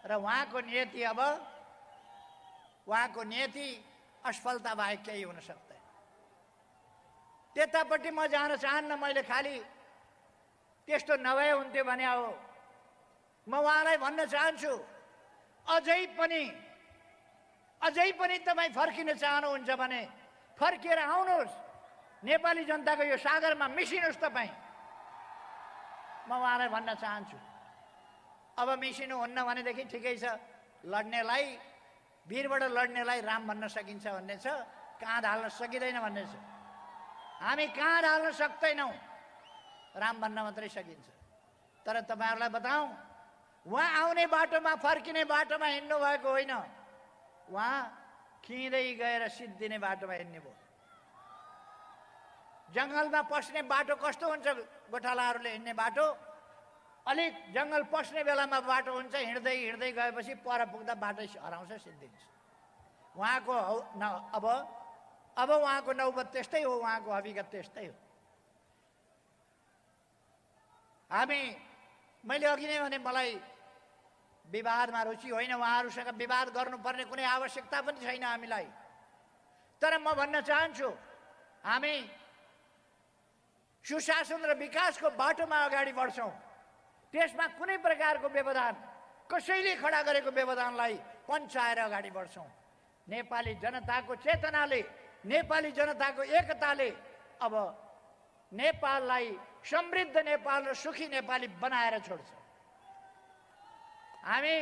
D: र उहाँको नियति अब उहाँको नियति असफलता बाहेक केही हुन सक्दैन। त्यतापट्टि म जान चाहन्न। मैले खालि त्यस्तो नभए हुन्थ्यो भने हो। म उहाँलाई भन्न चाहन्छु अझै पनि तपाईँ फर्किन चाहनुहुन्छ भने फर्किएर आउनुहोस्, नेपाली जनताको यो सागरमा मिसिनुहोस् तपाईँ। म उहाँलाई भन्न चाहन्छु। अब मिसिनुहुन्न भनेदेखि ठिकै छ, लड्नेलाई वीरबाट लड्नेलाई राम भन्न सकिन्छ भन्ने छ, काँध हाल्न सकिँदैन भन्ने छ। हामी काँध हाल्न सक्दैनौँ, राम भन्न मात्रै सकिन्छ। तर तपाईँहरूलाई बताऊँ, उहाँ आउने बाटोमा फर्किने बाटोमा हिँड्नु भएको होइन, उहाँ खिँदै गएर सिद्धिने बाटोमा हिँड्ने भयो। जङ्गलमा पस्ने बाटो कस्तो हुन्छ? गोठालाहरूले हिँड्ने बाटो अलिक जङ्गल पस्ने बेलामा बाटो हुन्छ, हिँड्दै हिँड्दै गएपछि पर पुग्दा बाटै हराउँछ, सिद्धिन्छ। उहाँको अब उहाँको नौबत त्यस्तै हो, उहाँको हकीकत त्यस्तै हो। मैले अघि नै भने मलाई विवादमा रुचि होइन, उहाँहरूसँग विवाद गर्नुपर्ने कुनै आवश्यकता पनि छैन हामीलाई। तर म भन्न चाहन्छु, हामी सुशासन र विकासको बाटोमा अगाडि बढ्छौँ। त्यसमा कुनै प्रकारको व्यवधान, कसैले खडा गरेको व्यवधानलाई पन्छाएर अगाडि बढ्छौँ। नेपाली जनताको चेतनाले, नेपाली जनताको एकताले अब नेपाललाई समृद्ध नेपाल र सुखी नेपाली बनाएर छोड्छ। हामी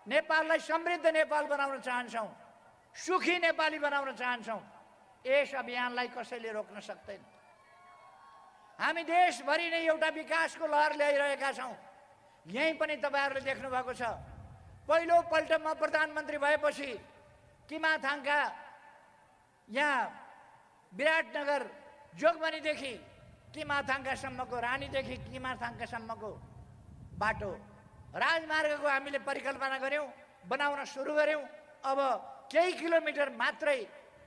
D: नेपाललाई समृद्ध नेपाल बनाउन चाहन्छौँ, सुखी नेपाली बनाउन चाहन्छौँ। यस अभियानलाई कसैले रोक्न सक्दैन। हामी देशभरि नै एउटा विकासको लहर ल्याइरहेका छौँ। यहीँ पनि तपाईँहरूले देख्नु भएको छ, पहिलोपल्ट म प्रधानमन्त्री भएपछि किमाथाङका यहाँ विराटनगर जोगबनीदेखि किमाथाङकासम्मको, रानीदेखि किमाथाङकासम्मको बाटो राजमार्गको हामीले परिकल्पना गऱ्यौँ, बनाउन सुरु गऱ्यौँ। अब केही किलोमिटर मात्रै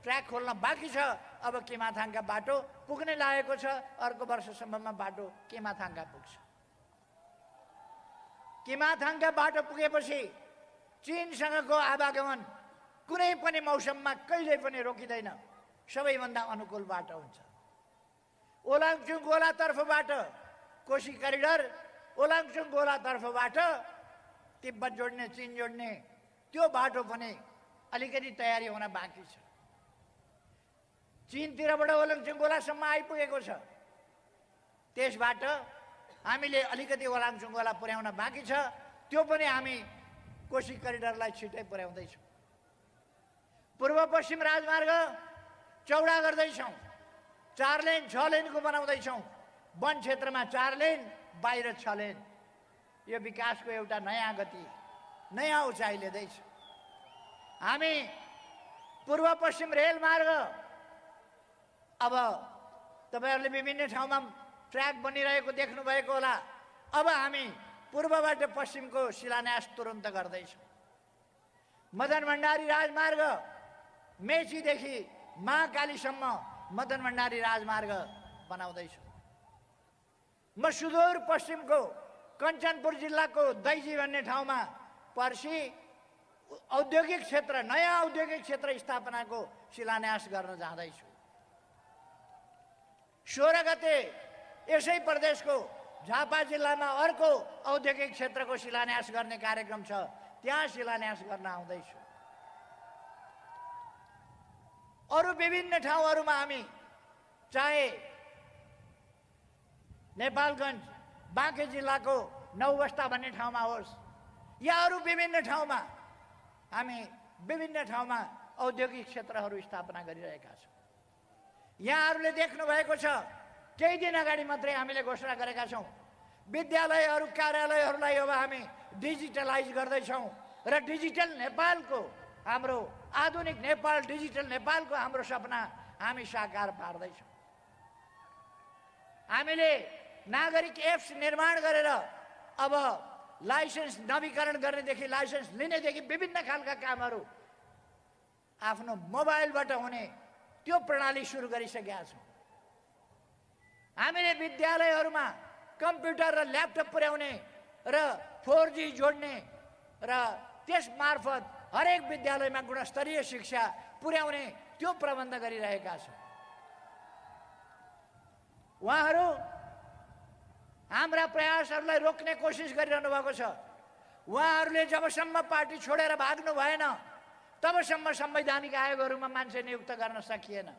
D: ट्र्याक खोल्न बाँकी छ। अब किमाथाङका बाटो पुग्ने लागेको छ। अर्को वर्षसम्ममा बाटो किमाथाङका पुग्छ। किमाथाङका बाटो पुगेपछि चीनसँगको आवागमन कुनै पनि मौसममा कहिल्यै पनि रोकिँदैन, सबैभन्दा अनुकूल बाटो हुन्छ। ओलाङचुङ गोलातर्फबाट कोशी करिडर, ओलाङचुङ गोलातर्फबाट तिब्बत जोड्ने, चीन जोड्ने त्यो बाटो पनि अलिकति तयारी हुन बाँकी छ। चीनतिरबाट ओलाङचुङ गोलासम्म आइपुगेको छ। त्यसबाट हामीले अलिकति ओलाङचुङ गोला पुर्याउन बाँकी छ। त्यो पनि हामी कोशी करिडरलाई छिटै पुर्याउँदैछौँ। पूर्व पश्चिम राजमार्ग चौडा गर्दैछौँ, 4 लेन 6 लेनको बनाउँदैछौँ। वन क्षेत्रमा 4 लेन, बाहिर 6 लेन। यो विकासको एउटा नयाँ गति, नयाँ उचाइ लिँदैछ। हामी पूर्व पश्चिम रेलमार्ग, अब तपाईँहरूले विभिन्न ठाउँमा ट्र्याक बनिरहेको देख्नुभएको होला। अब हामी पूर्वबाट पश्चिमको शिलान्यास तुरुन्त गर्दैछौँ। मदन भण्डारी राजमार्ग मेचीदेखि महाकालीसम्म मदन भण्डारी राजमार्ग बनाउँदैछु। म सुदूर पश्चिमको कञ्चनपुर जिल्लाको दैजी भन्ने ठाउँमा पर्सि औद्योगिक क्षेत्र, नयाँ औद्योगिक क्षेत्र स्थापनाको शिलान्यास गर्न जाँदैछु। 16 गते यसै प्रदेशको झापा जिल्लामा अर्को औद्योगिक क्षेत्रको शिलान्यास गर्ने कार्यक्रम छ, त्यहाँ शिलान्यास गर्न आउँदैछु। अरू विभिन्न ठाउँहरूमा हामी चाहे नेपालगञ्ज बाँके जिल्लाको नौबस्ता भन्ने ठाउँमा होस् या अरू विभिन्न ठाउँमा हामी विभिन्न ठाउँमा औद्योगिक क्षेत्रहरू स्थापना गरिरहेका छौँ। यहाँहरूले देख्नु भएको छ, केही दिन अगाडि मात्रै हामीले घोषणा गरेका छौँ, विद्यालयहरू, कार्यालयहरूलाई अब हामी डिजिटलाइज गर्दैछौँ र डिजिटल नेपालको, हाम्रो आधुनिक नेपाल, डिजिटल नेपालको हाम्रो सपना हामी साकार पार्दैछौँ। हामीले नागरिक एप्स निर्माण गरेर अब लाइसेन्स नवीकरण गर्नेदेखि लाइसेन्स लिनेदेखि विभिन्न खालका कामहरू आफ्नो मोबाइलबाट हुने त्यो प्रणाली सुरु गरिसकेका छौँ। हामीले विद्यालयहरूमा कम्प्युटर र ल्यापटप पुर्याउने र 4G जोड्ने र त्यस मार्फत हरेक विद्यालयमा गुणस्तरीय शिक्षा पुर्याउने त्यो प्रबन्ध गरिरहेका छौँ। उहाँहरू हाम्रा प्रयासहरूलाई रोक्ने कोसिस गरिरहनु भएको छ। उहाँहरूले जबसम्म पार्टी छोडेर भाग्नु भएन तबसम्म संवैधानिक आयोगहरूमा मान्छे नियुक्त गर्न सकिएन।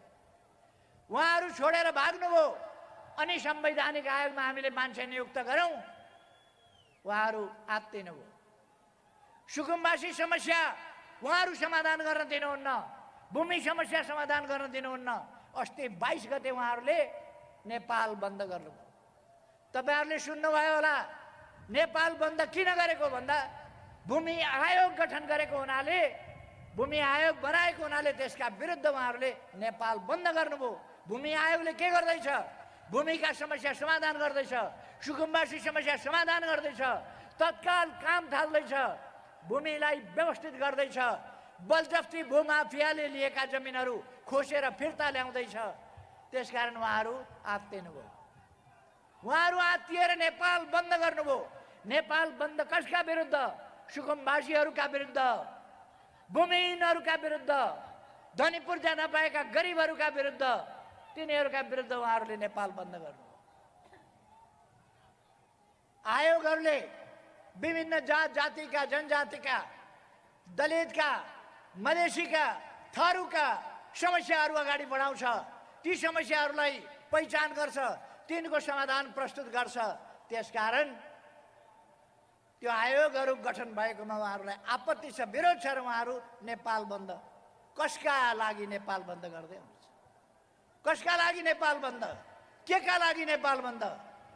D: उहाँहरू छोडेर भाग्नुभयो अनि संवैधानिक आयोगमा हामीले मान्छे नियुक्त गरौँ, उहाँहरू आत्तिनुभयो। सुकुम्बासी समस्या उहाँहरू समाधान गर्न दिनुहुन्न, भूमि समस्या समाधान गर्न दिनुहुन्न। अस्ति 22 गते उहाँहरूले नेपाल बन्द गर्नुभयो। तपाईहरूले सुन्नुभयो होला, नेपाल बन्द किन गरेको भन्दा भूमि आयोग गठन गरेको हुनाले, भूमि आयोग बनाएको हुनाले त्यसका विरुद्ध उहाँहरूले नेपाल बन्द गर्नुभयो। भूमि आयोगले के गर्दैछ? भूमिका समस्या समाधान गर्दैछ, सुकुम्बासी समस्या समाधान गर्दैछ, तत्काल काम थाल्दैछ, भूमिलाई व्यवस्थित गर्दैछ, बलजफ्ती भूमाफियाले लिएका जमिनहरू खोसेर फिर्ता ल्याउँदैछ। त्यसकारण उहाँहरू आत्तिनुभयो। उहाँहरू आत्तिएर नेपाल बन्द गर्नुभयो। नेपाल बन्द कसका विरुद्ध? सुकुम्बासीहरूका विरुद्ध, भूमिहीनहरूका विरुद्ध, धनी पूर्जा नपाएका गरिबहरूका विरुद्ध, तिनीहरूका विरुद्ध उहाँहरूले नेपाल बन्द गर्नुभयो। आयोगहरूले विभिन्न जात जातिका, जनजातिका, दलितका, मधेसीका, थारूका समस्याहरू अगाडि बढाउँछ। ती समस्याहरूलाई पहिचान गर्छ, तिनको समाधान प्रस्तुत गर्छ। त्यसकारण त्यो आयोगहरू गठन भएकोमा उहाँहरूलाई आपत्ति छ, विरोध छ र उहाँहरू नेपाल बन्द कसका लागि नेपाल बन्द गर्दै हुनुहुन्छ? कसका लागि नेपाल बन्द? के का लागि नेपाल बन्द?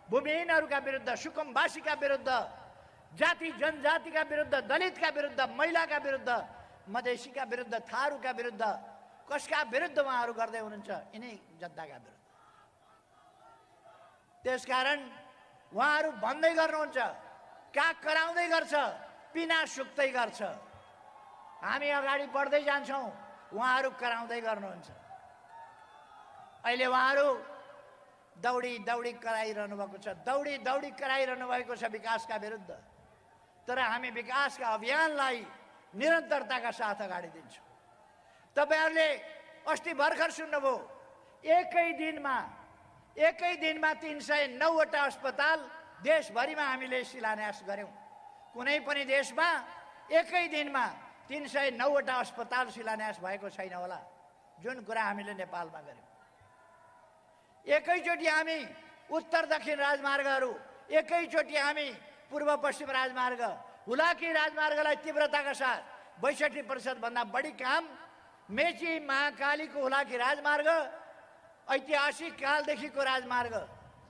D: भूमिहीनहरूका विरुद्ध, सुकुम्बासीका विरुद्ध, जाति जनजातिका विरुद्ध, दलितका विरुद्ध, महिलाका विरुद्ध, मधेसीका विरुद्ध, थारूका विरुद्ध, कसका विरुद्ध उहाँहरू गर्दै हुनुहुन्छ? यिनै जनताका विरुद्ध। त्यसकारण उहाँहरू भन्दै गर्नुहुन्छ, काग कराउँदै गर्छ, पिना सुक्दै गर्छ। हामी अगाडि बढ्दै जान्छौँ, उहाँहरू कराउँदै गर्नुहुन्छ। अहिले उहाँहरू दौडी दौडी कराइरहनु भएको छ, दौडी दौडी कराइरहनु भएको छ विकासका विरुद्ध। तर हामी विकासका अभियानलाई निरन्तरताका साथ अगाडि दिन्छौँ। तपाईहरूले अस्ति भर्खर सुन्नुभयो, एकै दिनमा 309वटा अस्पताल देशभरिमा हामीले शिलान्यास गऱ्यौँ। कुनै पनि देशमा एकै दिनमा 309वटा अस्पताल शिलान्यास भएको छैन होला, जुन कुरा हामीले नेपालमा गऱ्यौँ। एकैचोटि हामी उत्तर दक्षिण राजमार्गहरू, एकैचोटि हामी पूर्व पश्चिम राजमार्ग, हुलाकी राजमार्गलाई तीव्रताका साथ 62% भन्दा बढी काम, मेची महाकालीको हुलाकी राजमार्ग ऐतिहासिक कालदेखिको राजमार्ग,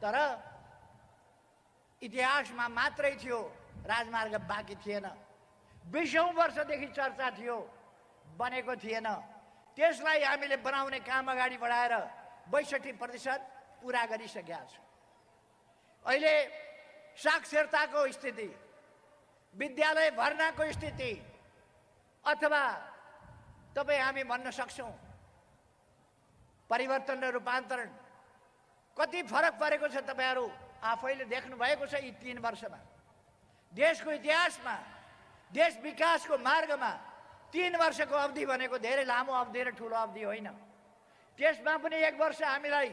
D: तर इतिहासमा मात्रै थियो, राजमार्ग बाँकी थिएन। 20औं वर्षदेखि चर्चा थियो, बनेको थिएन। त्यसलाई हामीले बनाउने काम अगाडि बढाएर 62% पुरा गरिसकेका छौँ। अहिले साक्षरताको स्थिति, विद्यालय भर्नाको स्थिति, अथवा तपाईँ हामी भन्न सक्छौँ परिवर्तन र रूपान्तरण कति फरक परेको छ तपाईँहरू आफैले देख्नु भएको छ। यी 3 वर्षमा देशको इतिहासमा, देश विकासको मार्गमा 3 वर्षको अवधि भनेको धेरै लामो अवधि र ठुलो अवधि होइन। त्यसमा पनि 1 वर्ष हामीलाई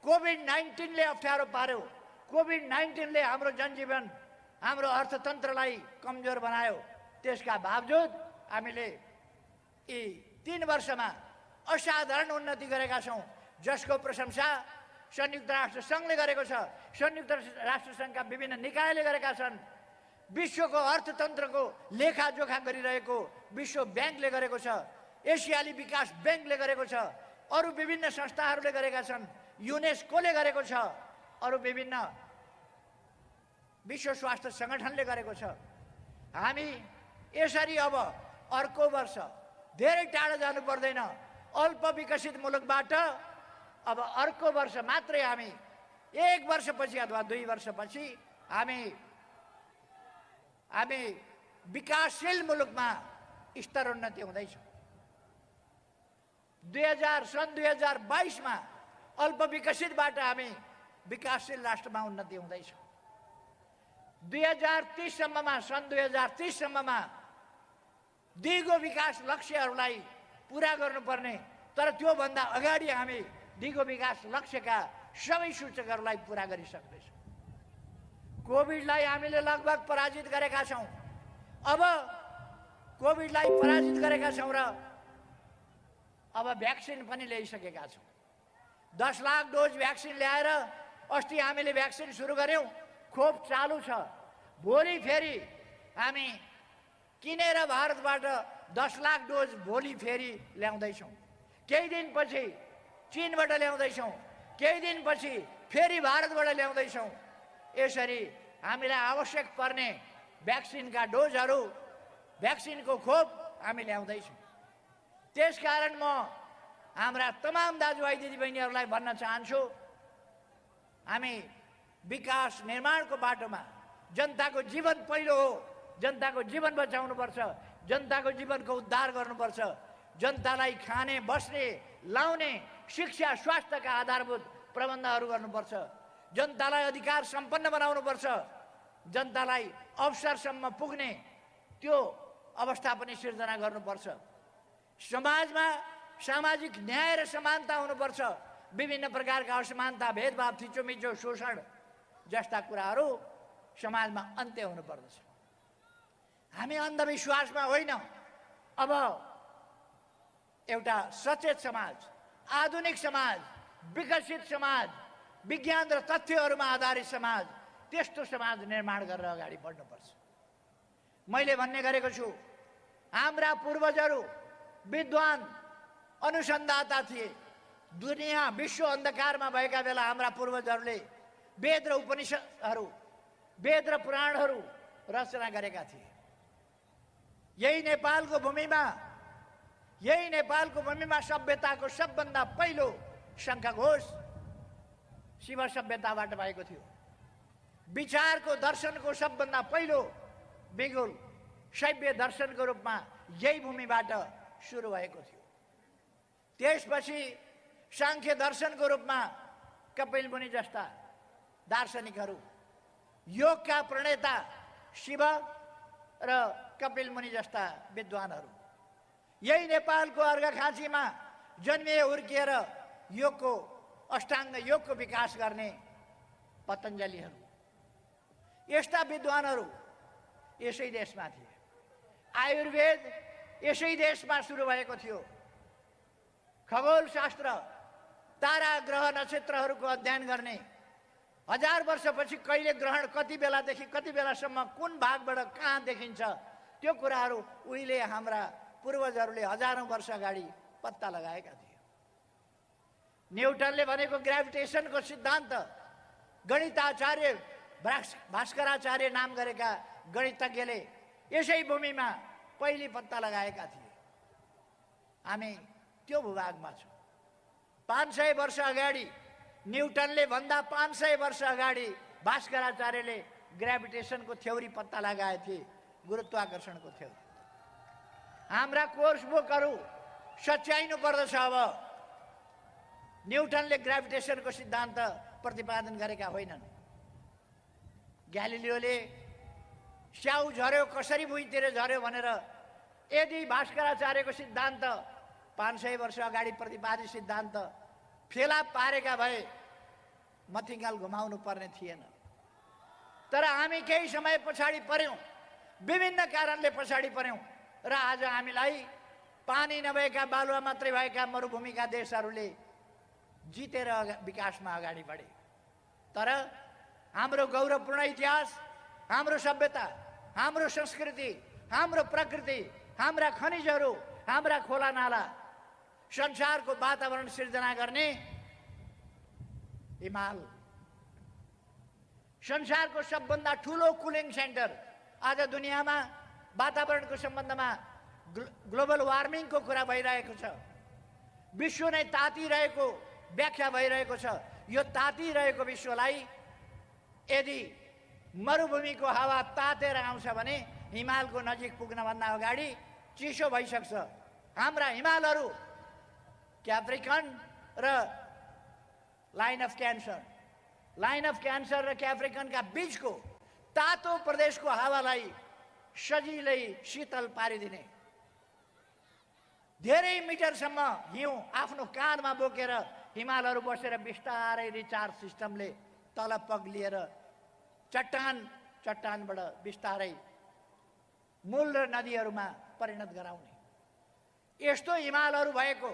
D: कोभिड-19ले अप्ठ्यारो पार्यो। कोभिड-19ले हाम्रो जनजीवन, हाम्रो अर्थतन्त्रलाई कमजोर बनायो। त्यसका बावजुद हामीले यी 3 वर्षमा असाधारण उन्नति गरेका छौँ, जसको प्रशंसा संयुक्त राष्ट्र सङ्घले गरेको छ, संयुक्त राष्ट्र सङ्घका विभिन्न निकायले गरेका छन्, विश्वको अर्थतन्त्रको लेखाजोखा गरिरहेको विश्व ब्याङ्कले गरेको छ, एसियाली विकास ब्याङ्कले गरेको छ, अरू विभिन्न संस्थाहरूले गरेका छन्, युनेस्कोले गरेको छ, अरू विभिन्न विश्व स्वास्थ्य सङ्गठनले गरेको छ। हामी यसरी अब अर्को वर्ष धेरै टाढा जानु पर्दैन, अल्प विकसित मुलुकबाट अब अर्को वर्ष मात्रै हामी 1 वर्षपछि अथवा 2 वर्षपछि हामी विकासशील मुलुकमा स्तरोन्नति हुँदैछ। सन् 2022 अल्प विकसितबाट हामी विकासशील राष्ट्रमा उन्नति हुँदैछ। 2030 सम्ममा सन् 2030 सम्ममा दिगो विकास लक्ष्यहरूलाई पूरा गर्नुपर्ने, तर त्योभन्दा अगाडि हामी दिगो विकास लक्ष्यका सबै सूचकहरूलाई पूरा गरिसक्दैछौँ। कोभिडलाई हामीले लगभग पराजित गरेका छौँ। अब कोभिडलाई पराजित गरेका छौँ र अब भ्याक्सिन पनि ल्याइसकेका छौँ। 10 लाख डोज भ्याक्सिन ल्याएर अस्ति हामीले भ्याक्सिन सुरु गर्यौँ, खोप चालु छ। भोलि फेरि हामी किनेर भारतबाट 10 लाख डोज भोलि फेरि ल्याउँदैछौँ। केही दिनपछि चीनबाट ल्याउँदैछौँ, केही दिनपछि फेरि भारतबाट ल्याउँदैछौँ। यसरी हामीलाई आवश्यक पर्ने भ्याक्सिनका डोजहरू, भ्याक्सिनको खोप हामी ल्याउँदैछौँ। त्यसकारण म हाम्रा तमाम दाजुभाइ दिदीबहिनीहरूलाई भन्न चाहन्छु, हामी विकास निर्माणको बाटोमा जनताको जीवन पहिलो हो। जनताको जीवन बचाउनुपर्छ, जनताको जीवनको उद्धार गर्नुपर्छ, जनतालाई खाने, बस्ने, लाउने, शिक्षा, स्वास्थ्यका आधारभूत प्रबन्धहरू गर्नुपर्छ, जनतालाई अधिकार सम्पन्न बनाउनुपर्छ, जनतालाई अवसरसम्म पुग्ने त्यो अवस्था पनि सिर्जना गर्नुपर्छ। समाजमा सामाजिक न्याय र समानता हुनुपर्छ। विभिन्न प्रकारका असमानता, भेदभाव, थिचोमिचो, शोषण जस्ता कुराहरू समाजमा अन्त्य हुनुपर्दछ। हामी अन्धविश्वासमा होइन, अब एउटा सचेत समाज, आधुनिक समाज, विकसित समाज, विज्ञान र तथ्यहरूमा आधारित समाज, त्यस्तो समाज निर्माण गरेर अगाडि बढ्नुपर्छ। मैले भन्ने गरेको छु, हाम्रा पूर्वजहरू विद्वान अनुसन्धाता थिए। दुनियाँ विश्व अन्धकारमा भएका बेला हाम्रा पूर्वजहरूले वेद र उपनिषदहरू, वेद र पुराणहरू रचना गरेका थिए। यही नेपालको भूमिमा सभ्यताको सबभन्दा पहिलो शङ्खघोष शिव सभ्यताबाट भएको थियो। विचारको, दर्शनको सबभन्दा पहिलो बिगुल शैव्य दर्शनको रूपमा यही भूमिबाट सुरु भएको थियो। त्यसपछि सांख्य दर्शनको रूपमा कपिल मुनि जस्ता दार्शनिकहरू, योगका प्रणेता शिव र कपिल मुनि जस्ता विद्वानहरू, यही नेपालको अर्घाखाँचीमा जन्मिए हुर्किएर योगको, अष्टाङ्ग योगको विकास गर्ने पतञ्जलिहरू, यस्ता विद्वानहरू यसै देशमा थिए। आयुर्वेद यसै देशमा सुरु भएको थियो। खगोल शास्त्र, तारा ग्रह नक्षत्रहरूको अध्ययन गर्ने, 1000 वर्षपछि कहिले ग्रहण कति बेलादेखि कति बेलासम्म कुन भागबाट कहाँ देखिन्छ, त्यो कुराहरू उहिले हाम्रा पूर्वजहरूले हजारौँ वर्ष अगाडि पत्ता लगाएका थिए। न्युटनले भनेको ग्राभिटेसनको सिद्धान्त गणिताचार्य भास्कराचार्य नाम गरेका गणितज्ञले यसै भूमिमा पहिले पत्ता लगाएका थिए। हामी त्यो भूभागमा छौँ। 500 वर्ष अगाडि न्युटनले भन्दा 500 वर्ष अगाडि भास्कराचार्यले ग्राभिटेसनको थ्योरी पत्ता लगाए थिए, गुरुत्वाकर्षणको थ्योरी। हाम्रा कोर्स बुकहरू सच्याइनु पर्दछ। अब न्युटनले ग्राभिटेसनको सिद्धान्त प्रतिपादन गरेका होइनन्। ग्यालिलियोले स्याउ झर्यो कसरी भुइँतिर झर्यो भनेर यदि भास्कराचार्यको सिद्धान्त 500 वर्ष अगाडि प्रतिपादित सिद्धान्त फेला पारेका भए मथिङ्गाल घुमाउनु पर्ने थिएन। तर हामी केही समय पछाडि पर्यौँ, विभिन्न कारणले पछाडि पर्यौँ र आज हामीलाई पानी नभएका, बालुवा मात्रै भएका मरुभूमिका देशहरूले जितेर विकासमा अगाडि बढे। तर हाम्रो गौरवपूर्ण इतिहास, हाम्रो सभ्यता, हाम्रो संस्कृति, हाम्रो प्रकृति, हाम्रा खनिजहरू, हाम्रा खोला नाला, संसारको वातावरण सिर्जना गर्ने हिमाल, संसारको सबभन्दा ठुलो कुलिङ सेन्टर, आज दुनियाँमा वातावरणको सम्बन्धमा ग्लोबल वार्मिङको कुरा भइरहेको छ। विश्व नै तातिरहेको व्याख्या भइरहेको छ। यो तातिरहेको विश्वलाई यदि मरुभूमिको हावा तातेर आउँछ भने हिमालको नजिक पुग्नभन्दा अगाडि चिसो भइसक्छ। हाम्रा हिमालहरू क्याप्रिकन र line of cancer, line of cancer र क्याप्रिकनका बीचको तातो प्रदेशको हावालाई सजिलै शीतल पारिदिने, धेरै मिटरसम्म हिउँ आफ्नो काँधमा बोकेर हिमालहरू बसेर बिस्तारै रिचार्ज सिस्टमले तल पग्लिएर चट्टानबाट बिस्तारै मूल र नदीहरूमा परिणत गराउने यस्तो हिमालहरू भएको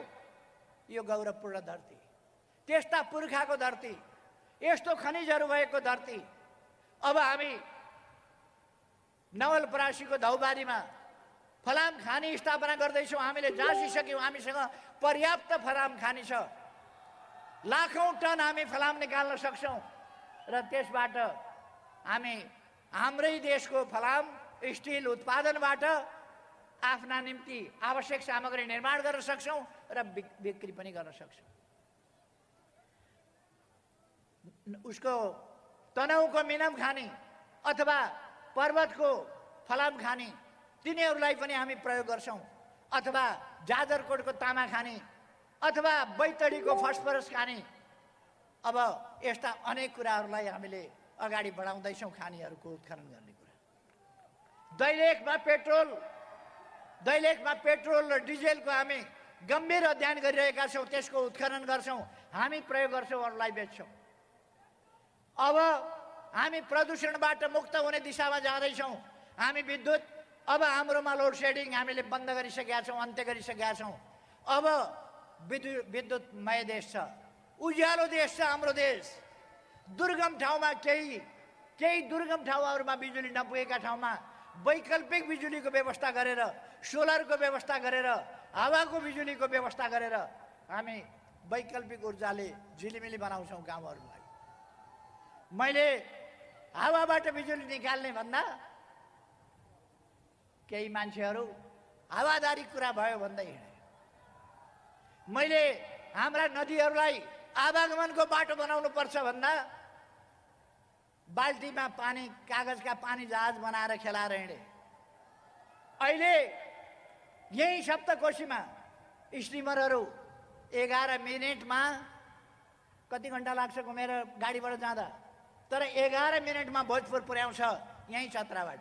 D: यो गौरवपूर्ण धरती, त्यस्ता पुर्खाको धरती, यस्तो खनिजहरू भएको धरती। अब हामी नवलपरासीको धौबारीमा फलाम खानी स्थापना गर्दैछौँ। हामीले जाँचिसक्यौँ, हामीसँग पर्याप्त फलाम खानी छ। लाखौँ टन हामी फलाम निकाल्न सक्छौँ र त्यसबाट हामी हाम्रै देशको फलाम स्टिल उत्पादनबाट आफ्ना निम्ति आवश्यक सामग्री निर्माण गर्न सक्छौँ र बिक्री पनि गर्न सक्छौँ। उसको तनहुको मिनम खानी अथवा पर्वतको फलाम खानी तिनीहरूलाई पनि हामी प्रयोग गर्छौँ, अथवा जाजरकोटको तामा खानी अथवा बैतडीको फस्फरस खानी। अब यस्ता अनेक कुराहरूलाई हामीले अगाडि बढाउँदैछौँ खानीहरूको उत्खनन गर्ने कुरा। दैलेखमा पेट्रोल र डिजेलको हामी गम्भीर अध्ययन गरिरहेका छौँ, त्यसको उत्खनन गर्छौँ, हामी प्रयोग गर्छौँ, अरूलाई बेच्छौँ। अब हामी प्रदूषणबाट मुक्त हुने दिशामा जाँदैछौँ। हामी विद्युत, अब हाम्रोमा लोड सेडिङ हामीले बन्द गरिसकेका छौँ, अन्त्य गरिसकेका छौँ। अब विद्युतमय देश छ, उज्यालो देश छ हाम्रो देश। दुर्गम ठाउँमा केही दुर्गम ठाउँहरूमा बिजुली नपुगेका ठाउँमा वैकल्पिक बिजुलीको व्यवस्था गरेर, सोलरको व्यवस्था गरेर, हावाको बिजुलीको व्यवस्था गरेर हामी वैकल्पिक ऊर्जाले झिलिमिली बनाउँछौँ गाउँहरूलाई। मैले हावाबाट बिजुली निकाल्ने भन्दा केही मान्छेहरू हावादारी कुरा भयो भन्दै हिँडे। मैले हाम्रा नदीहरूलाई आवागमनको बाटो बनाउनु पर्छ भन्दा बाल्टीमा पानी, कागजका पानी जहाज बनाएर खेलाएर हिँडे। अहिले यही सप्तकोशीमा स्टिमरहरू 11 मिनेटमा, कति घन्टा लाग्छ घुमेर गाडीबाट जाँदा, तर 11 मिनेटमा भोजपुर पुर्याउँछ। यहीँ चत्राबाट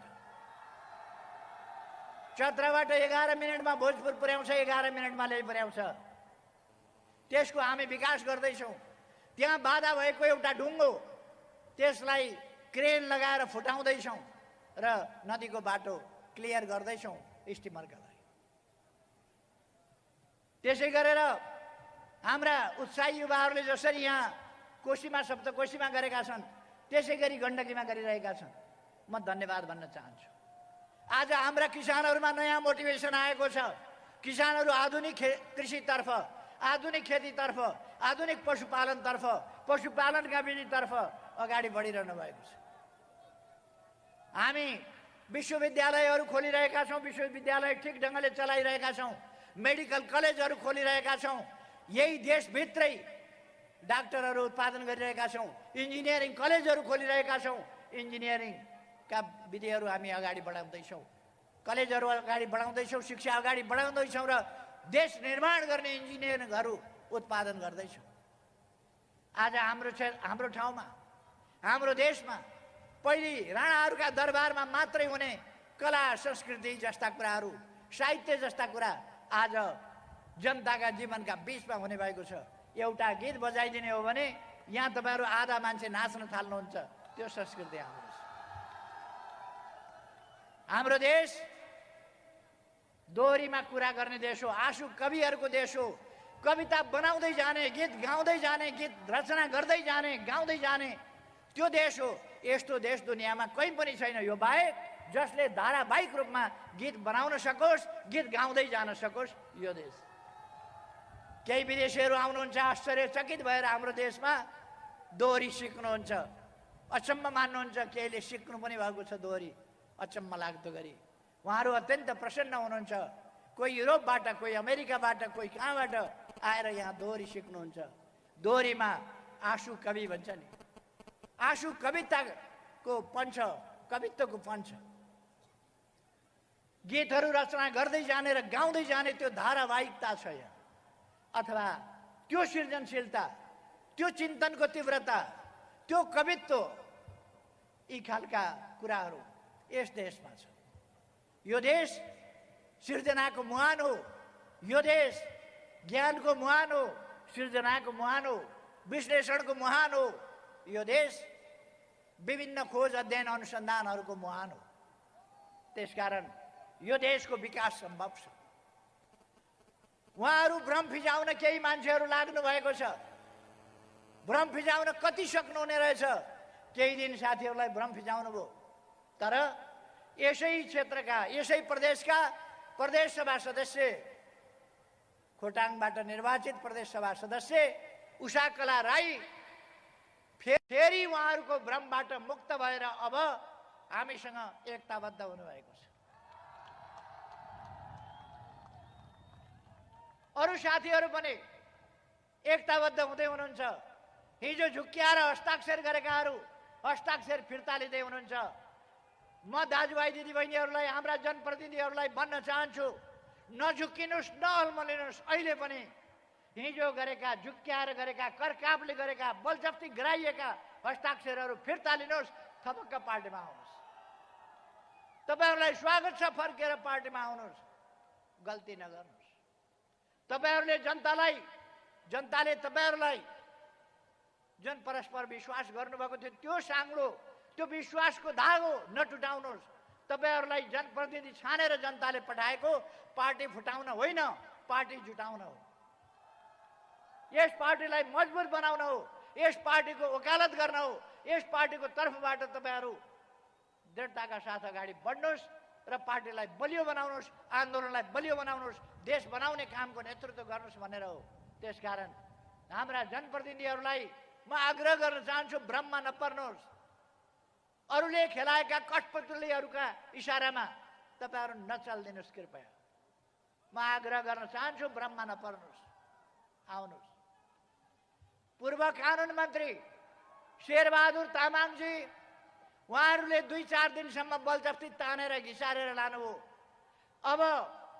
D: 11 मिनेटमा भोजपुर पुर्याउँछ, 11 मिनेटमा ल्याइ पुर्याउँछ। त्यसको हामी विकास गर्दैछौँ। त्यहाँ बाधा भएको एउटा ढुङ्गो, त्यसलाई क्रेन लगाएर फुटाउँदैछौँ र नदीको बाटो क्लियर गर्दैछौँ स्टिमरका लागि। त्यसै गरेर हाम्रा उत्साही युवाहरूले जसरी यहाँ कोशीमा, सप्तकोशीमा गरेका छन्, त्यसै गरी गण्डकीमा गरिरहेका छन्। म धन्यवाद भन्न चाहन्छु। आज हाम्रा किसानहरूमा नयाँ मोटिभेसन आएको छ। किसानहरू आधुनिक कृषितर्फ, आधुनिक खेतीतर्फ, आधुनिक पशुपालनतर्फ, पशुपालनका विधितर्फ अगाडि बढिरहनु भएको छ। हामी विश्वविद्यालयहरू खोलिरहेका छौँ, विश्वविद्यालय ठिक ढङ्गले चलाइरहेका छौँ, मेडिकल कलेजहरू खोलिरहेका छौँ, यही देशभित्रै डाक्टरहरू उत्पादन गरिरहेका छौँ, इन्जिनियरिङ कलेजहरू खोलिरहेका छौँ, इन्जिनियरिङका विधिहरू हामी अगाडि बढाउँदैछौँ, कलेजहरू अगाडि बढाउँदैछौँ, शिक्षा अगाडि बढाउँदैछौँ र देश निर्माण गर्ने इन्जिनियरिङहरू उत्पादन गर्दैछौँ। आज हाम्रो ठाउँमा, हाम्रो देशमा पहिले राणाहरूका दरबारमा मात्रै हुने कला संस्कृति जस्ता कुराहरू, साहित्य जस्ता कुरा आज जनताका जीवनका बिचमा हुने भएको छ। एउटा गीत बजाइदिने हो भने यहाँ तपाईँहरू आधा मान्छे नाच्न थाल्नुहुन्छ, त्यो संस्कृति हाम्रो छ। हाम्रो देश दोहोरीमा कुरा गर्ने देश हो, आँसु कविहरूको देश हो। कविता बनाउँदै जाने, गीत गाउँदै जाने, गीत रचना गर्दै जाने, गाउँदै जाने त्यो देश हो। यस्तो देश दुनियाँमा कहीँ पनि छैन यो बाहेक, जसले धारावाहिक रूपमा गीत बनाउन सकोस्, गीत गाउँदै जान सकोस् यो देश। केही विदेशीहरू आउनुहुन्छ, आश्चर्यचकित भएर हाम्रो देशमा दोहोरी सिक्नुहुन्छ, अचम्म मान्नुहुन्छ। केहीले सिक्नु पनि भएको छ दोहोरी, अचम्म लाग्दो गरी उहाँहरू अत्यन्त प्रसन्न हुनुहुन्छ। कोही युरोपबाट, कोही अमेरिकाबाट, कोही कहाँबाट आएर यहाँ दोहोरी सिक्नुहुन्छ। दोहोरीमा आँसु कवि भन्छ नि, आँसु कविताको पञ्च, कवित्वको पञ्च। गीतहरू रचना गर्दै जाने र गाउँदै जाने त्यो धारावाहिकता छ यहाँ। अथवा त्यो सृजनशीलता, त्यो चिन्तनको तीव्रता, त्यो कवित्व, यी खालका कुराहरू यस देशमा छ। यो देश सृजनाको मुहान हो, यो देश ज्ञानको मुहान हो, सृजनाको मुहान हो, विश्लेषणको मुहान हो, यो देश विभिन्न खोज अध्ययन अनुसन्धानहरूको मुहान हो। त्यसकारण यो देशको विकास सम्भव छ। उहाँहरू भ्रम फिजाउन केही मान्छेहरू लाग्नु भएको छ। भ्रम फिजाउन कति सक्नुहुने रहेछ, केही दिन साथीहरूलाई भ्रम फिजाउनु भयो। तर यसै क्षेत्रका, यसै प्रदेशका प्रदेश सभा सदस्य, खोटाङबाट निर्वाचित प्रदेश सभा सदस्य उषा कला राई फेरि उहाँहरूको भ्रमबाट मुक्त भएर अब हामीसँग एकताबद्ध हुनुभएको छ। अरू साथीहरू पनि एकताबद्ध हुँदै हुनुहुन्छ। हिजो झुक्किएर हस्ताक्षर गरेकाहरू हस्ताक्षर फिर्ता लिँदै हुनुहुन्छ। म दाजुभाइ दिदीबहिनीहरूलाई, हाम्रा जनप्रतिनिधिहरूलाई भन्न चाहन्छु, नझुक्किनुहोस्, नअल्मलिनुहोस्। अहिले पनि हिजो गरेका, झुक्क्याएर गरेका, करकापले गरेका, बलजफ्ती गराइएका हस्ताक्षरहरू फिर्ता लिनुहोस्, थपक्क पार्टीमा आउनुहोस्। तपाईँहरूलाई स्वागत छ, फर्केर पार्टीमा आउनुहोस्, गल्ती नगर्नुहोस्। तपाईँहरूले जनताले तपाईँहरूलाई जुन परस्पर विश्वास गर्नुभएको थियो, त्यो साङ्लो, त्यो विश्वासको धागो नटुटाउनुहोस्। तपाईँहरूलाई जनप्रतिनिधि छानेर जनताले पठाएको पार्टी फुटाउन होइन, पार्टी जुटाउन हो। यस पार्टीलाई मजबुत बनाउन हो, यस पार्टीको वकालत गर्न हो। यस पार्टीको तर्फबाट तपाईँहरू दृढताका साथ अगाडि बढ्नुहोस् र पार्टीलाई बलियो बनाउनुहोस्, आन्दोलनलाई बलियो बनाउनुहोस्, देश बनाउने कामको नेतृत्व गर्नुहोस् भनेर हो। त्यसकारण हाम्रा जनप्रतिनिधिहरूलाई म आग्रह गर्न चाहन्छु, भ्रममा नपर्नुहोस्। अरूले खेलाएका कठपुतलीहरूका इसारामा तपाईँहरू नचलिदिनुहोस् कृपया। म आग्रह गर्न चाहन्छु, भ्रममा नपर्नुहोस्, आउनुहोस्। पूर्व कानुन मन्त्री शेरबहादुर तामाङजी, उहाँहरूले 2-4 दिनसम्म बलजफ्ती तानेर घिसारेर लानुभयो। अब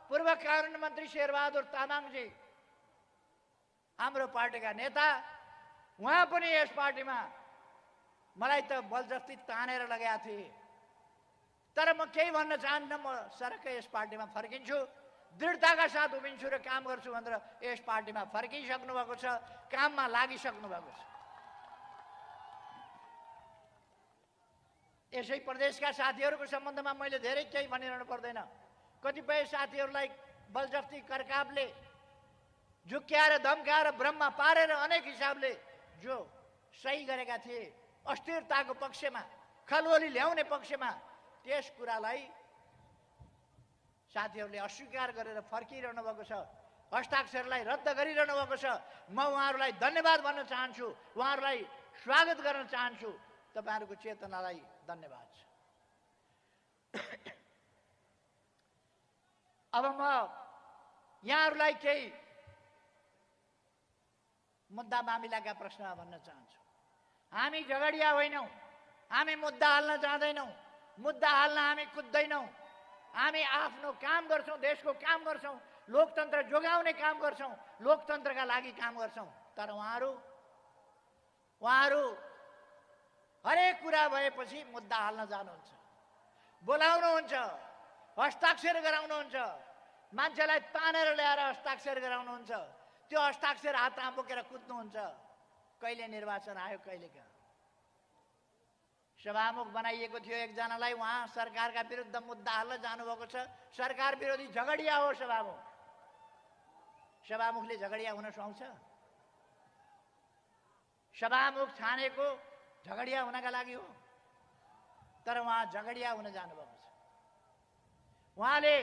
D: पूर्व कानुन मन्त्री शेरबहादुर तामाङजी हाम्रो पार्टीका नेता, उहाँ पनि यस पार्टीमा मलाई त बलजफ्ती तानेर लगाएका थिए। तर म केही भन्न चाहन्न, म सरक्कै यस पार्टीमा फर्किन्छु, दृढताका साथ उभिन्छु र काम गर्छु भनेर यस पार्टीमा फर्किसक्नु भएको छ, काममा लागिसक्नु भएको छ। यसै प्रदेशका साथीहरूको सम्बन्धमा मैले धेरै केही भनिरहनु पर्दैन। कतिपय साथीहरूलाई बलजफ्ती, करकापले, झुक्क्याएर, धम्काएर, भ्रममा पारेर अनेक हिसाबले जो सही गरेका थिए, अस्थिरताको पक्षमा, खलबली ल्याउने पक्षमा, त्यस कुरालाई साथीहरूले अस्वीकार गरेर फर्किरहनु भएको छ, हस्ताक्षरलाई रद्द गरिरहनु भएको छ। म उहाँहरूलाई धन्यवाद भन्न चाहन्छु, उहाँहरूलाई स्वागत गर्न चाहन्छु। तपाईँहरूको चेतनालाई धन्यवाद छ। अब म यहाँहरूलाई केही मुद्दा मामिलाका प्रश्न भन्न चाहन्छु। हामी झगडिया होइनौँ, हामी मुद्दा हाल्न जाँदैनौँ, मुद्दा हाल्न हामी कुद्दैनौँ। हामी आफ्नो काम गर्छौँ, देशको काम गर्छौँ, लोकतन्त्र जोगाउने काम गर्छौँ, लोकतन्त्रका लागि काम गर्छौँ। तर उहाँहरू हरेक कुरा भएपछि मुद्दा हाल्न जानुहुन्छ, बोलाउनुहुन्छ, हस्ताक्षर गराउनुहुन्छ, मान्छेलाई तानेर ल्याएर हस्ताक्षर गराउनुहुन्छ, त्यो हस्ताक्षर हातमा बोकेर कुद्नुहुन्छ। कहिले निर्वाचन आयो, कहिले कहाँ। सभामुख बनाइएको थियो एकजनालाई, उहाँ सरकारका विरुद्ध मुद्दा हाल्न जानुभएको छ। सरकार विरोधी झगडिया हो सभामुख। सभामुखले झगडिया हुन सुहाउँछ? सभामुख छानेको झगडिया हुनका लागि हो, तर उहाँ झगडिया हुन जानुभएको छ। उहाँले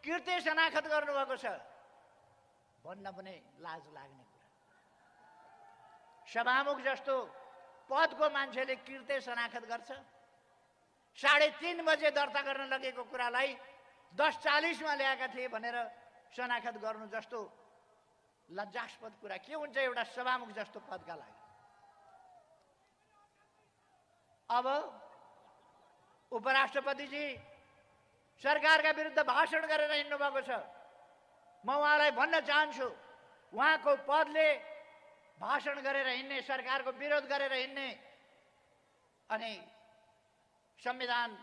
D: कृत्य शनाखत गर्नुभएको छ, भन्न पनि लाज लाग्ने कुरा। सभामुख जस्तो पदको मान्छेले कृत्य शनाखत गर्छ? 3:30 बजे दर्ता गर्न लगेको कुरालाई 10:40 मा ल्याएका थिए भनेर शनाखत गर्नु जस्तो लज्जास्पद कुरा के हुन्छ एउटा सभामुख जस्तो पदका लागि? अब उपराष्ट्रपतिजी सरकारका विरुद्ध भाषण गरेर हिँड्नु भएको छ। म उहाँलाई भन्न चाहन्छु, उहाँको पदले भाषण गरेर हिँड्ने, सरकारको विरोध गरेर हिँड्ने अनि संविधान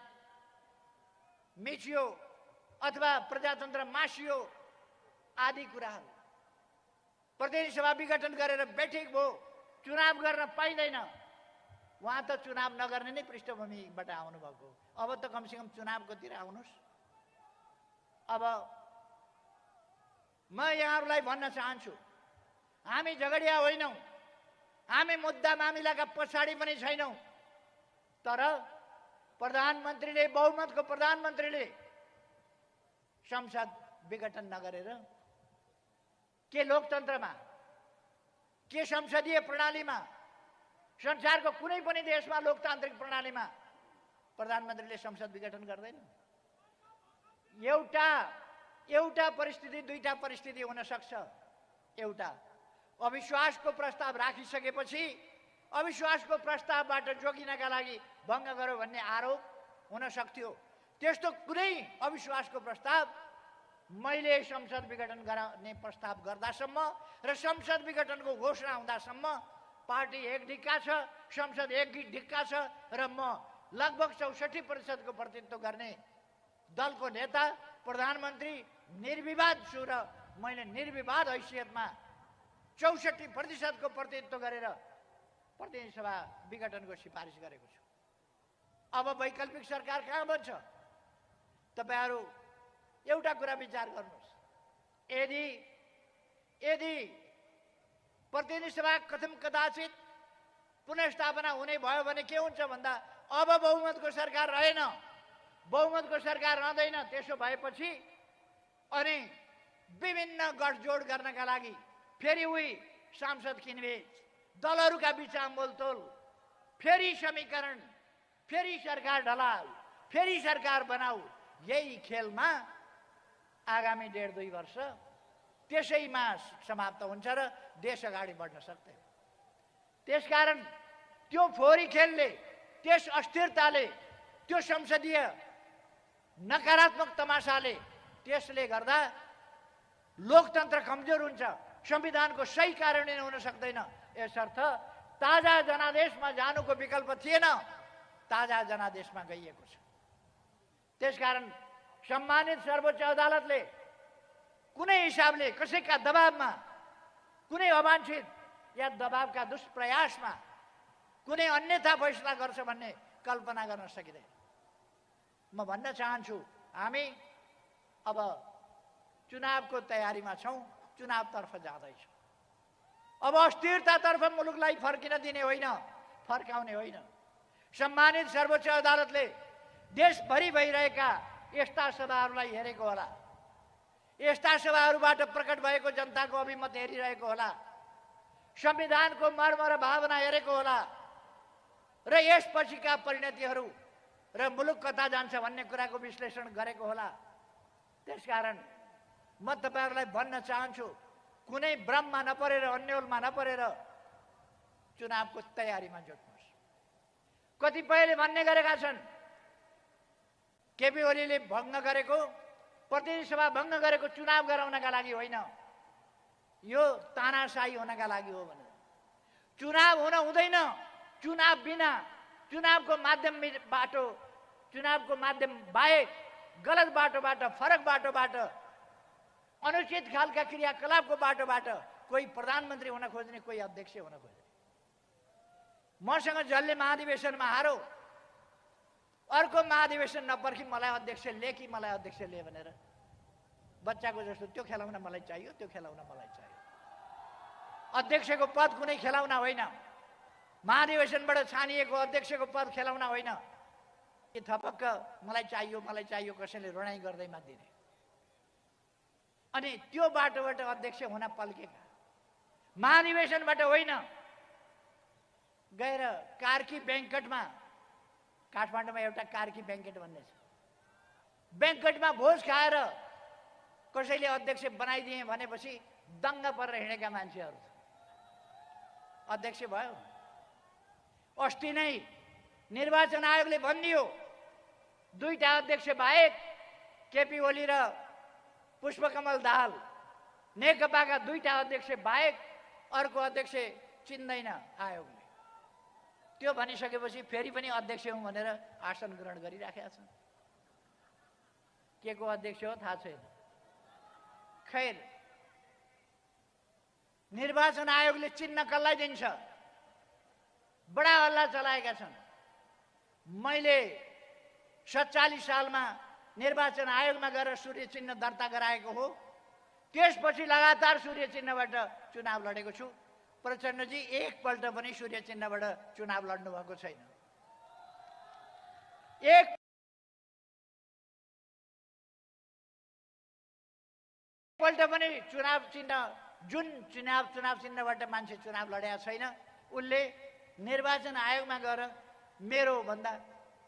D: मिचियो अथवा प्रजातन्त्र मासियो आदि कुराहरू। प्रतिनिधि सभा विघटन गरेर बैठक भयो, चुनाव गर्न पाइँदैन। उहाँ त चुनाव नगर्ने नै पृष्ठभूमिबाट आउनुभएको, अब त कमसेकम चुनावकोतिर आउनुहोस्। अब म यहाँहरूलाई भन्न चाहन्छु, हामी झगडिया होइनौँ, हामी मुद्दा मामिलाका पछाडि पनि छैनौँ। तर प्रधानमन्त्रीले, बहुमतको प्रधानमन्त्रीले संसद विघटन नगरेर के लोकतन्त्रमा, के संसदीय प्रणालीमा, संसारको कुनै पनि देशमा लोकतान्त्रिक प्रणालीमा प्रधानमन्त्रीले संसद विघटन गर्दैन। एउटा परिस्थिति, दुईटा परिस्थिति हुन सक्छ। एउटा, अविश्वासको प्रस्ताव राखिसकेपछि अविश्वासको प्रस्तावबाट जोगिनका लागि भङ्ग गर्यो भन्ने आरोप हुन सक्थ्यो। त्यस्तो कुनै अविश्वासको प्रस्ताव मैले संसद विघटन गर्ने प्रस्ताव गर्दासम्म र संसद विघटनको घोषणा हुँदासम्म पार्टी एक ढिक्का छ, संसद एक ढिक्का छ र म लगभग 64% प्रतिनिधित्व गर्ने दलको नेता, प्रधानमन्त्री निर्विवाद छु र मैले निर्विवाद हैसियतमा 64% प्रतिनिधित्व गरेर प्रतिनिधि सभा विघटनको सिफारिस गरेको छु। अब वैकल्पिक सरकार कहाँ बन्छ? तपाईहरू एउटा कुरा विचार गर्नुहोस्, यदि प्रतिनिधि सभा कथम कदाचित पुनर्स्थापना हुने भयो भने के हुन्छ भन्दा अब बहुमतको सरकार रहेन, बहुमतको सरकार रहँदैन। त्यसो भएपछि अनि विभिन्न गठजोड गर्नका लागि फेरि उही सांसद किनबेच, दलहरूका बीचमा मोलतोल, फेरि समीकरण, फेरि सरकार ढलाल, फेरि सरकार बनाऊ, यही खेलमा आगामी 1.5-2 वर्ष त्यसैमा समाप्त हुन्छ र देश अगाडि बढ्न सक्दैन। त्यसकारण त्यो फोहोरी खेलले, त्यस अस्थिरताले, त्यो संसदीय नकारात्मक तमासाले, त्यसले गर्दा लोकतन्त्र कमजोर हुन्छ, संविधानको सही कार्यान्वयन हुन सक्दैन। यसर्थ ताजा जनादेशमा जानुको विकल्प थिएन, ताजा जनादेशमा गइएको छ। त्यसकारण सम्मानित सर्वोच्च अदालतले कुनै हिसाबले कसैका दबावमा, कुनै अवांछित या दबावका दुष्प्रयासमा कुनै अन्यथा फैसला गर्छ भन्ने कल्पना गर्न सकिँदैन। म भन्न चाहन्छु, हामी अब चुनावको तयारीमा छौँ, चुनावतर्फ जाँदैछौँ। अब अस्थिरतातर्फ मुलुकलाई फर्किन दिने होइन, फर्काउने होइन। सम्मानित सर्वोच्च अदालतले देशभरि भइरहेका यस्ता सभाहरूलाई हेरेको होला, यस्ता सभाहरूबाट प्रकट भएको जनताको अभिमत हेरिरहेको होला, संविधानको मर्म र भावना हेरेको होला र यसपछिका परिणतिहरू र मुलुक कता जान्छ भन्ने कुराको विश्लेषण गरेको होला। त्यसकारण म तपाईहरूलाई भन्न चाहन्छु, कुनै भ्रममा नपरेर, अन्योलमा नपरेर चुनावको तयारीमा जुट्नुहोस्। कतिपयले भन्ने गरेका छन् केपी ओलीले भङ्ग गरेको, प्रतिनिधि सभा भङ्ग गरेको चुनाव गराउनका लागि होइन, यो तानाशाही हुनका लागि हो भनेर। चुनाव हुन हुँदैन, चुनाव बिना, चुनावको माध्यम बाहेक गलत बाटोबाट, फरक बाटोबाट, अनुचित खालका क्रियाकलापको बाटोबाट कोही प्रधानमन्त्री हुन खोज्ने, कोही अध्यक्ष हुन खोज्ने। मसँग जसले महाधिवेशनमा हारो, अर्को महाधिवेशन नपर्खी मलाई अध्यक्ष ले कि मलाई अध्यक्ष ले भनेर बच्चाको जस्तो त्यो खेलाउन मलाई चाहियो, त्यो खेलाउन मलाई चाहियो। अध्यक्षको पद कुनै खेलाउन होइन, महाधिवेशनबाट छानिएको अध्यक्षको पद खेलाउन होइन। कि थपक्क मलाई चाहियो कसैले रोणाइ गर्दैमा दिने अनि त्यो बाटोबाट अध्यक्ष हुन पल्केका, महाधिवेशनबाट होइन। गएर कार्की बैंकटमा, काठमाडौँमा एउटा कार्की बैंकट भन्ने छ, बैंकटमा भोज खाएर कसैले अध्यक्ष बनाइदिए भनेपछि दङ्ग परेर हिँडेका मान्छेहरू अध्यक्ष भयो। अस्ति नै निर्वाचन आयोगले भनिदियो, 2टा अध्यक्ष बाहेक केपी ओली र पुष्पकमल दाहाल नेकपाका दुईटा अध्यक्ष बाहेक अर्को अध्यक्ष चिन्दैन आयोगले। त्यो भनिसकेपछि फेरि पनि अध्यक्ष हुँ भनेर आसन ग्रहण गरिराखेका छन्। के को अध्यक्ष हो थाहा छैन। खैर, निर्वाचन आयोगले चिन्ह कसलाई दिन्छ? बडा हल्ला चलाएका छन्। मैले 47 सालमा निर्वाचन आयोगमा गएर सूर्य चिन्ह दर्ता गराएको हो। त्यसपछि लगातार सूर्य चिन्हबाट चुनाव लडेको छु। प्रचण्डजी एकपल्ट पनि सूर्य चिन्हबाट चुनाव लड्नु भएको छैन। एकपल्ट पनि चुनाव चिन्ह जुन चुनाव चिन्हबाट मान्छे चुनाव लडेका छैन उसले निर्वाचन आयोगमा गएर मेरो भन्दा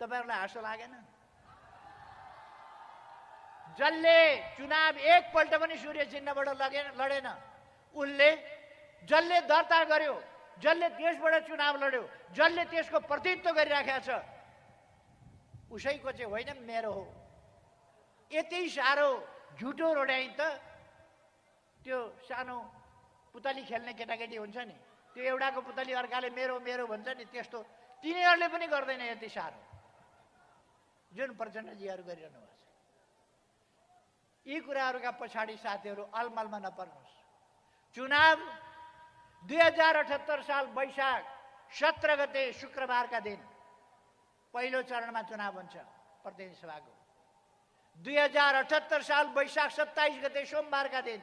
D: तपाईहरुलाई हाँसो लागेन? जसले चुनाव एकपल्ट पनि सूर्य चिन्हबाट लडेन उसले जसले दर्ता गर्यो, जसले त्यसबाट चुनाव लड्यो, जसले त्यसको प्रतिनिधित्व गरिराखेको छ उसैको चाहिँ होइन, मेरो हो। यति साह्रो झुटो रोड्याइ त त्यो सानो पुतली खेल्ने केटाकेटी हुन्छ नि, त्यो एउटाको पुतली अर्काले मेरो मेरो भन्छ नि, त्यस्तो तिनीहरूले पनि गर्दैन यति साह्रो जुन प्रचण्डजीहरू गरिरहनु भएको छ। यी कुराहरूका पछाडि साथीहरू अलमलमा नपर्नुहोस्। चुनाव 2078 साल वैशाख 17 गते शुक्रबारका दिन पहिलो चरणमा चुनाव हुन्छ प्रतिनिधि सभाको। 2078 साल वैशाख 27 गते सोमबारका दिन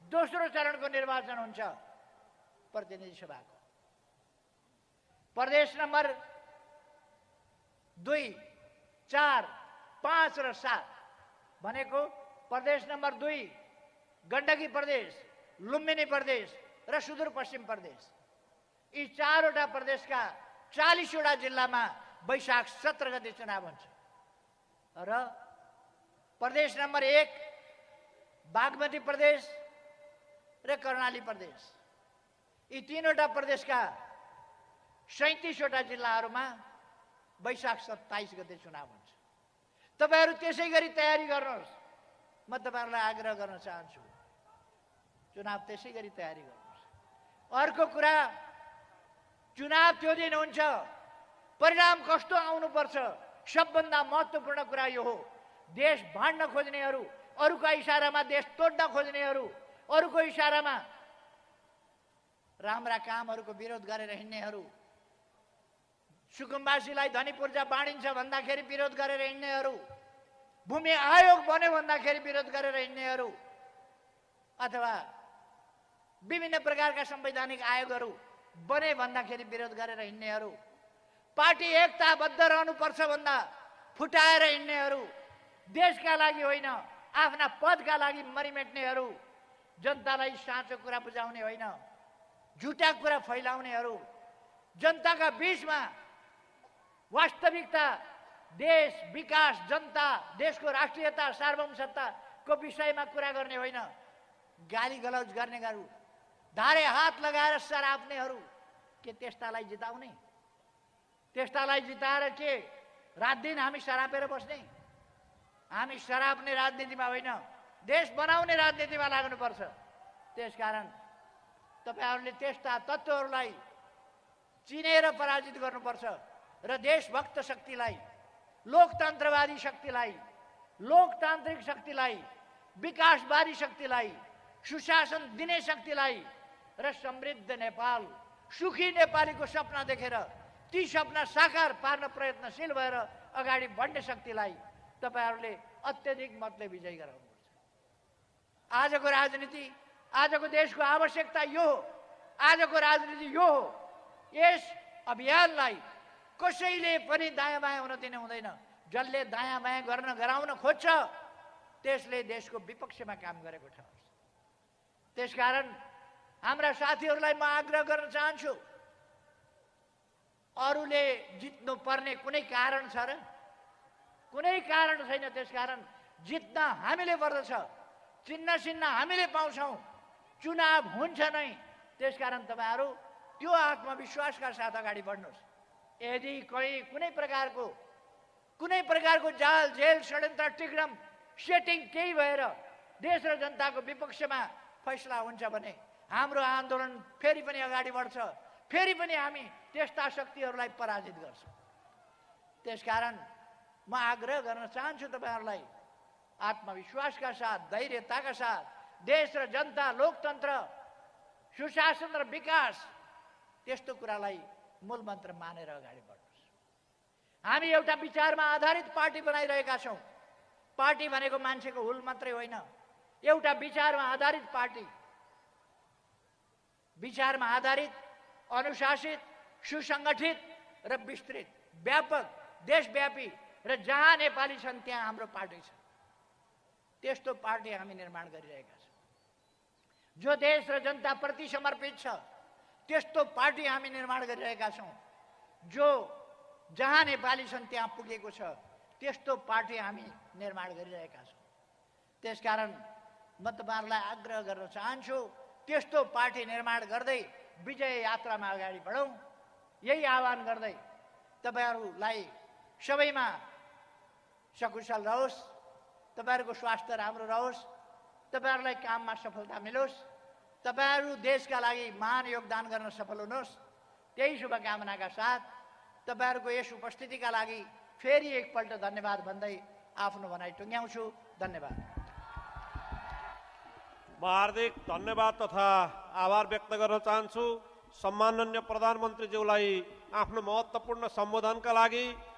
D: दोस्रो चरणको निर्वाचन हुन्छ प्रतिनिधि सभाको। प्रदेश नम्बर 2, 4, 5 र 7 भनेको प्रदेश नम्बर 2 गण्डकी प्रदेश, लुम्बिनी प्रदेश र सुदूरपश्चिम प्रदेश, यी चारवटा प्रदेशका 40 वटा जिल्लामा वैशाख 17 गते चुनाव हुन्छ। र प्रदेश नम्बर 1 बागमती प्रदेश र कर्णाली प्रदेश, यी तीनवटा प्रदेशका 37 वटा जिल्लाहरूमा वैशाख 27 गते चुनाव हुन्छ। तपाईहरु त्यसै गरी तयारी गर्नुहोस्। म तपाईहरुलाई आग्रह गर्न चाहन्छु, चुनाव त्यसै गरी तयारी गर्नुहोस्। अर्को कुरा, चुनाव त्यो दिन हुन्छ, परिणाम कस्तो आउनुपर्छ सबभन्दा महत्त्वपूर्ण कुरा यो हो। देश भाड्न खोज्नेहरू, अरूका इशारामा देश तोड्न खोज्नेहरू, अरूको इशारामा राम्रा कामहरूको विरोध गरेर हिँड्नेहरू, सुकुम्बासीलाई धनी पूर्जा बाँडिन्छ भन्दाखेरि विरोध गरेर हिँड्नेहरू, भूमि आयोग बन्यो भन्दाखेरि विरोध गरेर हिँड्नेहरू, अथवा विभिन्न प्रकारका संवैधानिक आयोगहरू बने भन्दाखेरि विरोध गरेर हिँड्नेहरू, पार्टी एकताबद्ध रहनुपर्छ भन्दा फुटाएर हिँड्नेहरू, देशका लागि होइन आफ्ना पदका लागि मरिमेट्नेहरू, जनतालाई साँचो कुरा बुझाउने होइन झुटा कुरा फैलाउनेहरू, जनताका बीचमा वास्तविकता, देश विकास, जनता, देशको राष्ट्रियता, सार्वभौमसत्ताको विषयमा कुरा गर्ने होइन गाली गलौज गर्नेहरू, धारे हात लगाएर सराप्नेहरू, के त्यस्तालाई जिताउने? त्यस्तालाई जिताएर के रात दिन हामी सरापेर बस्ने? हामी सराप्ने राजनीतिमा होइन, देश बनाउने राजनीतिमा लाग्नुपर्छ। त्यसकारण तपाईहरुले त्यस्ता तत्त्वहरूलाई चिनेर पराजित गर्नुपर्छ र देशभक्त शक्तिलाई, लोकतन्त्रवादी शक्तिलाई, लोकतान्त्रिक शक्तिलाई, विकासवादी शक्तिलाई, सुशासन दिने शक्तिलाई र समृद्ध नेपाल, सुखी नेपालीको सपना देखेर ती सपना साकार पार्न प्रयत्नशील भएर अगाडि बढ्ने शक्तिलाई तपाईहरुले अत्यधिक मतले विजयी गराउनुपर्छ। आजको राजनीति, आजको देशको आवश्यकता यो हो। आजको राजनीति यो हो। यस अभियानलाई कसैले पनि दायाँ बायाँ हुन दिनु हुँदैन। जसले दायाँ बायाँ गर्न गराउन खोज्छ त्यसले देशको विपक्षमा काम गरेको ठहर्छ। त्यसकारण हाम्रा साथीहरूलाई म आग्रह गर्न चाहन्छु, अरूले जित्नु पर्ने कुनै कारण छ र? कुनै कारण छैन। त्यसकारण जित्न हामीले पर्दछ, चिन्ह चिन्ह हामीले पाउँछौँ, चुनाव हुन्छ नै। त्यसकारण तपाईहरु त्यो आत्मविश्वासका साथ अगाडि बढ्नुहोस्। यदि कुनै प्रकारको जाल, जेल, षड्यन्त्र, टिग्रम, सेटिङ केही भएर देश र जनताको विपक्षमा फैसला हुन्छ भने हाम्रो आन्दोलन फेरि पनि अगाडि बढ्छ, फेरि पनि हामी त्यस्ता शक्तिहरूलाई पराजित गर्छौँ। त्यसकारण म आग्रह गर्न चाहन्छु तपाईँहरूलाई आत्मविश्वासका साथ, धैर्यताका साथ देश र जनता, लोकतन्त्र, सुशासन र विकास त्यस्तो कुरालाई मूल मन्त्र मानेर अगाडि बढ्नुहोस्। हामी एउटा विचारमा आधारित पार्टी बनाइरहेका छौँ। पार्टी भनेको मान्छेको हुल मात्रै होइन, एउटा विचारमा आधारित पार्टी, विचारमा आधारित, अनुशासित, सुसङ्गठित र विस्तृत, व्यापक, देशव्यापी र जहाँ नेपाली छन् त्यहाँ हाम्रो पार्टी छ। त्यस्तो पार्टी हामी निर्माण गरिरहेका छौँ। जो देश र जनताप्रति समर्पित छ त्यस्तो पार्टी हामी निर्माण गरिरहेका छौँ। जो जहाँ नेपाली छन् त्यहाँ पुगेको छ त्यस्तो पार्टी हामी निर्माण गरिरहेका छौँ। त्यसकारण म तपाईँहरूलाई आग्रह गर्न चाहन्छु, त्यस्तो पार्टी निर्माण गर्दै विजय यात्रामा अगाडि बढौँ। यही आह्वान गर्दै तपाईँहरूलाई सबैमा सकुशल रहोस्, तपाईँहरूको स्वास्थ्य राम्रो रहोस्, तपाईँहरूलाई काममा सफलता मिलोस्, तपाईँहरू देशका लागि महान योगदान गर्न सफल हुनुहोस्। त्यही शुभकामनाका साथ तपाईँहरूको यस उपस्थितिका लागि फेरि एकपल्ट धन्यवाद भन्दै आफ्नो भनाइ टुङ्ग्याउँछु। धन्यवाद।
B: म हार्दिक धन्यवाद तथा आभार व्यक्त गर्न चाहन्छु सम्माननीय प्रधानमन्त्रीज्यूलाई आफ्नो महत्त्वपूर्ण सम्बोधनका लागि